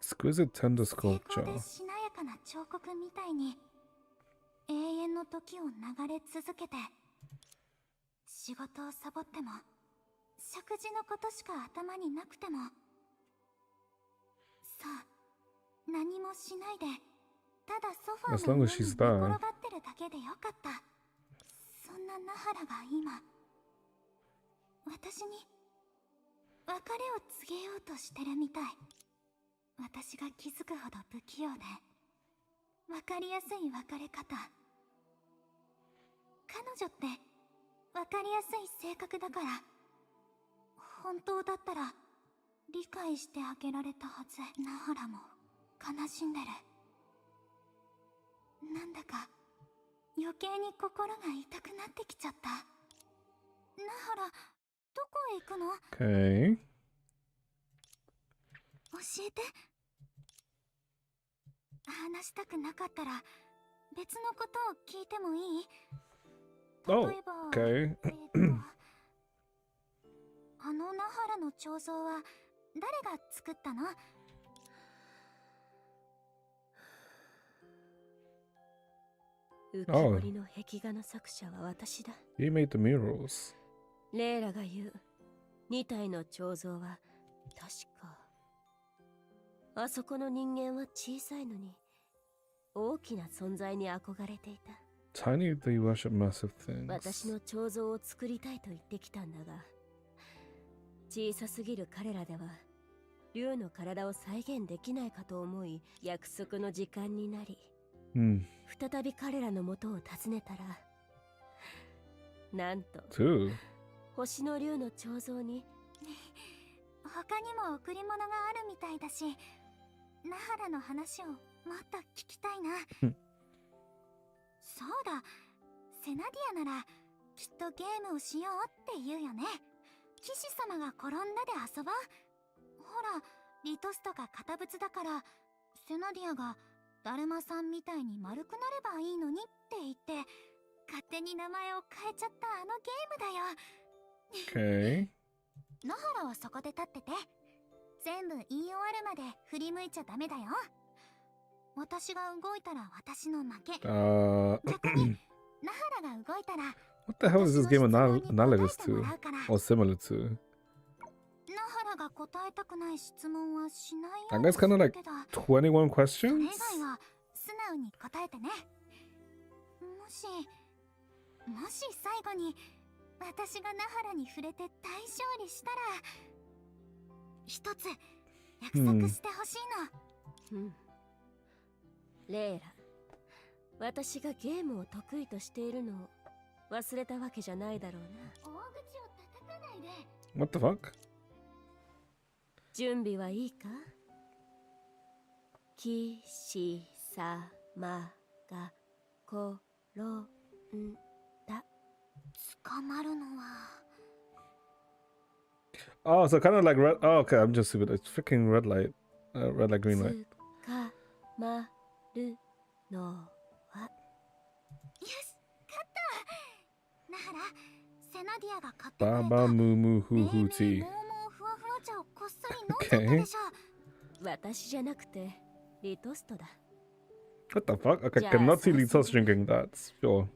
Exquisite tender 精巧 sculpture. でしなやかな彫刻みたいに永遠の時を流れ続けて、仕事をサボっても食事のことしか頭になくても、さあ何もしないでただソファ As ーの long 上 as に she's 寝 there. 転がってるだけでよかった。そんなナハラが今私に別れを告げようとしてるみたい。私が気づくほど不器用で分かりやすい別れ方。彼女って分かりやすい性格だから、本当だったら理解してあげられたはず。ナハラも悲しんでる。なんだか余計に心が痛くなってきちゃった。ハラ、どこへ行くの？ Okay. 教えて。話したくなかったら別のことを聞いてもいい？ Oh, 例えば、okay. あのナハラの彫像は誰が作ったの？浮き彫りの壁画の作者は私だ。 He made the murals. レイラが言う2体の彫像は確かあそこの人間は小さいのに大きな存在に憧れていた。 Tiny, they worship massive things. 私の彫像を作りたいと言ってきたんだが、小さすぎる彼らでは竜の体を再現できないかと思い、約束の時間になり、再び彼らの元を訪ねたら、なんと Two. 星の竜の彫像に他にも贈り物があるみたいだし、ナハラの話をもっと聞きたいな。そうだ、セナディアならきっとゲームをしようって言うよね。騎士様が転んだで遊ぼう。ほら、リトスとか堅物だからセナディアがだるまさんみたいに丸くなればいいのにって言って勝手に名前を変えちゃったあのゲームだよ。Okay. 野原はそこで立ってて、全部言い終わるまで振り向いちゃダメだよ。私が動いたら私の負け。逆に野原が動いたら What the hell is this game analogous to? 答えてもらうから。 Or similar to? 野原が答えたくない質問はしないよ I うに guess す kind of る like けど、 21それ questions? 以外は素直に答えてね。もし最後に私がナハラに触れて大勝利したら一つ約束してほしいの。レイラ、私がゲームを得意としているのを忘れたわけじゃないだろうな。大口を叩かないで。 What the fuck? 準備はいいか？騎士様が転んだ。捕まるのは Oh, so kind of like red. Oh, okay, I'm just stupid. It's freaking red light. Red light, green light. 捕まるのは。よし、勝った。ナハラ、セナディアが買ってくれた Baba Moo Moo Hoo Hoo 命名 Tea. モーモーふわふわ茶をこっそり飲んじゃったでしょ。私じゃなくてリトストだ。 What the fuck? Okay, Yeah, cannot see so Litos similar. drinking that. Sure.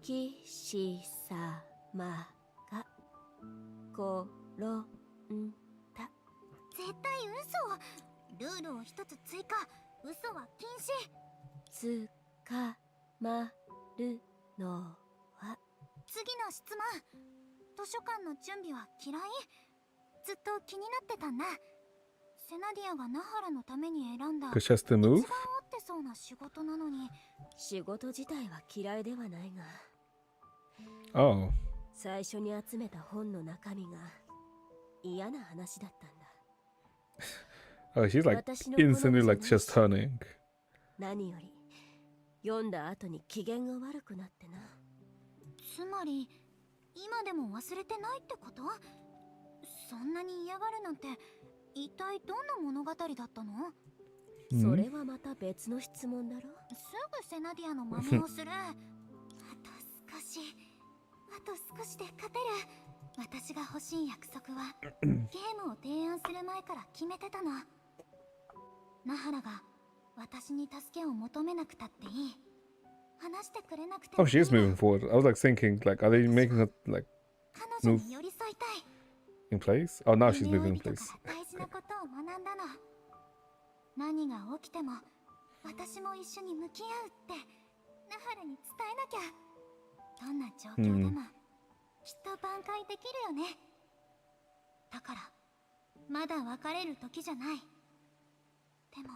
騎士様が転んだ。絶対嘘。ルールを一つ追加。嘘は禁止。捕まるのは。次の質問。図書館の準備は嫌い？ずっと気になってたんだ。セナディアがナハラのために選んだ Because she has to 一 move? 番合ってそうな仕事なのに。仕事自体は嫌いではないが、 Oh. 最初に集めた本の中身が嫌な話だったんだ。 Oh, she's like 私の instantly 好み like じゃない just し、 turning. 何より読んだ後に機嫌が悪くなってな。つまり今でも忘れてないってこと？そんなに嫌がるなんて一体どんな物語だったの？それはまた別の質問だろ。すぐセナディアの真似をする。あと少しで勝てる。私が欲しい約束はゲームを提案する前から決めてたの。ナハラが私に助けを求めなくたっていい。話してくれなくて Oh, も she is いいの。 moving forward. I was like thinking, like, are they making her like 彼女に寄り添いたい。 in place? Oh, now she's 夢追 moving い in 人 place. から大事なことを学んだの。何が起きても私も一緒に向き合うってナハラに伝えなきゃ。どんな状況でもきっと挽回できるよね。だからまだ別れる時じゃない。でも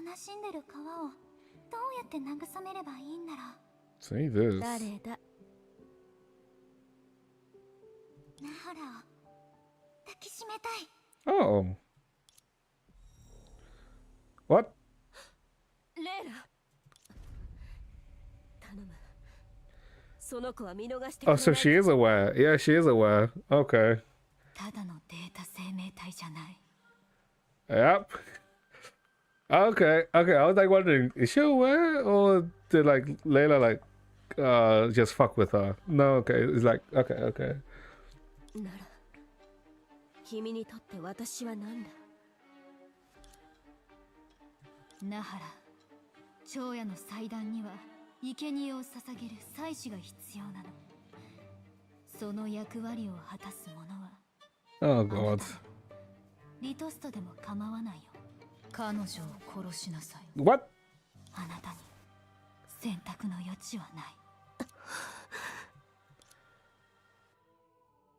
悲しんでる川をどうやって慰めればいいんだろう。 Say this. 誰だ？ナハラを抱きしめたい。 Oh. What? レイラ、頼む。その子は見逃してく Oh, れ so ない she is aware. Yeah, she is aware. Okay. ただのデータ生命体じゃない。 Yep. Okay. Okay. I was like wondering, is she aware or did like Layla like just fuck with her? No. Okay. It's like okay. Okay. なら君にとって私は何だ。ナハラ、長夜の祭壇には生贄を捧げる祭司が必要なの。その役割を果たす者は Oh あなた god. よ。リトストでも構わないよ。彼女を殺しなさい。 What? あなたに選択の余地はない。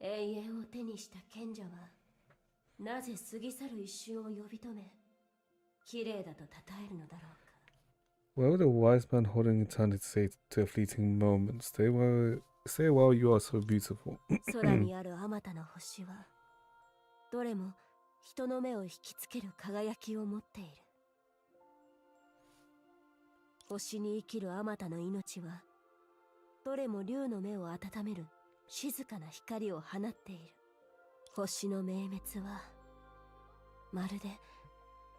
永遠を手にした賢者はなぜ過ぎ去る一瞬を呼び止め綺麗だと称えるのだろうか。 Why would a wise man holding eternity say to a fleeting moment, stay while you are so beautiful? 空にあるあまたの星はどれも人の目を引きつける輝きを持っている。星に生きるあまたの命はどれも竜の目を温める静かな光を放っている。星の明滅はまるで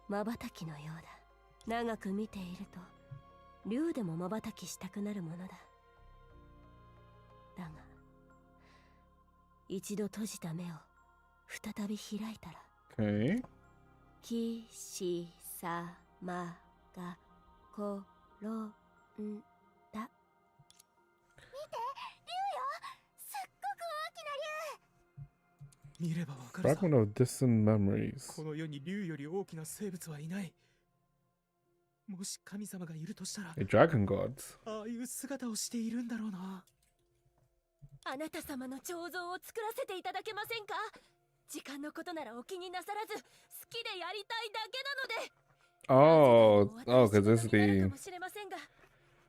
瞬きのようだ。長く見ていると竜でも瞬きしたくなるものだ。だが一度閉じた目を再び開いたら Okay. 騎士様が転んだ。見ればわかるさ。 Fragment of distant memories. この世に竜より大きな生物はいない。もし神様がいるとしたら、 A dragon god. ああいう姿をしているんだろうな。あなた様の彫像を作らせていただけませんか。時間のことならお気になさらず好きでやりたいだけなので。 Oh, oh, because this is か the もしれませんが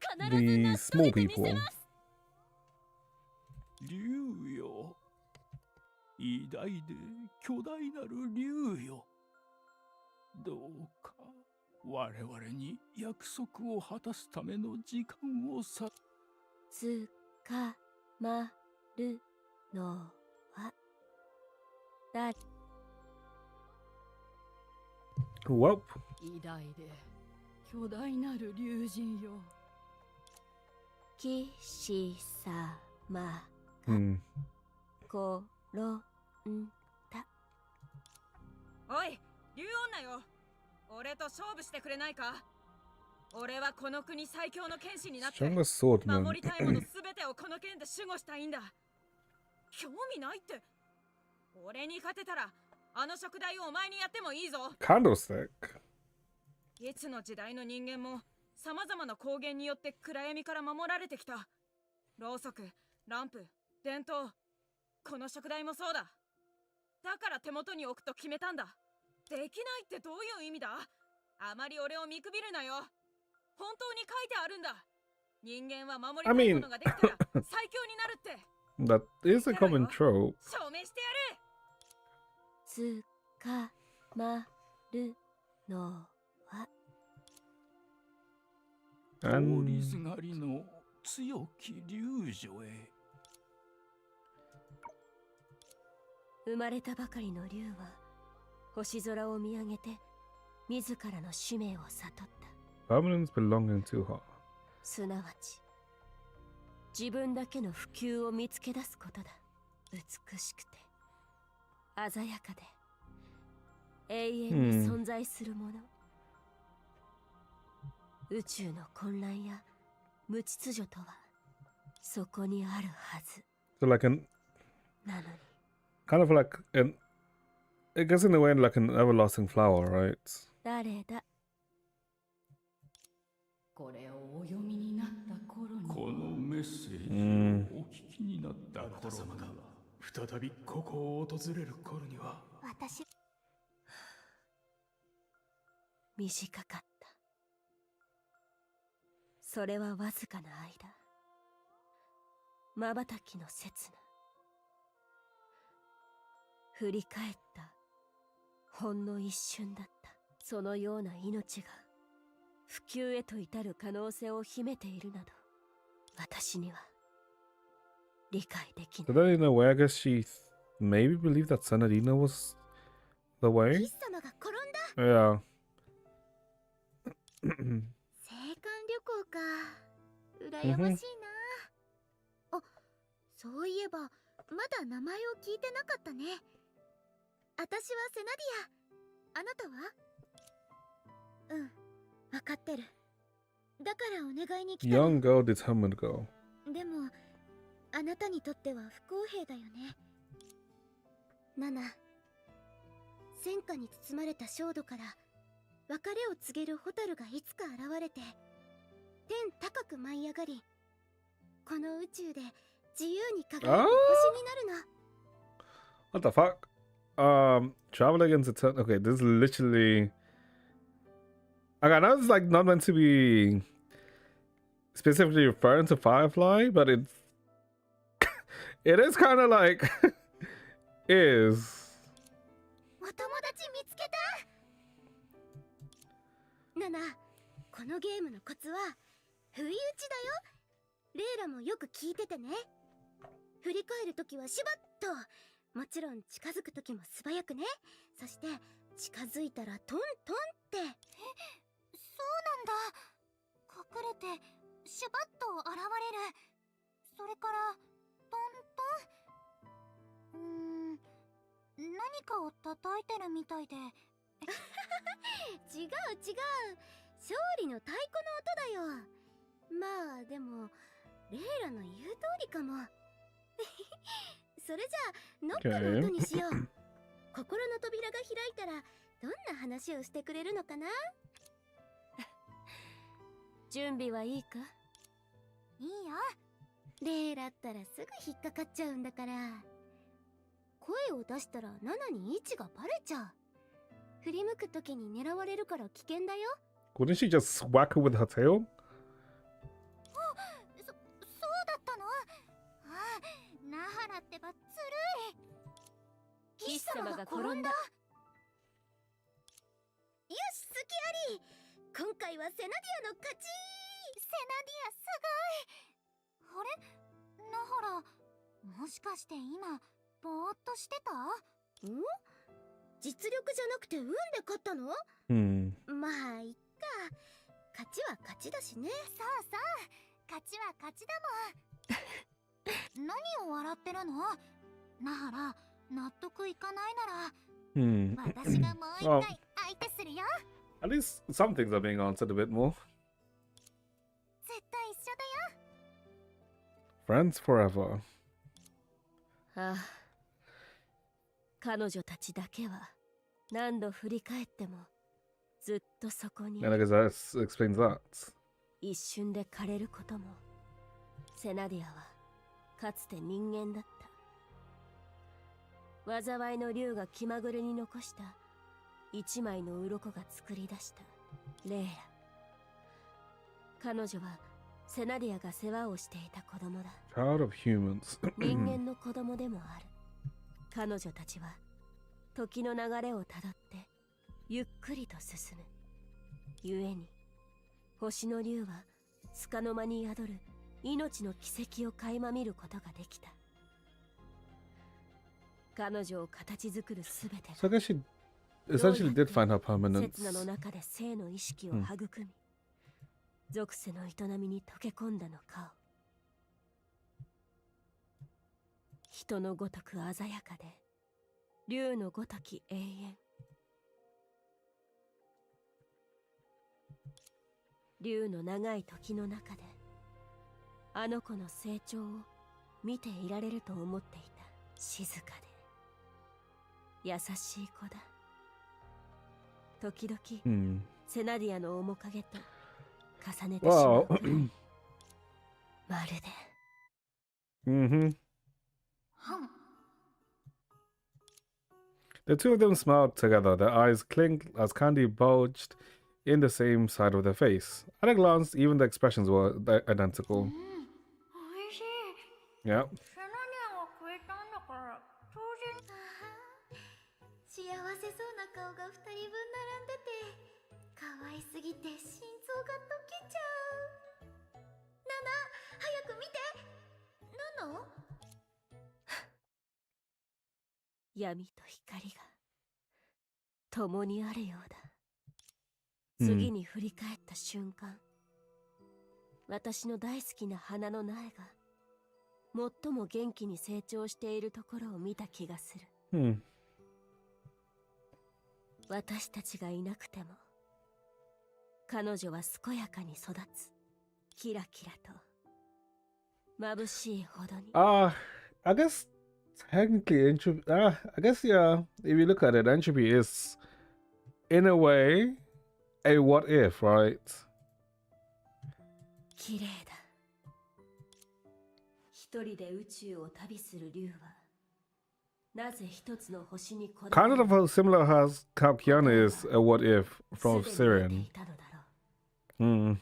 必ず成し遂 small げてみせ people. ます。竜よ、偉大で巨大なる竜よ、どうか我々に約束を果たすための時間をさ。つかまるのはだ。 Welp. 偉大で巨大なる竜神よ。騎士様 Hmm. 転んだ。おい、竜女よ、俺と勝負してくれないか。俺はこの国最強の剣士になって Strongest swordman. 守りたいものすべてをこの剣で守護したいんだ。興味ないって。俺に勝てたらあの食材をお前にやってもいいぞ。 Candlestick. いつの時代の人間も様々な光源によって暗闇から守られてきた。ろうそく、ランプ、電灯、この食材もそうだ。だから手元に置くと決めたんだ。できないってどういう意味だ。あまり俺を見くびるなよ。本当に書いてあるんだ。人間は守りたいものができたら最強になるって。 That is a common trope. 証明してやる。つかまるのは。通 And りすがりの強き竜女へ。生まれたばかりの竜は星空を見上げて自らの使命を悟った。 permanence belonging to her. すなわち自分だけの普及を見つけ出すことだ。美しくて鮮やかで永遠に存在するもの、宇宙の混乱や無秩序とはそこにあるはず So like an なのに。 kind of like an, I guess in a way like an everlasting flower, right? 誰だ。これをお読みになった頃にこのメッセージをお聞きになった頃様がには、再びここを訪れる頃には、私短かった。それはわずかな間、瞬きの刹那、振り返ったほんの一瞬だった。そのような命が普及へと至る可能性を秘めているなど、私には理解でき So ない。 then in a way, I guess she maybe believed that Senadina was the キ way. ス様が転んだ。 Yeah. 青函旅行か。羨ましいな。あ、そういえばまだ名前を聞いてなかったね。私はセナディア。あなたは？うん、わかってる。だからお願いに来たの。 Young girl, determined girl. でもあなたにとっては不公平だよね。ナナ、戦火に包まれた焦土から別れを告げるホタルがいつか現れて、天高く舞い上がり、この宇宙で自由に輝く星になるの。 What the fuck? Travel against the turn. Okay, this is literally. Okay, I know it's like not meant to be specifically referring to Firefly, but it is kind of like is. お友達見つけた。ナナ、このゲームのコツは不意打ちだよ。レイラもよく聞いててね。振り返るときはシュバッと、もちろん近づくときも素早くね。そして近づいたらトントンって。え、そうなんだ。隠れてシュバッと現れる。それからトントン。何かを叩いてるみたいで。違う違う、勝利の太鼓の音だよ。まあでもレイラの言う通りかも。それじゃあノッカの音にしよう。心の扉が開いたらどんな話をしてくれるのかな。準備はいいか？いいよ。レイラったらすぐ引っかかっちゃうんだから。声を出したらナナに位置がバレちゃう。振り向くときに狙われるから危険だよ。 Wouldn't she just whack her with her tail? そうだったの？ああ、ナハラってばずるい。キス様が転んだ。よし、隙あり。今回はセナディアの勝ち。セナディアすごい。あれ、ナハラ、もしかして今ぼーっとしてた？ん？実力じゃなくて運で勝ったの？ Hmm. まあいっか。勝ちは勝ちだしね。そうそう、勝ちは勝ちだもん。何を笑ってるの？ナハラ、納得いかないなら Hmm. 私がもう一 Well, 回相手するよ。 at least some things are being answered a bit more. 絶対一緒だよ。 Friends forever. ああ、彼女たちだけは何度振り返ってもずっとそこに And I guess that explains that. 一瞬で枯れることも。セナディアはかつて人間だった。災いの竜が気まぐれに残した一枚の鱗が作り出したレイラ。彼女はセナディアが世話をしていた子供だ。 Child of humans. 人間の子供でもある。彼女たちは時の流れをたどってゆっくりと進む。故に星の竜は束の間に宿る命の奇跡を垣間見ることができた。彼女を形作るすべて So I guess she essentially did find her permanence. 刹那の中で生の意識を育み、属性の営みに溶け込んだのかを。人のごとく鮮やかで竜のごとき永遠。竜の長い時の中であの子の成長を見ていられると思っていた。静かで優しい子だ。時々、Hmm. セナディアの面影と重ねてしまうくらい。 Wow. まるで Mm-hmm. The two of them smiled together, their eyes clinked as candy bulged in the same side of their face. At a glance, even the expressions were identical. おいしい。 Yeah. セナディアがくれたんだから当然。幸せそうな顔が2人分並んでて可愛すぎて心臓が溶けちゃう。ナナ、早く見て。ナナ？闇と光が共にあるようだ。うん次に振り返った瞬間、私の大好きな花の苗が最も元気に成長しているところを見た気がする。Hmm. 私たちがいなくても彼女は健やかに育つ。キラキラと眩しいほどに。I guess technically entropy. I guess yeah. If you look at it, entropy is, in a way, a what if, right? 綺麗だ。一人で宇宙を旅する竜はなぜ一つの星にこだわ Kind る of how similar as how Kiana is a what if from すでに得て Syrian. いたのだろう。 Hmm.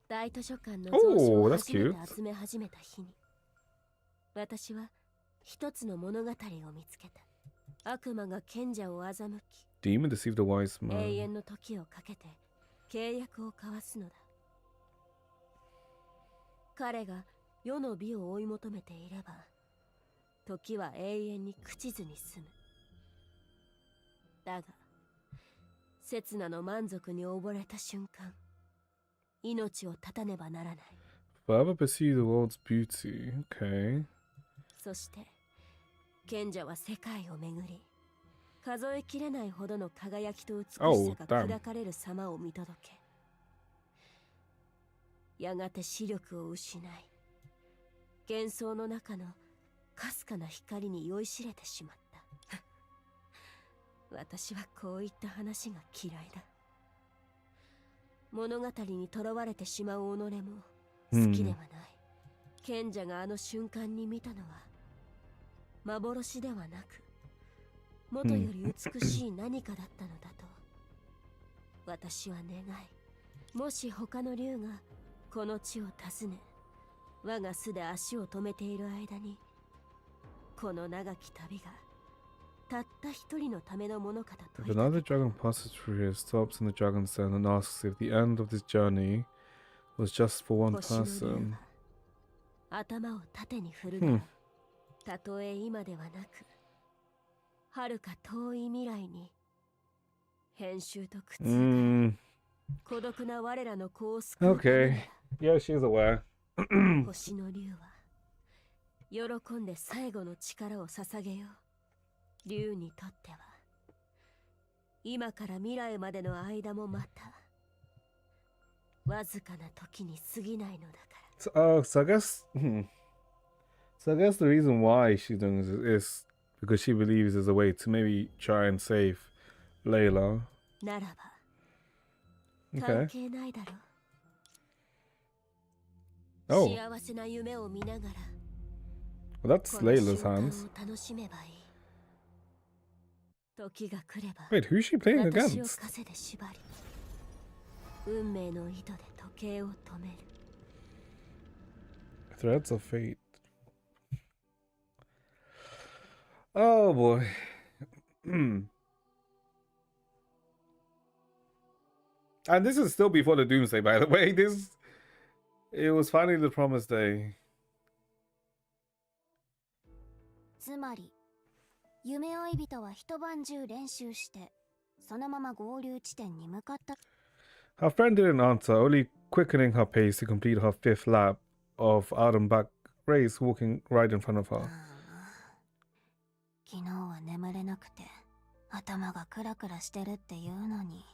大図書館の蔵書 Oh, を that's 初めて cute. 集め始めた日に、私は一つの物語を見つけた。悪魔が賢者を欺き、 Demon deceived the wise 永 man. 遠の時をかけて契約を交わすのだ。彼が世の美を追い求めていれば、時は永遠に朽ちずに済む。だが、刹那の満足に溺れた瞬間、命を絶たねばならない。 Forever pursue the world's beauty. Okay. そして賢者は世界を巡り、数えきれないほどの輝きと美しさ Oh, が damn. 砕かれる様を見届け、やがて視力を失い、幻想の中のかすかな光に酔いしれてしまった。私はこういった話が嫌いだ。物語にとらわれてしまう己も好きではない。賢者があの瞬間に見たのは幻ではなく、元より美しい何かだったのだと私は願い。もし他の竜がこの地を訪ね、我が巣で足を止めている間に、この長き旅がたった一人のためのものかと If 問い another かけた。 dragon passes through here, stops in the dragon's den and asks if the end of this journey was just for one 星の竜 person. は頭を縦に振るが、たとえ今ではなく遥か遠い未来に編集と苦痛が Hmm. 孤独な我らの子を救うため Okay. なら、 Yeah, she's aware. 星の竜は喜んで最後の力を捧げよう。竜にとっては今から未来までの間もまたわずかな時に過ぎないのだから。 So I guess. So I guess the reason why she's doing this is because she believes there's a way to maybe try and save Layla. ならば関 Okay. 係ないだろう。 Oh, 幸せな夢を見ながら well, that's この Layla's 瞬間 hands. を楽しめばいい。時が来れば Wait, who's she playing 私を against? 枷で縛り、運命の糸で時計を止める。 Threads of fate. Oh boy. And this is still before the doomsday, by the way. It was finally the promised day. つまり夢追い人は一晩中練習してそのまま合流地点に向かった。 Her friend didn't answer, only quickening her pace to complete her fifth lap of out and back race, walking right in front of her. 昨日は眠れなくて頭がクラクラしてるっていうのに、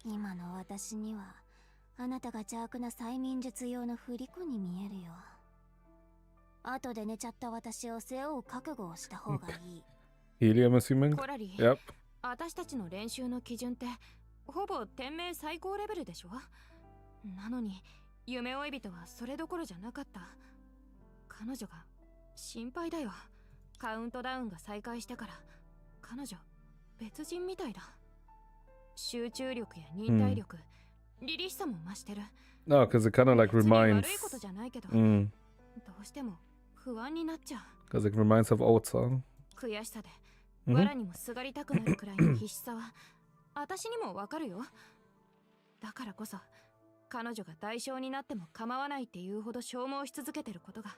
今の私にはあなたが邪悪な催眠術用の振り子に見えるよ。後で寝ちゃった私を背負う覚悟をした方がいい。 Helium, assuming? コラリ Yep. 私たちの練習の基準ってほぼ天命最高レベルでしょ。なのに夢追い人はそれどころじゃなかった。彼女が心配だよ。カウントダウンが再開してから彼女別人みたいだ。集中力や忍耐力、凛々しさも増してる。 No, because it kind of like 別に reminds. 悪いことじゃないけど、 Mm, どうしても不安になっちゃう。 because it reminds of Alta. 悔しさで Mhm. 藁にもすがりたくなるくらいの必死さは私にもわかるよ。だからこそ彼女が代償になっても構わないっていうほど消耗し続けてることが。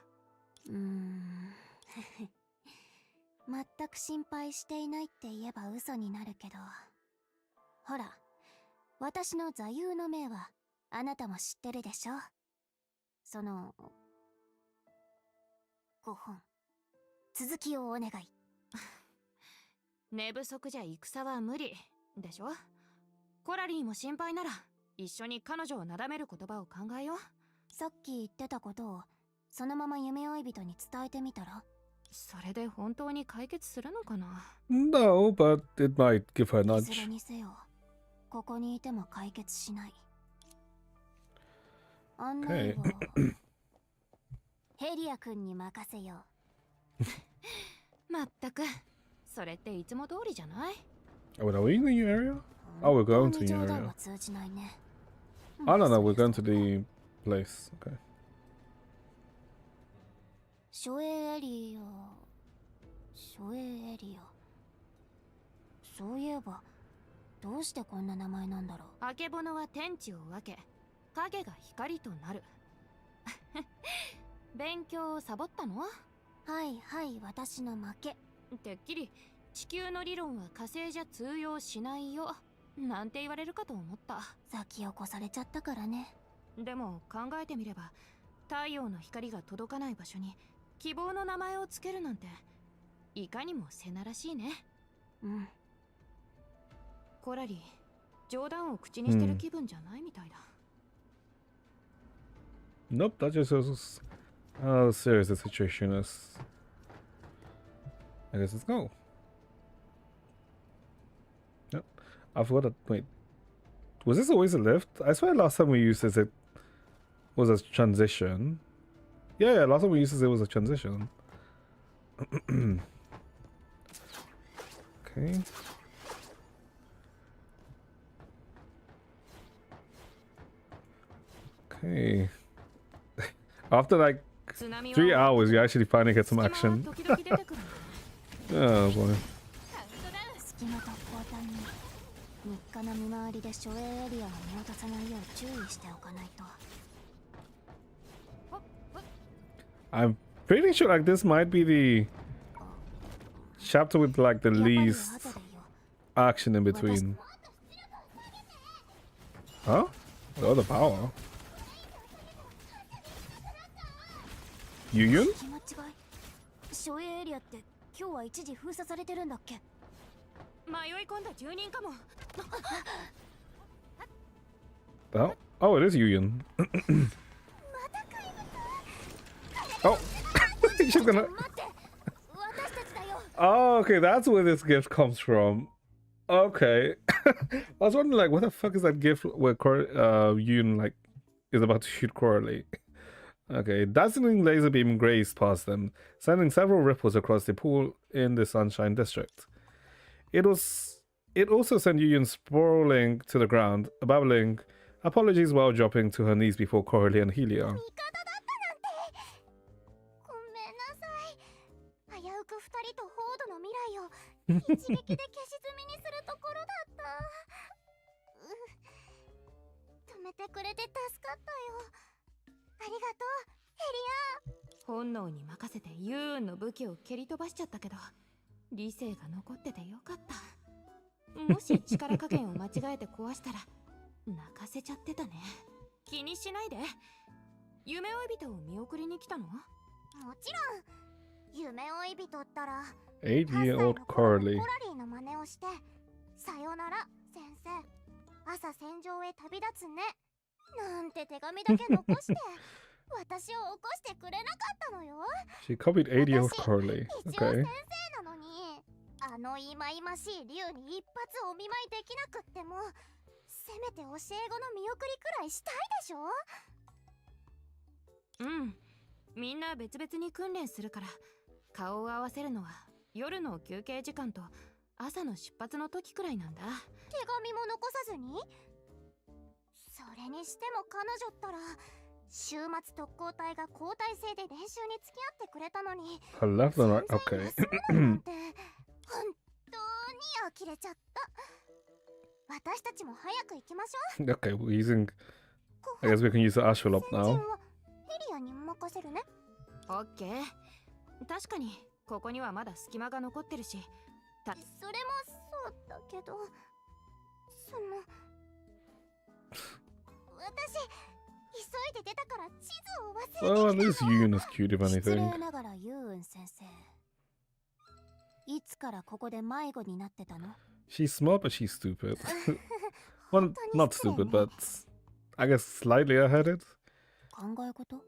全く心配していないって言えば嘘になるけど、ほら、私の座右の銘はあなたも知ってるでしょ。その5本、続きをお願い。寝不足じゃ戦は無理でしょ。コラリーも心配なら一緒に彼女をなだめる言葉を考えよう。さっき言ってたことをそのまま夢追い人に伝えてみたら。それで本当に解決するのかな。 No, but it might give her a いずれ nudge. にせよ、ここにいても解決しない。案内をヘリア君に任せよう。まったく、それっていつも通りじゃない？ Oh, wait, are we in the new area? Oh, we're going to the new 冗談 area. は通じないね。 Oh, no, no, we're going to the place. Okay. 諸エリア、諸エリア。そういえば、どうしてこんな名前なんだろう。あけぼのは天地を分け、影が光となる。勉強をサボったの？はいはい、私の負け。てっきり地球の理論は火星じゃ通用しないよなんて言われるかと思った。先を越されちゃったからね。でも考えてみれば、太陽の光が届かない場所に希望の名前をつけるなんて、いかにもセナらしいね。うん。コラリー、冗談を口にしてる気分じゃないみたいだ。Nope, that just shows how serious the situation is. I guess let's go. Yep. I forgot that. Wait. Was this always a lift? I swear last time we used this, it was a transition. Yeah, last time we used this, it was a transition. Okay. Okay. After like 3 hours, you actually finally get some action. Oh boy. 隙間特攻隊に日課の見回りで諸エエリアを見落とさないよう注意しておかないと。 I'm pretty sure like this might be the chapter with like the やっぱり least 後でよ。 action in between. Huh? Oh, the power. Yuyun? 気間違い。諸エエリアって今日は一時封鎖されてるんだっけ。迷い込んだ住人かも。 Oh, oh, it is Yuyun. Oh, she's gonna. 待って、私たちだよ。 Oh, okay, that's where this gift comes from. Okay, I was wondering like, what the fuck is that gift where Yuyun like is about to shoot Coralie? Okay, dazzling laser beam grazed past them, sending several ripples across the pool in the Sunshine District. It also sent Yuyun sprawling to the ground, babbling apologies while dropping to her knees before Coralie and Helia. 味方だったなんて。ごめんなさい。危うく二人とフォードの未来を一撃で消し済みにするところだった。止めてくれて助かったよ。ありがとう、ヘリア。本能に任せてユーンの武器を蹴り飛ばしちゃったけど、理性が残っててよかった。もし力加減を間違えて壊したら泣かせちゃってたね。気にしないで。夢追い人を見送りに来たの？もちろん。夢追い人ったら 8-year-old Coralie. コラリーの真似をして、さよなら先生、朝戦場へ旅立つねなんて手紙だけ残して私を起こしてくれなかったのよ。 She copied 8-year-old Coralie. 一応 Okay. 先生なのに、あの忌々しい竜に一発お見舞いできなくっても、せめて教え子の見送りくらいしたいでしょ。うん、みんな別々に訓練するから、顔を合わせるのは夜の休憩時間と朝の出発の時くらいなんだ。手紙も残さずに。それにしても彼女ったら週末特攻隊が交代制で練習に付き合ってくれたのに、 Her left and right. 存 Okay. 在に休むなんて本当に呆れちゃった。私たちも早く行きましょう。 Okay, we're using. I guess we can use the Astrolop 先陣 now. はヘリアに任せるね。オッケー。確かにここにはまだ隙間が残ってるし。それもそうだけど、その私急いで出たから地図を忘れてきたの。 Well, at least Yun is cute, if 失礼 anything. ながらユーン先生、いつからここで迷子になってたの？ She's smart, but she's stupid. Well, not stupid, but I guess slightly ahead. 考え事？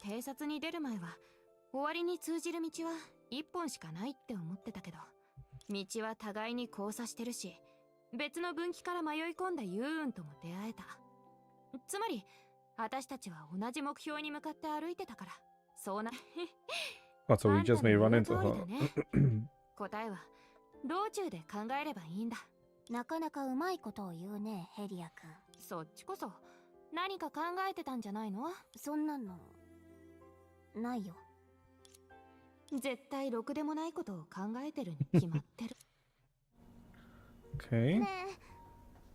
偵察に出る前は終わりに通じる道は一本しかないって思ってたけど、道は互いに交差してるし、別の分岐から迷い込んだユーンとも出会えた。つまり私たちは同じ目標に向かって歩いてたから、そうな。 Oh, so we just may run into あんた her. の言う通りだね。答えは道中で考えればいいんだ。なかなかうまいことを言うね、ヘリア君。そっちこそ何か考えてたんじゃないの？そんなのないよ。絶対ろくでもないことを考えてるに決まってる。Okay. ねえ、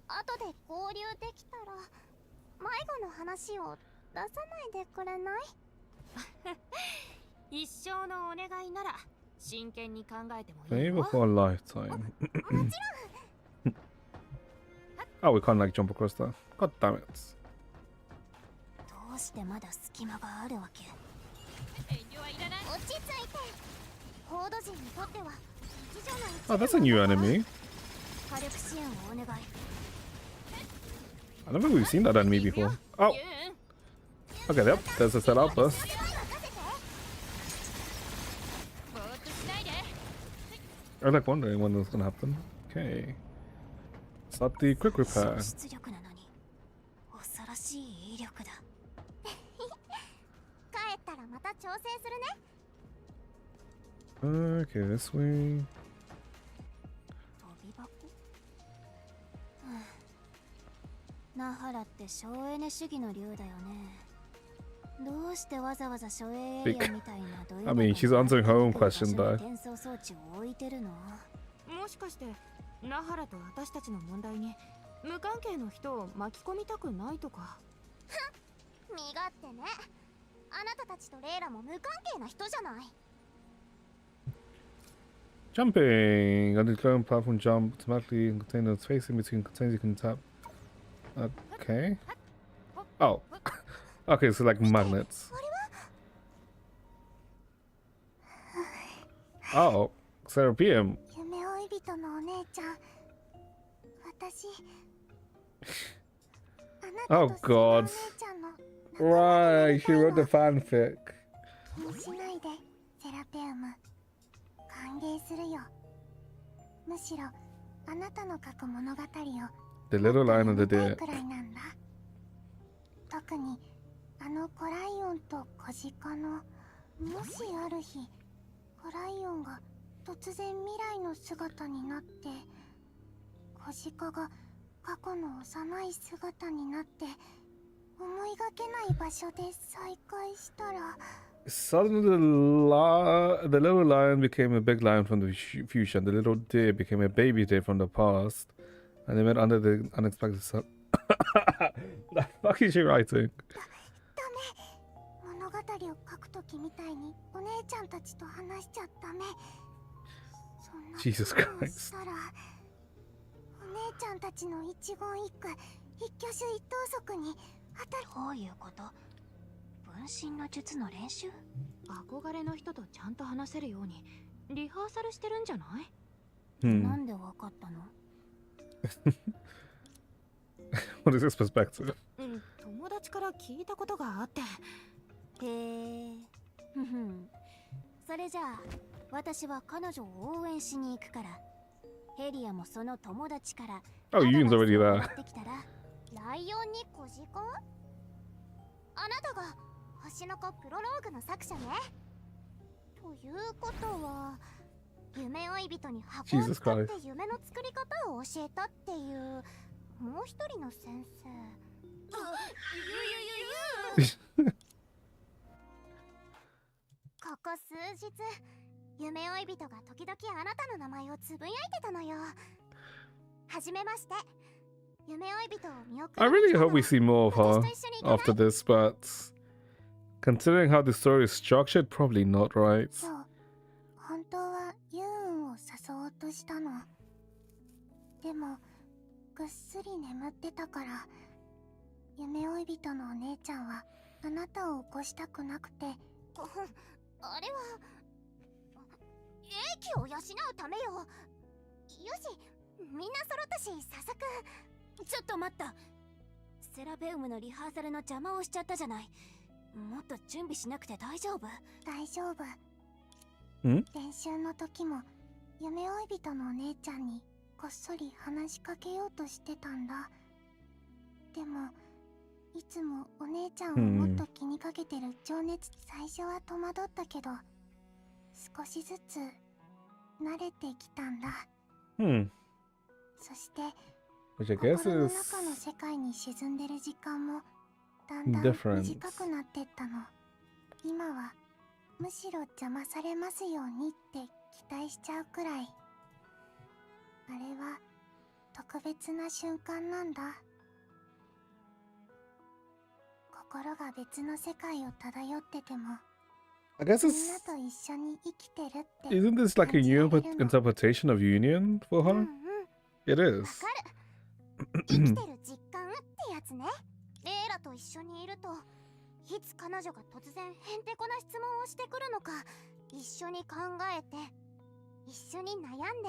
後で合流できたら迷子の話を出さないでくれない？一生のお願いなら真剣に考えてもいい Favor よ。 for a lifetime. Oh, we can't like jump across that. God damn it. どうしてまだ隙間があるわけ？遠慮はいらない。落ち着いて。フォード人にとっては一条の一 Oh, that's a new enemy. 火力支援をお願い。 I don't think we've seen that enemy before. Oh, ユーン、 okay, yep. There's a set outburst. ぼーっとしないで。 I was like wondering when this was gonna happen. Okay. Start the quick repair. 小出力なのに恐ろしい威力だ。帰ったらまた調整するね。 Okay, this way. 飛び箱？ナハラって省エネ主義の竜だよね。どうしてわざわざ省エネエリアみたいなどういう I mean, she's answering her own question though. 転送装置を置いてるの？もしかしてナハラと私たちの問題に無関係の人を巻き込みたくないとか？身勝手ね。あなたたちとレイラも無関係な人じゃない。 Jumping! On the glowing platform jump, automatically contain the space in between containers you can tap. Okay. Oh. Okay, so like magnets. Oh, Serapium. 夢追い人のお姉ちゃん。私。あな Oh たとそのお god. 姉ちゃんの Right, she wrote the fanfic. 気にしないで、セラペウム。歓迎するよ。むしろ、あなたの書く物語を The little lion and the 見たい deer. くらいなんだ。特に、あのコライオンと小鹿の、もしある日、コライオンが突然未来の姿になって、小鹿が過去の幼い姿になって、思いがけない場所で再会したら、 Suddenly, the little lion became a big lion from the future, and the little deer became a baby deer from the past, and they met under the unexpected sun. The fuck is she writing? ダメ。物語を書くときみたいにお姉ちゃんたちと話しちゃダメ。そんな Jesus ことを Christ. したら、お姉ちゃんたちの一言一句、一挙手一投足に当たる。どういうこと？分身の術の練習？憧れの人とちゃんと話せるようにリハーサルしてるんじゃない？ Hmm. なんでわかったの？ What is this perspective? うん、友達から聞いたことがあって。へえ。ふふん。それじゃあ私は彼女を応援しに行くから、ヘリアもその友達から Oh, Yun's already 持 there. ってきたら。ライオンに小鹿？あなたが星の子プロローグの作者ね。ということは、夢追い人に箱を Jesus 使って Christ. 夢の作り方を教えたっていうもう一人の先生。ここ数日、夢追い人が時々あなたの名前をつぶやいてたのよ。はじめまして。夢追い人を見送 I りに really 来た hope の。 we see more of 私 her と一緒に行かない？ after this, but considering how the story is structured, probably not, right? そう、をしたの。でもぐっすり眠ってたから、夢追い人のお姉ちゃんはあなたを起こしたくなくて。あれは英気を養うためよ。よし、みんな揃ったし早速。ちょっと待った。セラベウムのリハーサルの邪魔をしちゃったじゃない。もっと準備しなくて大丈夫？大丈夫。ん？練習の時も夢追い人のお姉ちゃんにこっそり話しかけようとしてたんだ。でもいつもお姉ちゃんをもっと気にかけてる情熱、最初は戸惑ったけど少しずつ慣れてきたんだ。そして Which I guess 心の is 中の世界に沈んでる時間もだんだん different. 短くなってったの。今はむしろ邪魔されますようにって期待しちゃうくらい。あれは特別な瞬間なんだ。心が別の世界を漂ってても I guess みん it's なと一緒に生きてるって isn't this like a new interpretation of union for うんう her? ん、 It わ is. かる。生きてる実感ってやつね。レイラと一緒にいると、いつ彼女が突然へんてこな質問をしてくるのか一緒に考えて、一緒に悩んで、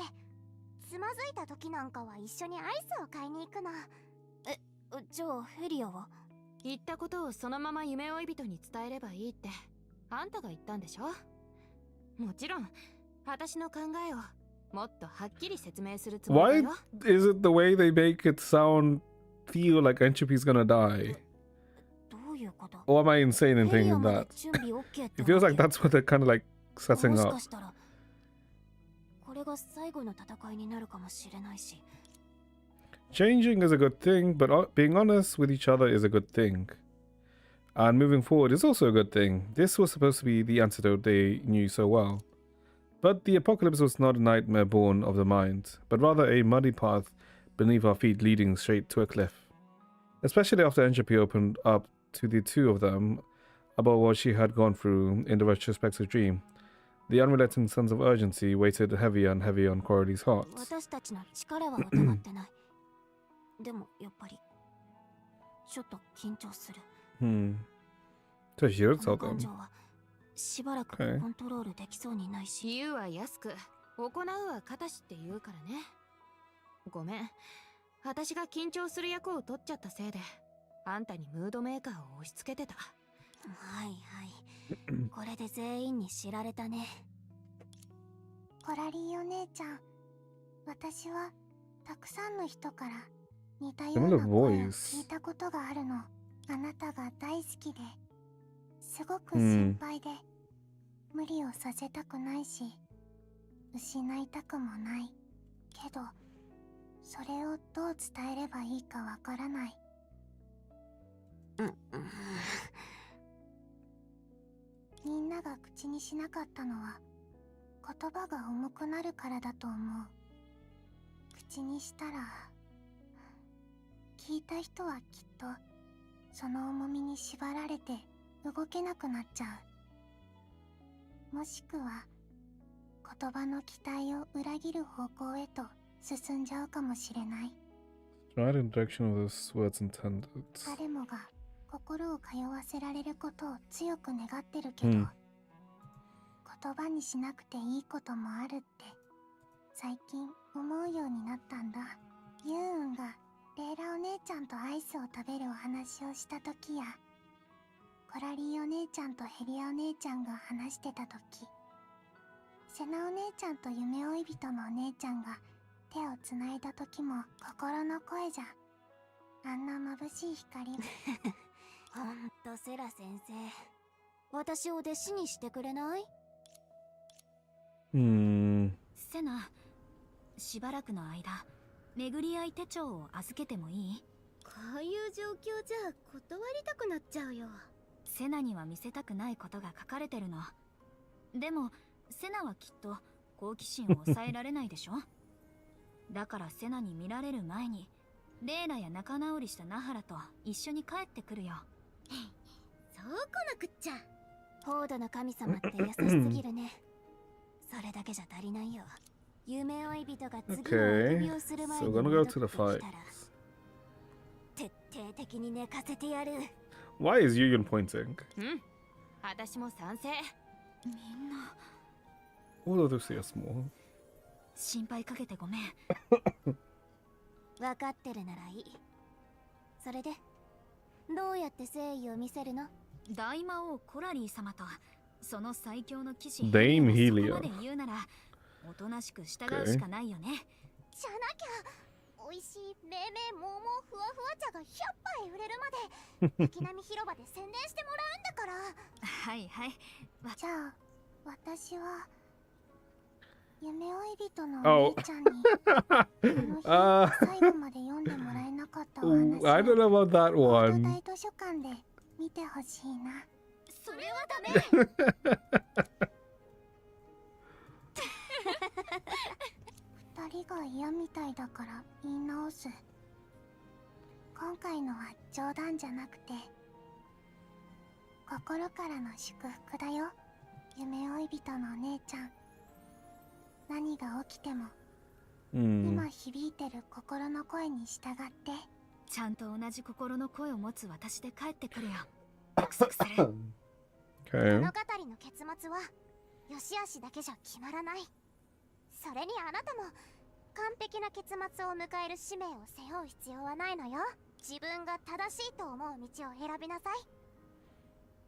つまずいた時なんかは一緒にアイスを買いに行くの。じゃあヘリアは？言ったことをそのまま夢追い人に伝えればいいってあんたが言ったんでしょ。もちろん私の考えをもっとはっきり説明するつもり Why だよ。 is it the way they make it sound feel like Entropy's gonna die? どういうこと？ Or am I insane in ヘリア thinking まで that? 準備 OK って It feels like that's what they're kind of like も setting し up. かしたらこれが最後の戦いになるかもしれないし。 Changing is a good thing, but being honest with each other is a good thing. And moving forward is also a good thing. This was supposed to be the antidote they knew so well. But the apocalypse was not a nightmare born of the mind, but rather a muddy path beneath our feet leading straight to a cliff. Especially after Entropy opened up to the two of them about what she had gone through in the retrospective dream. The unrelenting sense of urgency weighted heavier and heavier on Coralie's heart. 私たちの力は疑ってない。でもやっぱりちょっと緊張する。So she did こ tell の感 them. 情はしばらく Okay. コントロールできそうにないし。言うは安く行うは形って言うからね。ごめん、私が緊張する役を取っちゃったせいであんたにムードメーカーを押し付けてた。はいはい。これで全員に知られたね。コラリーお姉ちゃん、私はたくさんの人から似たよう Similar な声を voice. 聞いたことがあるの。あなたが大好きですごく心配で、無理をさせたくないし失いたくもないけど、それをどう伝えればいいかわからない。みんなが口にしなかったのは言葉が重くなるからだと思う。口にしたら聞いた人はきっとその重みに縛られて動けなくなっちゃう。もしくは言葉の期待を裏切る方向へと進んじゃうかもしれない。Right in the direction of this word's intended. 誰もが心を通わせられることを強く願ってるけど、言葉にしなくていいこともあるって最近思うようになったんだ。ユーウンがレイラお姉ちゃんとアイスを食べるお話をした時や、コラリーお姉ちゃんとヘリアお姉ちゃんが話してた時、セナお姉ちゃんと夢追い人のお姉ちゃんが手をつないだ時も心の声じゃ。あんな眩しい光をほんとセラ先生、私を弟子にしてくれない？セナ、しばらくの間巡り合い手帳を預けてもいい？こういう状況じゃ断りたくなっちゃうよ。セナには見せたくないことが書かれてるの。でもセナはきっと好奇心を抑えられないでしょ。だからセナに見られる前にレイラや仲直りしたナハラと一緒に帰ってくるよ。そうこなくっちゃ。フォードの神様って優しすぎるね。それだけじゃ足りないよ。夢追い人が次の Okay, 首をする前 so に we're gonna 戻 go って to き the たら fight. 徹底的に寝かせてやる。 Why is Yugen pointing? 私も賛成。みんな All of this is small. 心配かけてごめん。分かってるならいい。それでどうやって誠意を見せるの？大魔王コラリー様とその最強の騎士 Dame ヘリ Helia アをそこまで言うならおとなしく従うしかないよね。じゃなきゃ美味しい命名ももふわふわ茶が100杯売れるまで雪並み広場で宣伝してもらうんだから。はいはい。じゃあ私は夢追い人のお姉ちゃんにこの日最後まで読んでもらえなかったお Oh, 話 I don't know を about that 大 one. 図書館で見てほしいな。それはダメ。二人が嫌みたいだから言い直す。今回のは冗談じゃなくて心からの祝福だよ、夢追い人のお姉ちゃん。何が起きても、今響いてる心の声に従って。ちゃんと同じ心の声を持つ私で帰ってくるよ。約束する。物 Okay. 語の結末は良し悪しだけじゃ決まらない。それにあなたも完璧な結末を迎える使命を背負う必要はないのよ。自分が正しいと思う道を選びなさい。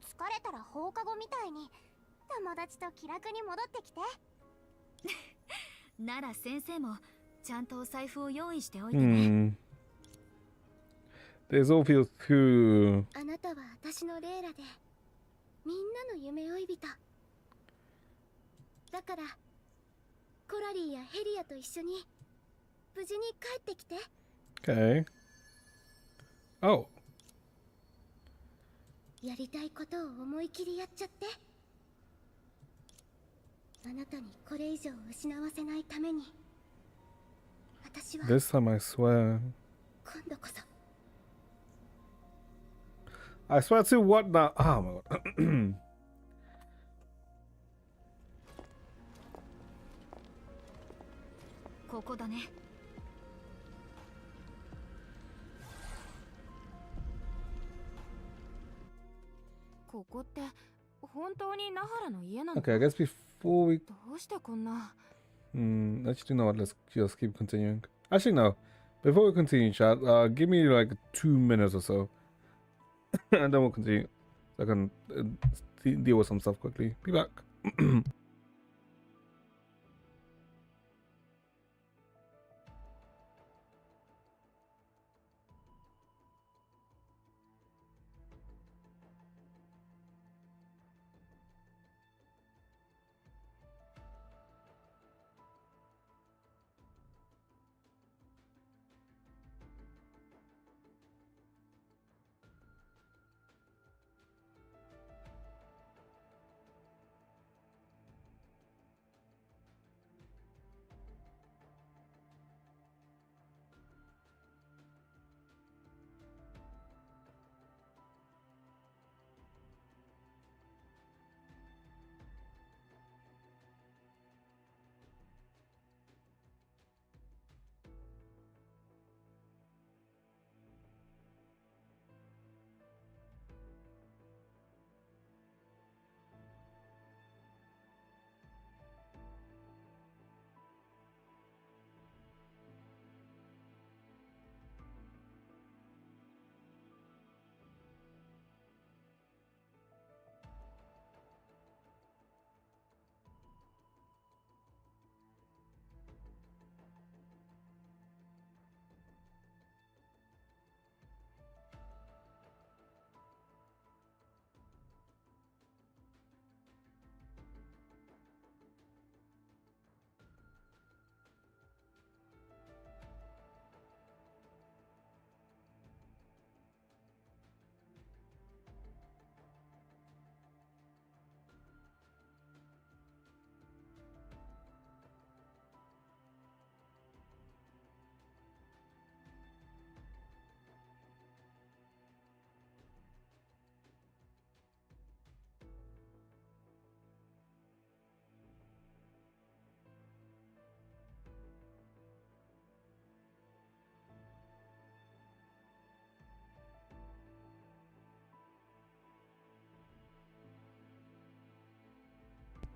疲れたら放課後みたいに友達と気楽に戻ってきて。なら先生もちゃんとお財布を用意しておいてね。There's all feels too. あなたは私のレイラでみんなの夢追い人だから、コラリーやヘリアと一緒に無事に帰ってきて。 Okay. Oh. やりたいことを思い切りやっちゃって。あなたにこれ以上失わせないために、私は This time I swear. 今度こそ。 I swear to what now? Oh my god. ここだね。ここって本当にナハラの家なの？ Okay, I guess before we. どうしてこんな。 Actually, no, let's just keep continuing. Actually, no. Before we continue, chat, give me like 2 minutes or so. And then we'll continue. So I can deal with some stuff quickly. Be back.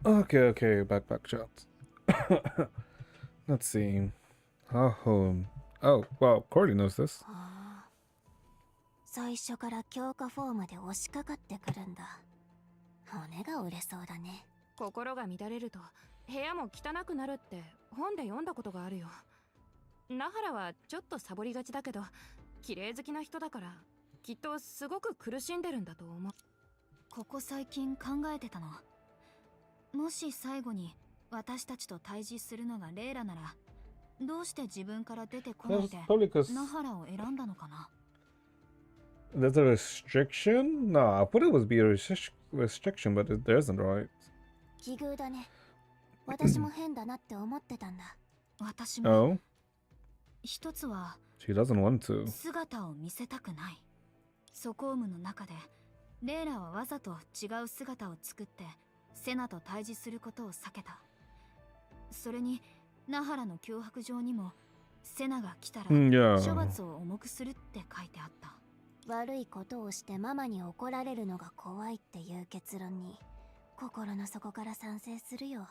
Okay, back chat. Let's see. Oh, well, Cordy knows this. 最初から強化フォームで押しかかってくるんだ。骨が折れそうだね。心が乱れると部屋も汚くなるって本で読んだことがあるよ。ナハラはちょっとサボりがちだけど綺麗好きな人だからきっとすごく苦しんでるんだと思う。ここ最近考えてたの。もし最後に私たちと対峙するのがレイラなら、どうして自分から出てこない That's で probably because ナハラを選んだのかな。 there's a restriction? No, I thought it would be a restriction, but there isn't, right? 奇遇だね。私も変だなって思ってたんだ。私も Oh, 一つは she doesn't want to. 姿を見せたくない。ソコームの中でレイラはわざと違う姿を作ってセナと対峙することを避けた。それにナハラの脅迫状にもセナが来たら Yeah. 処罰を重くするって書いてあった。悪いことをしてママに怒られるのが怖いっていう結論に心の底から賛成するよ。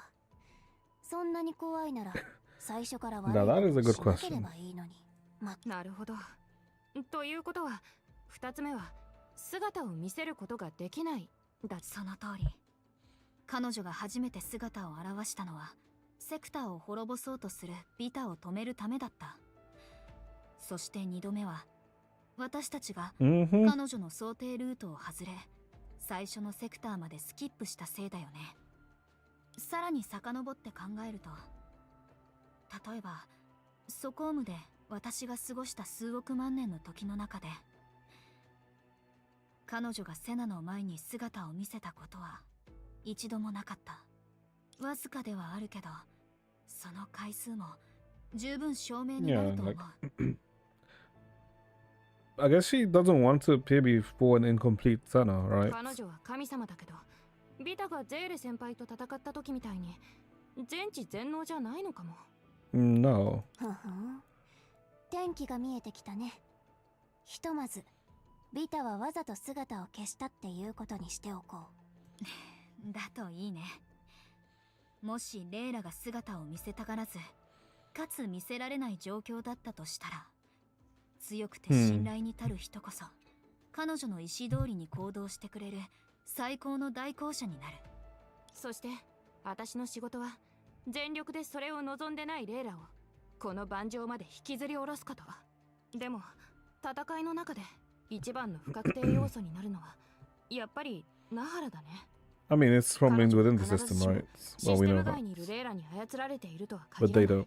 そんなに怖いなら最初から悪い Now that is a こと good しなければいいのに。なるほど。ということは2つ目は姿を見せることができないだ。その通り。彼女が初めて姿を現したのはセクターを滅ぼそうとするビタを止めるためだった。そして2度目は私たちが Mm-hmm. 彼女の想定ルートを外れ最初のセクターまでスキップしたせいだよね。さらに遡って考えると、例えばソコームで私が過ごした数億万年の時の中で彼女がセナの前に姿を見せたことは一度もなかった。わずかではあるけどその回数も十分証明になると思う。 I guess she doesn't want to appear before an incomplete Senna, right? 彼女は神様だけどビタがゼーレ先輩と戦った時みたいに全知全能じゃないのかも。 No. ふふん。天気が見えてきたね。ひとまずビタはわざと姿を消したっていうことにしておこう。だといいね。もしレイラが姿を見せたがらずかつ見せられない状況だったとしたら、強くて信頼に足る人こそ、彼女の意思通りに行動してくれる最高の代行者になる。そして私の仕事は全力でそれを望んでないレイラをこの盤上まで引きずり下ろすこと。でも戦いの中で一番の不確定要素になるのはやっぱりナハラだね。I mean, it's from within the system, right? シ Well, ス we テ know ム外 that. にいるレイラに操られているとは But 限 they らない。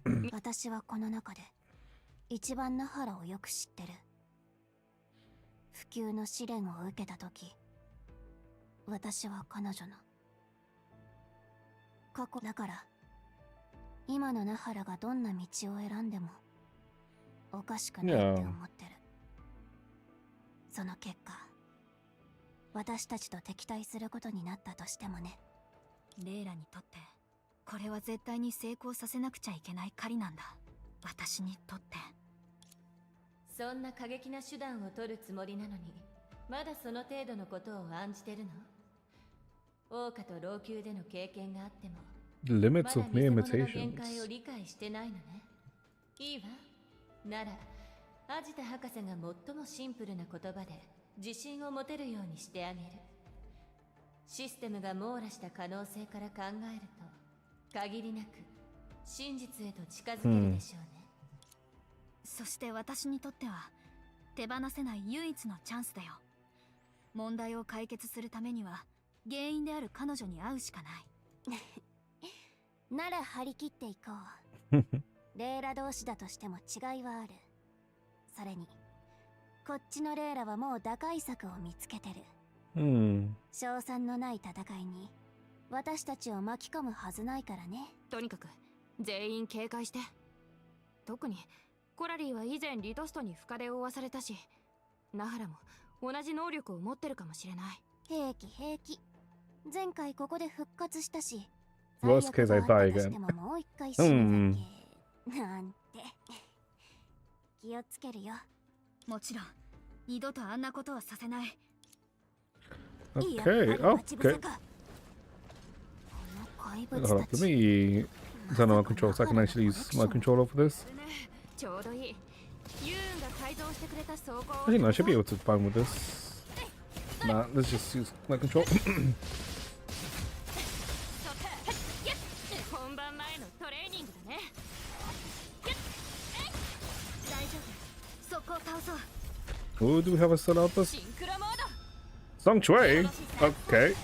don't. 私はこの中で一番ナハラをよく知ってる。不朽の試練を受けた時、私は彼女の過去だから、今のナハラがどんな道を選んでもおかしくないって思ってる。その結果、私たちと敵対することになったとしてもね。レイラにとってこれは絶対に成功させなくちゃいけない狩りなんだ。私にとって。そんな過激な手段を取るつもりなのに、まだその程度のことを案じてるの？王家と老朽での経験があっても The limits ま of だ偽 mere 物の限 imitations. 界を理解してないのね。いいわ。ならアジタ博士が最もシンプルな言葉で自信を持てるようにしてあげる。システムが網羅した可能性から考えると限りなく真実へと近づけるでしょうね。そして私にとっては手放せない唯一のチャンスだよ。問題を解決するためには原因である彼女に会うしかない。なら張り切っていこう。レイラ同士だとしても違いはある。それにこっちのレイラはもう打開策を見つけてる。勝算のない戦いに私たちを巻き込むはずないからね。とにかく全員警戒して。特にコラリーは以前リトストに深手を負わされたし、ナハラも同じ能力を持ってるかもしれない。平気平気。前回ここで復活したし、 Worst case, I die とし again. てももう一回死ぬだけなんて。気をつけるよ。もちろん二度とあんなことはさせない。 Okay, okay. Hold up, let me turn on my control so I can actually use my controller for this. ちょうどいい。ユーンが改造してくれた走行。 Actually, no, I should be able to find with this. Nah, let's just use my control. 本番前のトレーニングだね。大丈夫。そこを倒そう。 Oh, do we have a sell out this? シンクロモード。 Song Shui? Okay.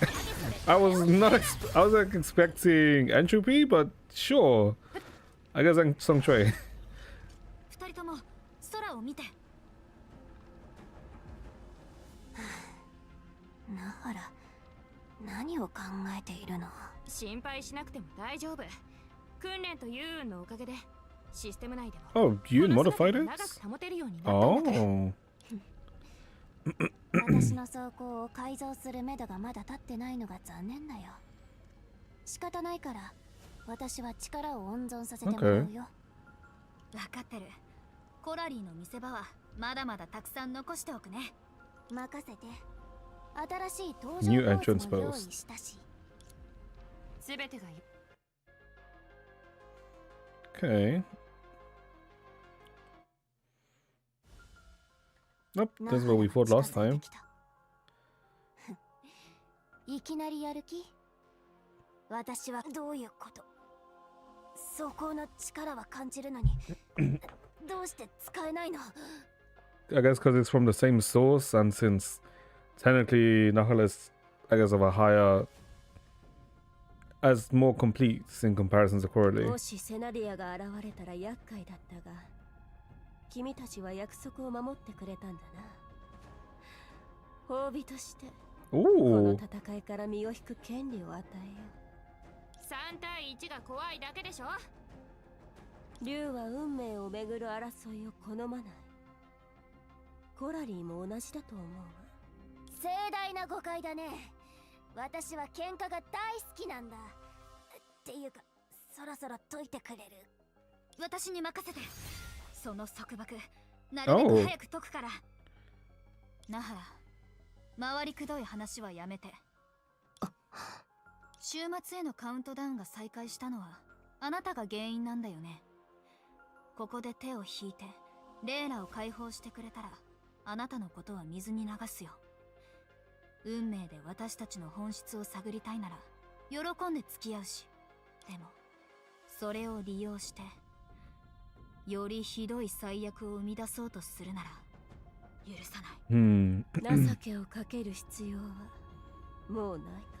I was not I was like expecting entropy, but sure. I guess I'm Song Shui. 二人とも空を見て。なはら、何を考えているの？心配しなくても大丈夫。訓練とユーンのおかげでシステム内でも。 Oh, you modified it? 長く保てるようになったんだから。 Oh. 私の走行を改造する目処がまだ立ってないのが残念だよ。仕方ないから私は力を温存させてもらうよ。分かってる。コラリーの見せ場はまだまだたくさん残しておくね。任せて。新しい登 New 場ポ entrance ーズも用意 pose. したし。すべてが Okay. Nope, this is what we fought last time. いきなりやる気？私はどういうこと？走行の力は感じるのにどうして使えないの？ I guess because it's from the same source, and since technically Nahal is, I guess, of a higher, as more complete in comparison to Coralie. もしセナディアが現れたら厄介だったが、君たちは約束を守ってくれたんだな。褒美としてこの Ooh. 戦いから身を引く権利を与えよ3対1が怖いだけでしょ。う。竜は運命をめぐる争いを好まない。コラリーも同じだと思うわ。盛大な誤解だね。私は喧嘩が大好きなんだ。っていうか、そろそろ解いてくれる？私に任せて。その束縛、なるべく早く解くから。ナハラ、回りくどい話はやめて。週末へのカウントダウンが再開したのはあなたが原因なんだよね。ここで手を引いてレイラを解放してくれたらあなたのことは水に流すよ。運命で私たちの本質を探りたいなら喜んで付き合うし、でもそれを利用してよりひどい最悪を生み出そうとするなら許さない。情けをかける必要はもうないか。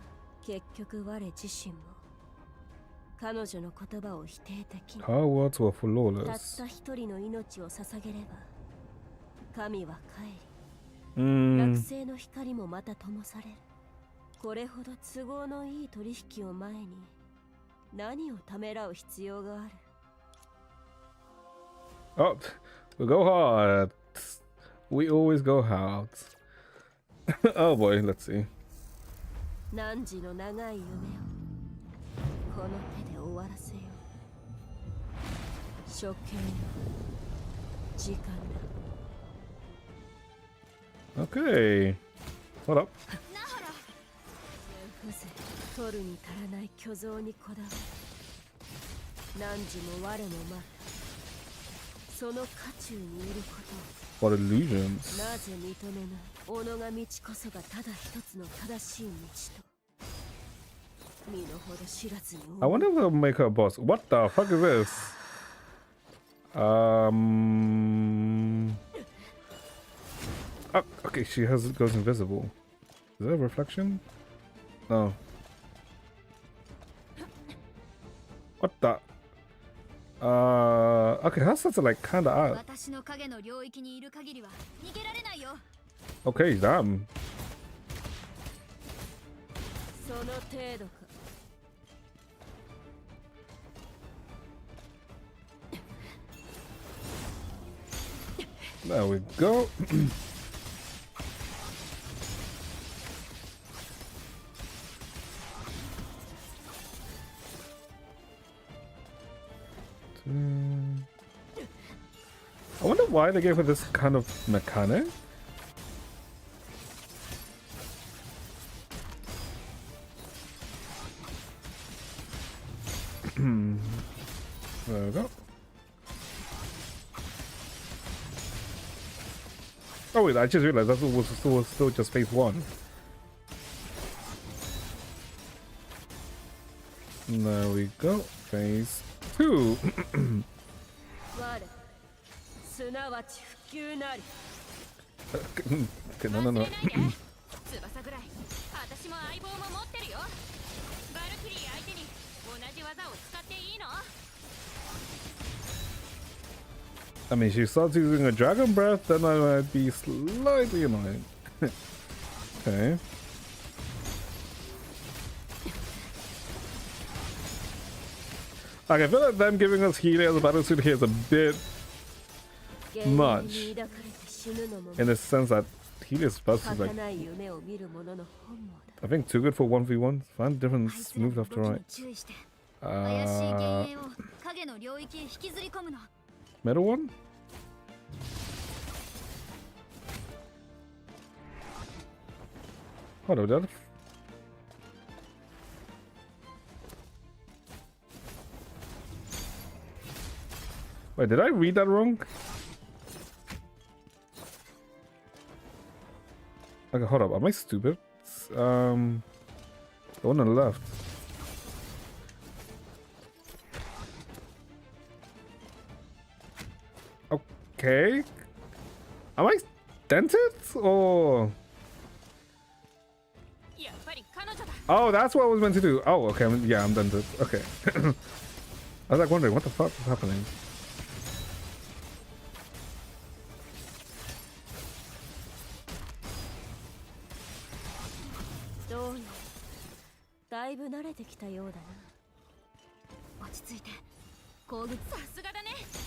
結局我自身も彼女の言葉を否定できない。 Her words were たっ flawless. た一人の命を捧げれば神は帰り、落星の光もまた灯される。これほど都合のいい取引を前に何をためらう必要がある。 Oh, we go hard. We always go hard. Oh boy, let's see. 汝の長い夢をこの手で終わらせよう。処刑の時間だ。 Okay. Hold up. 風情取るに足らない虚像にこだわり、汝も我もまたその渦中にいることを What illusions. なぜ認めない。己が道こそがただ一つの正しい道と身の程知らずに I wonder if they'll make her a boss. What the fuck is this? Oh, okay, she goes invisible. Is that a reflection? No. What the? Okay, her sets are like kinda out. 私の影の領域にいる限りは逃げられないよ。 Okay, damn. その程度か。 There we go. I wonder why they gave her this kind of mechanic. There we go. Oh wait, I just realized that was still just phase 1. There we go. Phase 2. Okay, no. 翼ぐらい私も相棒も持ってるよ。バルキリー相手に同じ技を使っていいの？ I mean, she starts using a dragon breath, then I might be slightly annoyed. Okay. Like, I feel like them giving us healing as a battlesuit here is a bit much. In the sense that Helios Bus is like, I think too good for 1v1. Find different moves left to right. Middle one? Hold on, that. Wait, did I read that wrong? Okay, hold up. Am I stupid? The one on the left. Okay. Am I dented or? Oh, that's what I was meant to do. Oh, okay. Yeah, I'm dented. Okay. I was like wondering what the fuck is happening.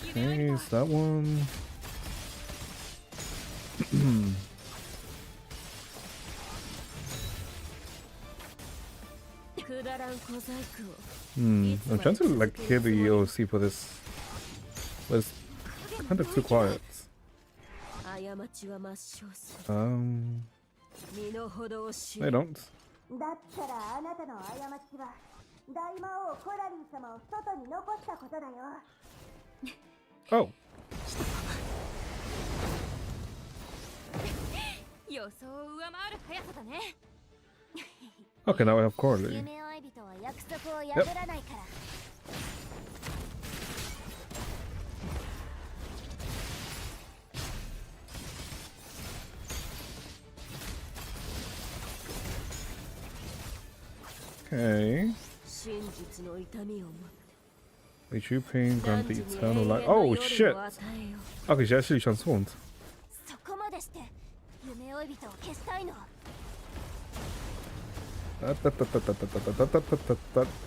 Okay, is that one? I'm trying to like hear the OC for this. But it's kind of too quiet. I don't. Oh. Okay, now I have Corley. Yep. Okay. A true pain grant the eternal life. Oh shit! Okay, she actually transformed.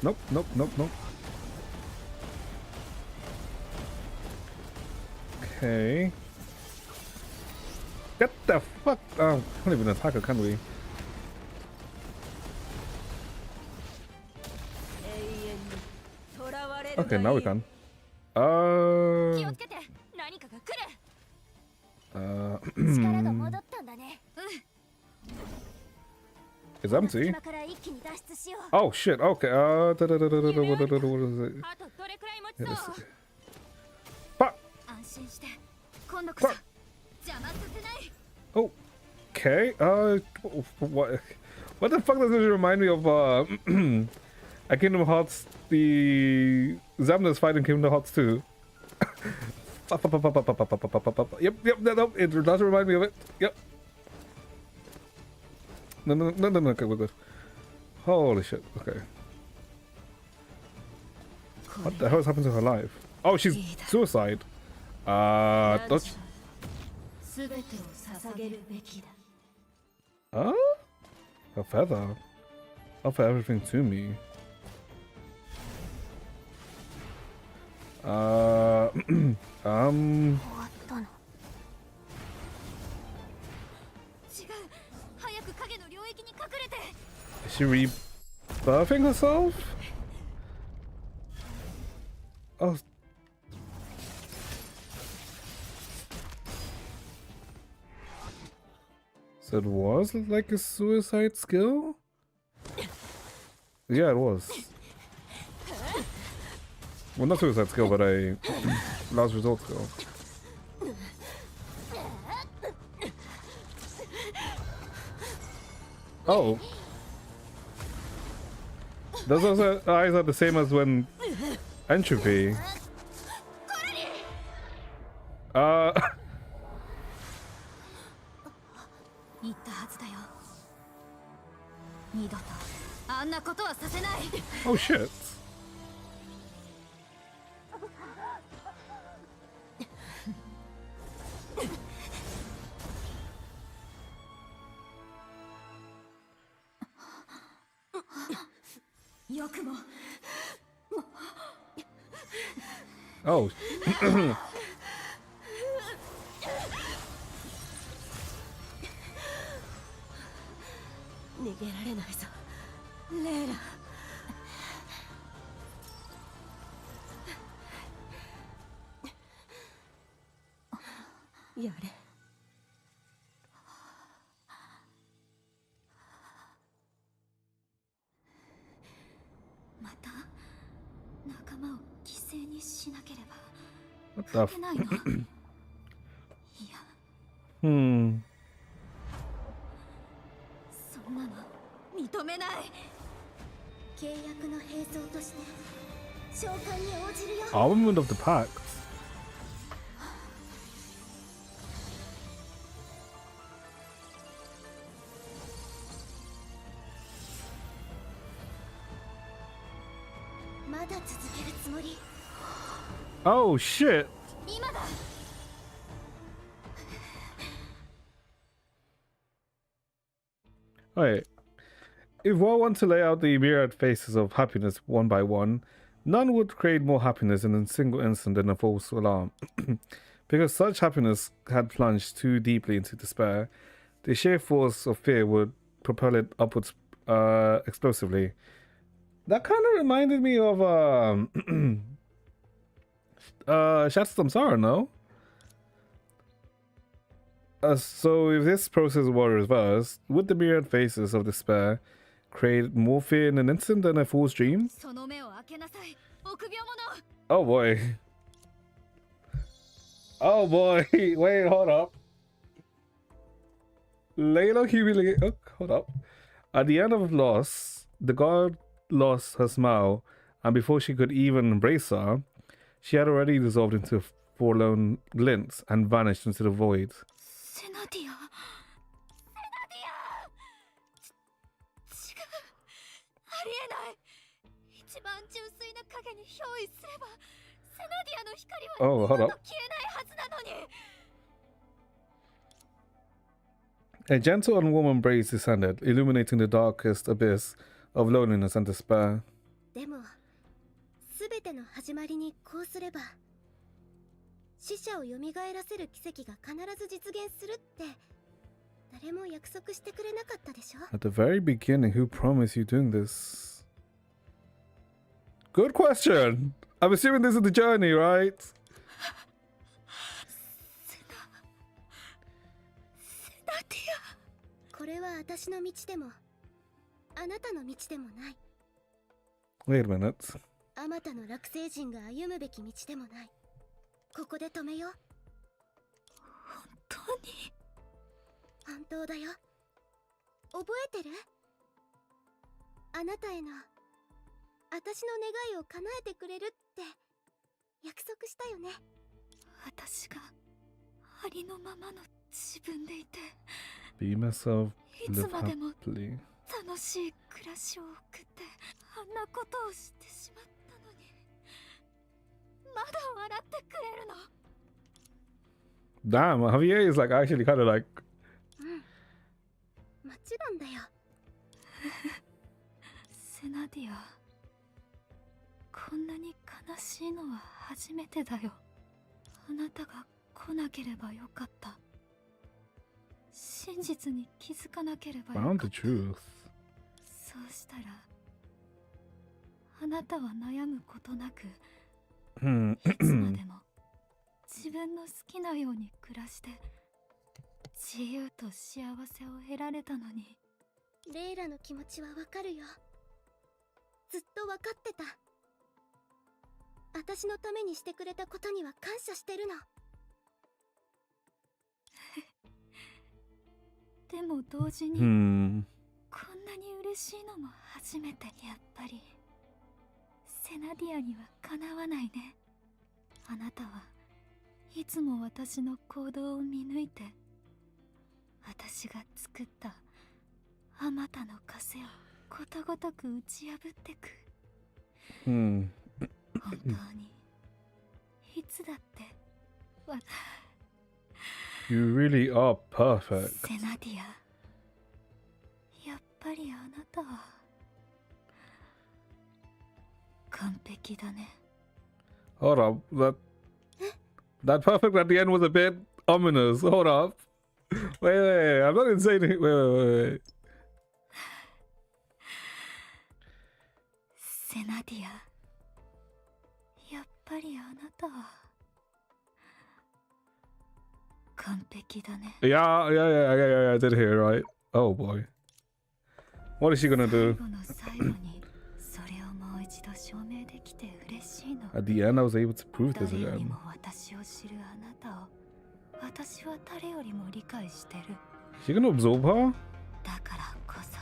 Nope. Okay. Get the fuck! Oh, can't even attack her, can we? Okay, now we can. It's empty. Oh shit, okay. What is it? Fuck! Okay, what the fuck does this remind me of, at Kingdom Hearts, the Zamna's fight in Kingdom Hearts 2. Yep, no, it does remind me of it. Yep. No, okay, we're good. Holy shit, okay. What the hell has happened to her life? Oh, she's suicide. Dodge. A feather. Offer everything to me. Is she rebirthing herself? Oh. So it was like a suicide skill? Yeah, it was. Well, not suicide skill, but a last resort skill. Oh. Those eyes are the same as when entropy. 言ったはずだよ。二度とあんなことはさせない。 Oh shit. よくも。Oh. 逃げられないぞ、レイラ。やれ。また仲間を犠牲にしなければ What the 勝てないの。いや、 Hmm. そんなの認めない。契約の並走として召喚に応じるよ。 Armament of the Pact. まだ続けるつもり。 Oh shit. 今だ。 Alright. If one wants to lay out the myriad faces of happiness one by one, none would create more happiness in a single instant than a false alarm. Because such happiness had plunged too deeply into despair, the sheer force of fear would propel it upwards explosively. That kind of reminded me of Shattered Samsara, no? So if this process were reversed, would the myriad faces of despair create more fear in an instant than a fool's dream? その目を開けなさい。臆病者。 Oh boy. Oh boy. Wait, hold up. Layla humiliate. Oh, hold up. At the end of loss, the god lost her smile, and before she could even embrace her, she had already dissolved into a forlorn glint and vanished into the void. セナディア。セナディア。違う。ありえない。一番純粋な影に憑依すれば、セナディアの光は Oh, hold 二度 up. と消えないはずなのに。 A gentle and warm embrace descended, illuminating the darkest abyss of loneliness and despair. でもすべての始まりにこうすれば死者を蘇らせる奇跡が必ず実現するって誰も約束してくれなかったでしょ。 At the very beginning, who promised you doing this? Good question. I'm assuming this is the journey, right? セナディア。これは私の道でもあなたの道でもない。 Wait a minute. あまたの落星人が歩むべき道でもない。ここで止めよう。本当に。本当だよ。覚えてる？あなたへの私の願いを叶えてくれるって約束したよね。私がありのままの自分でいて、 Be myself, いつ live までも happily. 楽しい暮らしを送ってあんなことをしてしまったのに、まだ笑ってくれるの。 Damn, Javier is like actually kind of like. もちろんだよ。セナディア、こんなに悲しいのは初めてだよ。あなたが来なければよかった。真実に気づかなければよか Found った。 the truth. そうしたらあなたは悩むことなく Hmm. いつまでも自分の好きなように暮らして自由と幸せを得られたのに。レイラの気持ちはわかるよ。ずっとわかってた。あ私のためにしてくれたことには感謝してるの。でも同時に、 Hmm. こんなに嬉しいのも初めて。やっぱりセナディアにはかなわないね。あなたはいつも私の行動を見抜いて、私が作ったあまたの枷をことごとく打ち破ってく。 Hmm. 本当にいつだってわ You really are perfect. セナディア、やっぱりあなたは完璧だね。 Hold up. That perfect at the end was a bit ominous. Hold up. Wait. I'm not insane. Wait. セナディア、やっぱりあなたは完璧だね。 Yeah. I did hear right. Oh boy. What is she gonna 最 do? 後の最後にそれをもう一度証明できて嬉しいの。 At the end, I was able to prove this 誰より again. も私を知るあなたを私は誰よりも理解してる。 She gonna absorb her? だからこそ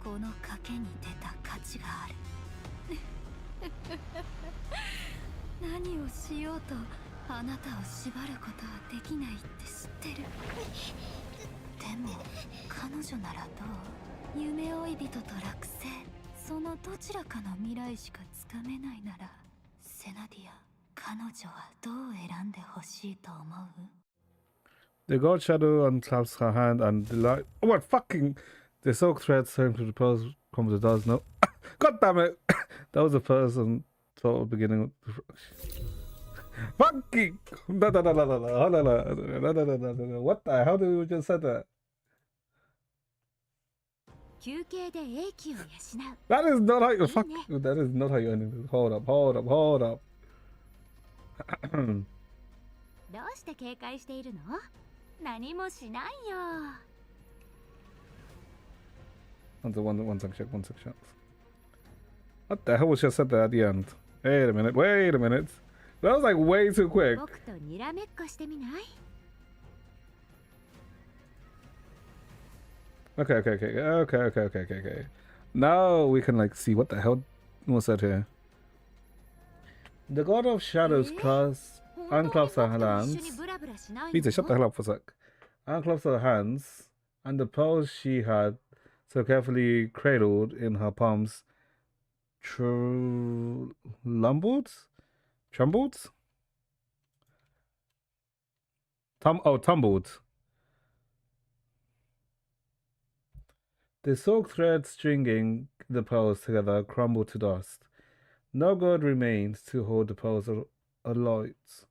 この賭けに出た価値がある。何をしようとあなたを縛ることはできないって知ってる。でも彼女ならどう？夢追い人と落成、そのどちらかの未来しかつかめないなら、セナディア、彼女はどう選んでほしいと思う？ The god shadow unclasps her hand and the light. Oh, what fucking. The silk thread turns to the pearls comes the does no. God damn it! That was the first and sort of beginning of the. Fucking. No. What the hell did we just said that? 休憩で英気を養う。 That is not how you fuck. Yeah. That is not how you end it. Hold up. どうして警戒しているの？何もしないよ。 One section. What the hell was just said there at the end? Wait a minute. That was like way too quick. 僕とにらめっこしてみない？ Okay. Now we can like see what the hell was said here. The god of shadows unclasps her hands. Peter, shut the hell up for a sec. Unclasps her hands, and the pearls she had so carefully cradled in her palms trembled? Tumbled. The silk thread stringing the pearls together crumbled to dust. No god remained to hold the pearls aloft.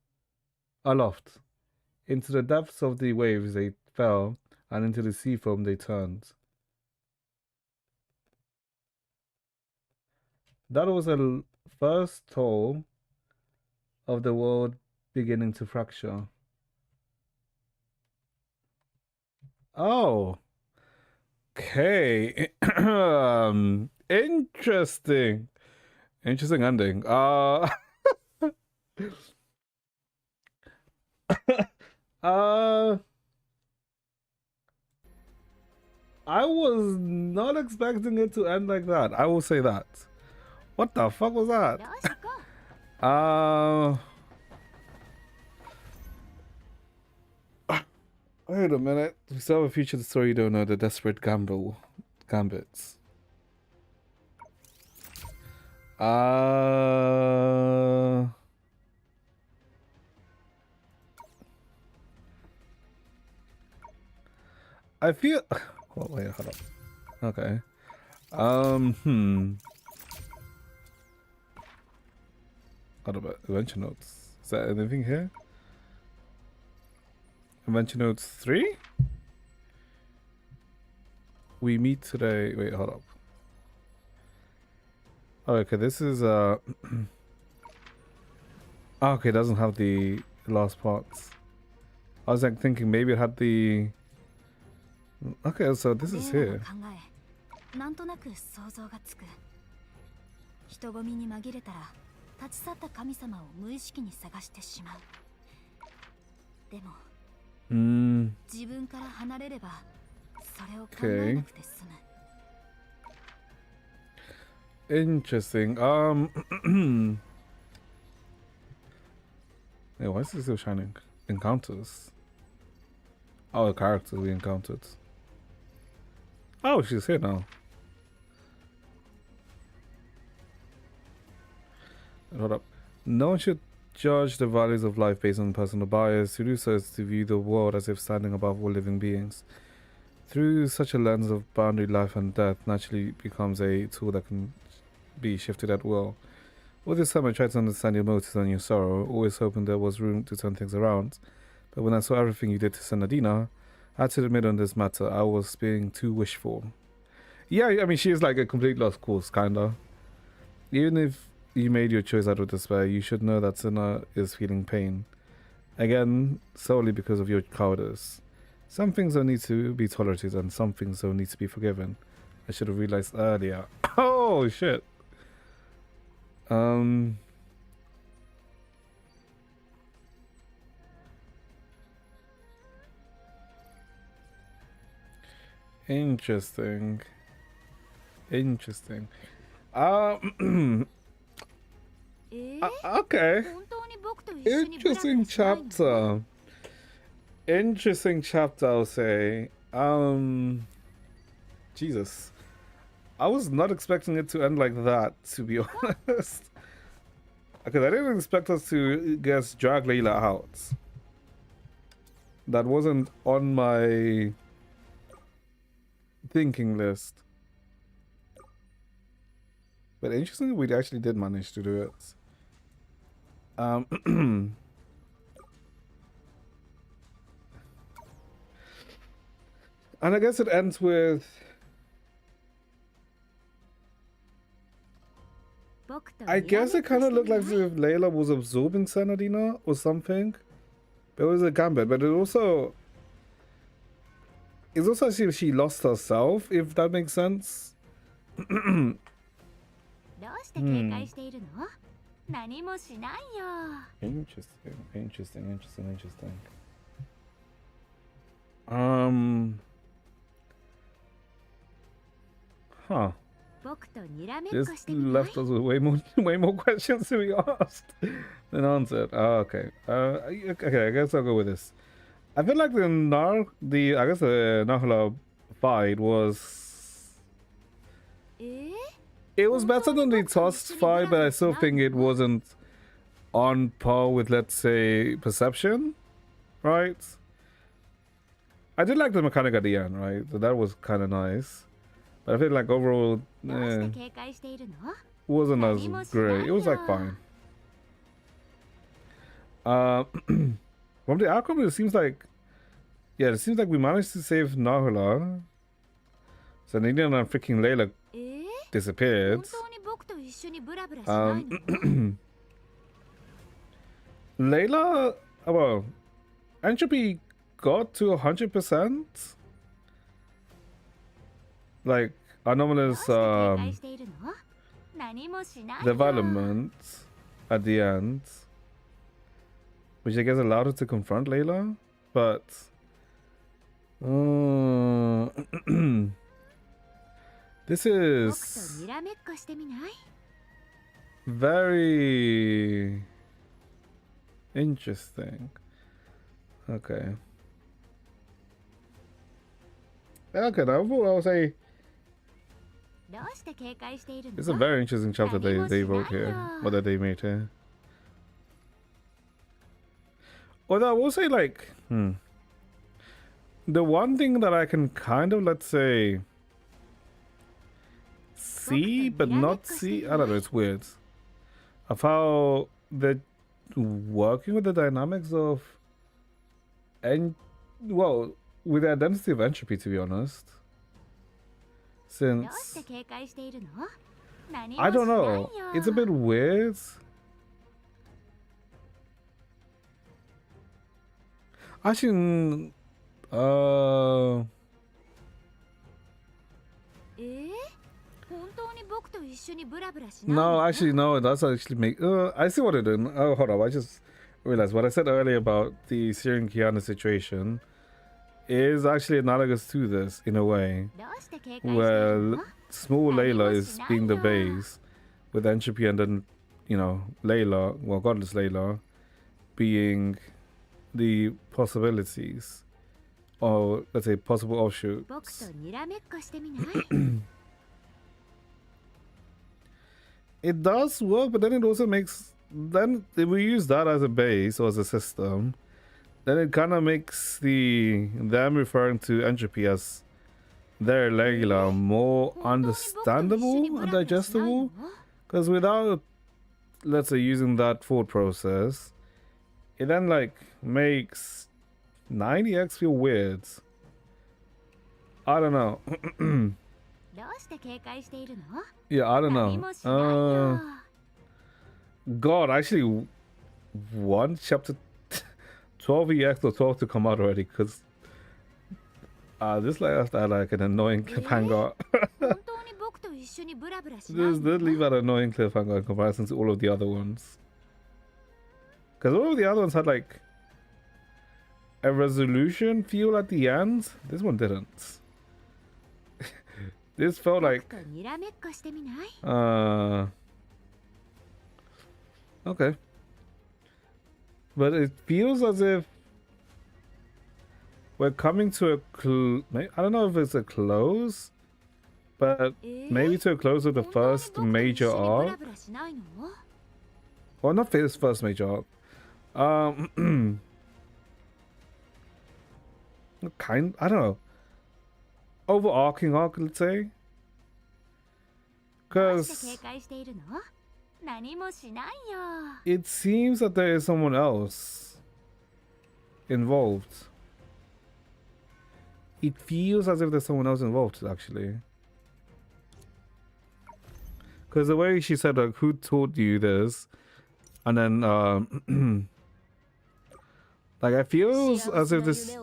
Into the depths of the waves they fell, and into the sea foam they turned. That was the first toll of the world beginning to fracture. Oh. Okay. Interesting ending. I was not expecting it to end like that. I will say that. What the fuck was that? Wait a minute. We still have a future story you don't know. The desperate gambits. I feel. Oh, wait, hold up. Okay. Hold up. Adventure notes. Is there anything here? Adventure notes 3? We meet today. Wait, hold up. Oh, okay, this is okay, it doesn't have the last parts. I was like thinking maybe it had the. Okay, so this is here. なんとなく想像がつく。人混みに紛れたら立ち去った神様を無意識に探してしまう。でも 自分から離れればそれを考えなくて済む。 Interesting. Hey, why is it still shining? Encounters. Oh, the character we encountered. Oh, she's here now. Hold up. No one should judge the values of life based on personal bias. To do so is to view the world as if standing above all living beings. Through such a lens of boundary, life and death naturally becomes a tool that can be shifted at will. All this time I tried to understand your motives and your sorrow, always hoping there was room to turn things around. But when I saw everything you did to Senadina, I had to admit on this matter I was being too wishful. Yeah, I mean, she is like a complete lost cause, kinda. Even if you made your choice out of despair, you should know that Senna is feeling pain. Again, solely because of your cowardice. Some things don't need to be tolerated and some things don't need to be forgiven. I should have realized earlier. Oh, shit. Interesting. Interesting. Okay. Interesting chapter. Interesting chapter, I'll say. Jesus. I was not expecting it to end like that, to be honest. Because I didn't expect us to just drag Layla out. That wasn't on my thinking list. But interestingly, we actually did manage to do it. And I guess it ends with... I guess it kind of looked like as if Layla was absorbing Senadina or something. There was a gambit, but it also... It's also as if she lost herself, if that makes sense. Interesting, interesting. Huh. This left us with way more questions to be asked than answered. Oh, okay. Okay, I guess I'll go with this. I feel like the Nahla fight was... It was better than the Tossed fight, but I still think it wasn't on par with, let's say, Perception, right? I did like the mechanic at the end, right? So that was kind of nice. But I feel like overall, wasn't as great. It was like fine. From the outcome, it seems like, yeah, it seems like we managed to save Nahula. So Nidian and freaking Layla disappeared. Layla, well, entropy got to 100%. Like anomalous development at the end, which I guess allowed her to confront Layla, but this is very interesting. Okay. Okay, now I'll say it's a very interesting chapter they wrote here, or that they made here. Although I will say, like, the one thing that I can kind of, let's say, see but not see, I don't know, it's weird, of how they're working with the dynamics of, well, with the identity of entropy, to be honest. Since I don't know, it's a bit weird. Actually, No, actually, no. That's actually make. I see what they're doing. Oh, hold up. I just realized what I said earlier about the Syrian Kiana situation is actually analogous to this in a way, where small Layla is being the base with entropy, and then Layla, well, godless Layla, being the possibilities, or let's say possible offshoots. It does work, but then it also makes, then if we use that as a base or as a system, then it kind of makes them referring to entropy as their Layla more understandable and digestible, because without, let's say, using that thought process, it then like makes 90x feel weird. I don't know. Yeah, I don't know. God, actually want chapter 12 EX or 12 to come out already, because this left at like an annoying cliffhanger. This did leave an annoying cliffhanger in comparison to all of the other ones. Because all of the other ones had like a resolution feel at the end. This one didn't. This felt like okay. But it feels as if we're coming to a I don't know if it's a close, but maybe to a close of the first major arc. Well, not this first major arc. I don't know. Overarching arc, let's say. Because it seems that there is someone else involved. It feels as if there's someone else involved, actually. Because the way she said, like, who taught you this? And then, like, it feels as if this...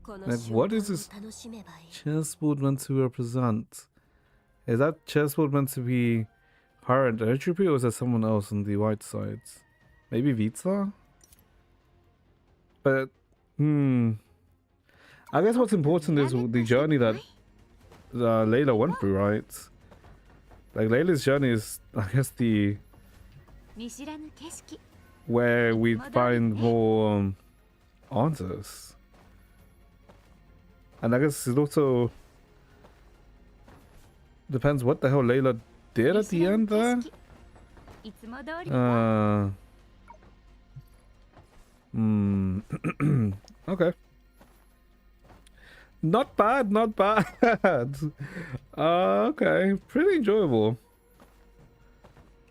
Like, what is this chessboard meant to represent? Is that chessboard meant to be her and entropy, or is there someone else on the white sides? Maybe Vita? But, I guess what's important is the journey that Layla went through, right? Like, Layla's journey is, I guess, the... where we find more answers. And I guess it also depends what the hell Layla did at the end there. Okay. Not bad, not bad. Okay, pretty enjoyable.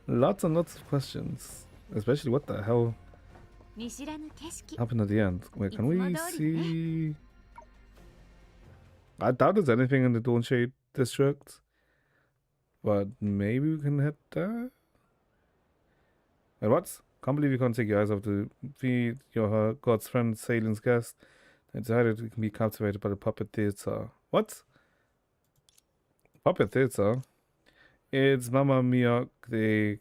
Lots and lots of questions. Especially what the hell happened at the end. Wait, can we see... I doubt there's anything in the Dawnshade district. But maybe we can head there? Wait, what? Can't believe you can't take your eyes off to feed your god's friend Salin's guest. They decided you can be captivated by the puppet theater. What? Puppet theater? It's Mamma Mia, the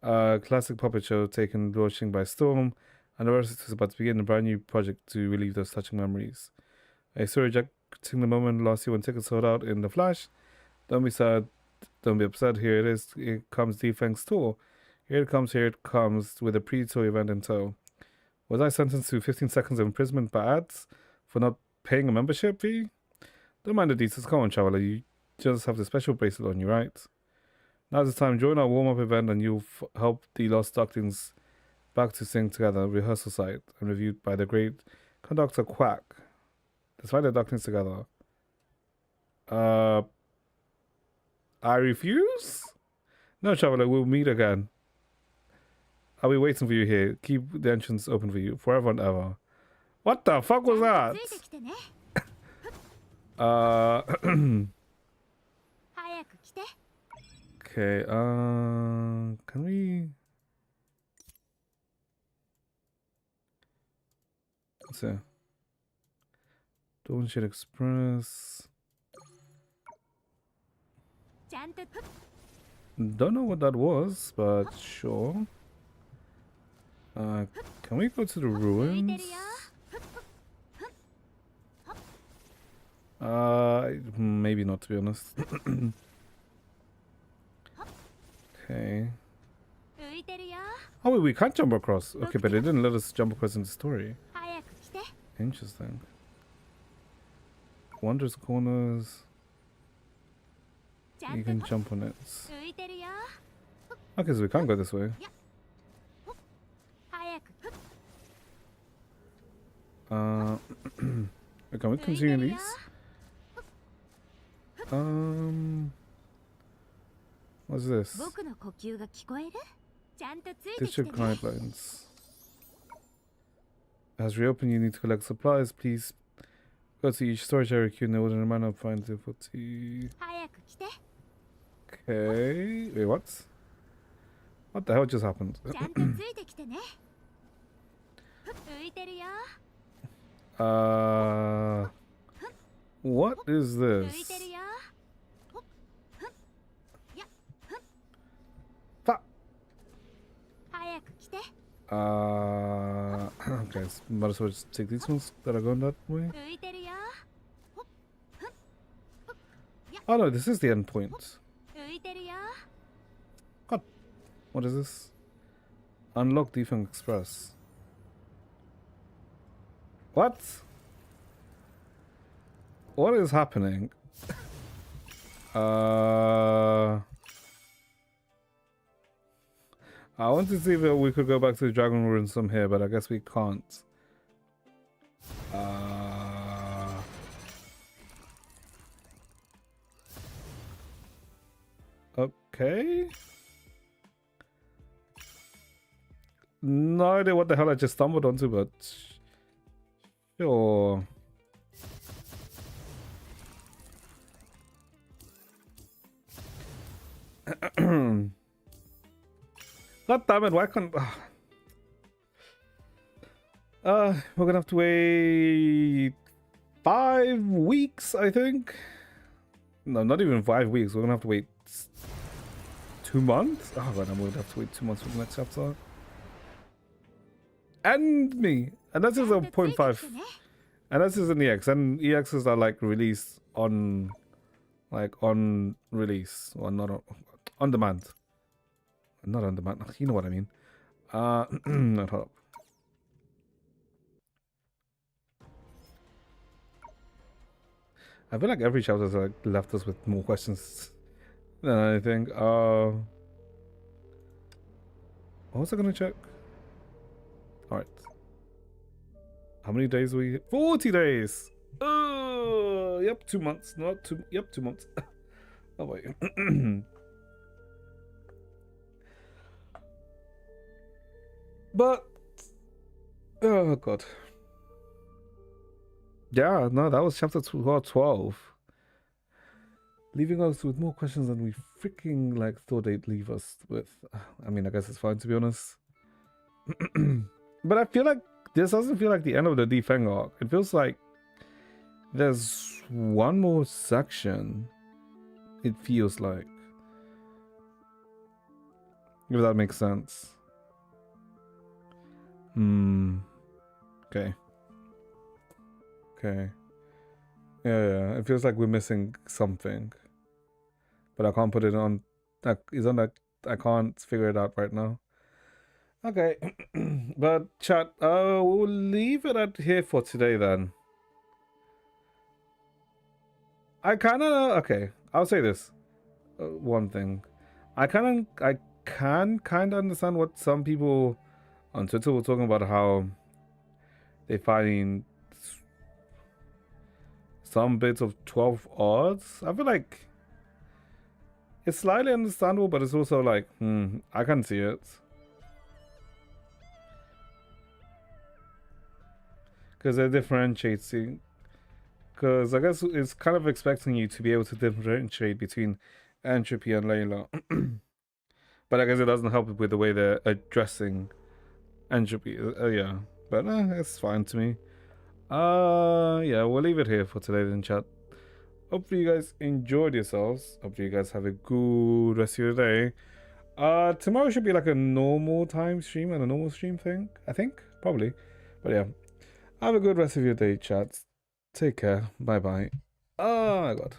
classic puppet show taken launching by storm, and the rest is about to begin a brand new project to relieve those touching memories. I saw rejecting the moment last year when tickets sold out in the Flash. Don't be sad, don't be upset. Here it is. Here comes Defang's tour. Here it comes with a pre-tour event in tow. Was I sentenced to 15 seconds of imprisonment by ads for not paying a membership fee? Don't mind the details. Come on, traveler. You just have the special bracelet on you, right? Now's the time. Join our warm-up event and you'll help the Lost Ducklings back to sing together. Rehearsal site and reviewed by the great conductor Quack. Let's find the ducklings together. I refuse? No, traveler, we'll meet again. I'll be waiting for you here. Keep the entrance open for you, forever and ever. What the fuck was that? Okay, can we... Let's see. Dawnshade Express. Don't know what that was, but sure. Can we go to the ruins? Maybe not, to be honest. Okay. Oh wait, we can't jump across. Okay, but it didn't let us jump across in the story. Interesting. Wondrous corners. You can jump on it. Okay, so we can't go this way. Can we continue these? What's this? District guidelines. Has reopened, you need to collect supplies. Please go to each storage area queue in the ordinary manner. Find difficulty. Okay. Wait, what? What the hell just happened? What is this? Okay, so might as well just take these ones that are going that way. Oh no, this is the end point. God, what is this? Unlock Defense Express. What? What is happening? I want to see if we could go back to the Dragon Ruins from here, but I guess we can't. Okay. No idea what the hell I just stumbled onto, but sure. God damn it, why can't... we're gonna have to wait 5 weeks, I think. No, not even 5 weeks. We're gonna have to wait 2 months. Oh god, I'm gonna have to wait 2 months for the next chapter. And me. And that's just a 0.5. And that's just an EX. And EXs are like released on... Like on release. Or not on demand. Not on demand. You know what I mean. Hold up. I feel like every chapter's like left us with more questions than anything. What was I gonna check? Alright. How many days are we? 40 days! Yep, 2 months. Not 2. Yep, 2 months. Oh wait. But oh god. Yeah, no, that was chapter 12. Leaving us with more questions than we freaking like thought they'd leave us with. I mean, I guess it's fine to be honest. But I feel like this doesn't feel like the end of the Defeng arc. It feels like there's one more section. It feels like. If that makes sense. Okay. Okay. Yeah, it feels like we're missing something. But I can't put it on. It's on that. I can't figure it out right now. Okay. But chat, we'll leave it at here for today then. I kind of... Okay, I'll say this. One thing. I can kind of understand what some people on Twitter were talking about, how they find some bits of 12 odds. I feel like it's slightly understandable, but it's also like, I can see it. Because they're differentiating. Because I guess it's kind of expecting you to be able to differentiate between Entropy and Layla. But I guess it doesn't help with the way they're addressing Entropy. Yeah. But it's fine to me. Yeah, we'll leave it here for today then, chat. hopefully you guys enjoyed yourselves. Hopefully you guys have a good rest of your day. Tomorrow should be like a normal time stream and a normal stream thing, I think, probably. But yeah, have a good rest of your day, chats. Take care. Bye bye. Oh my god.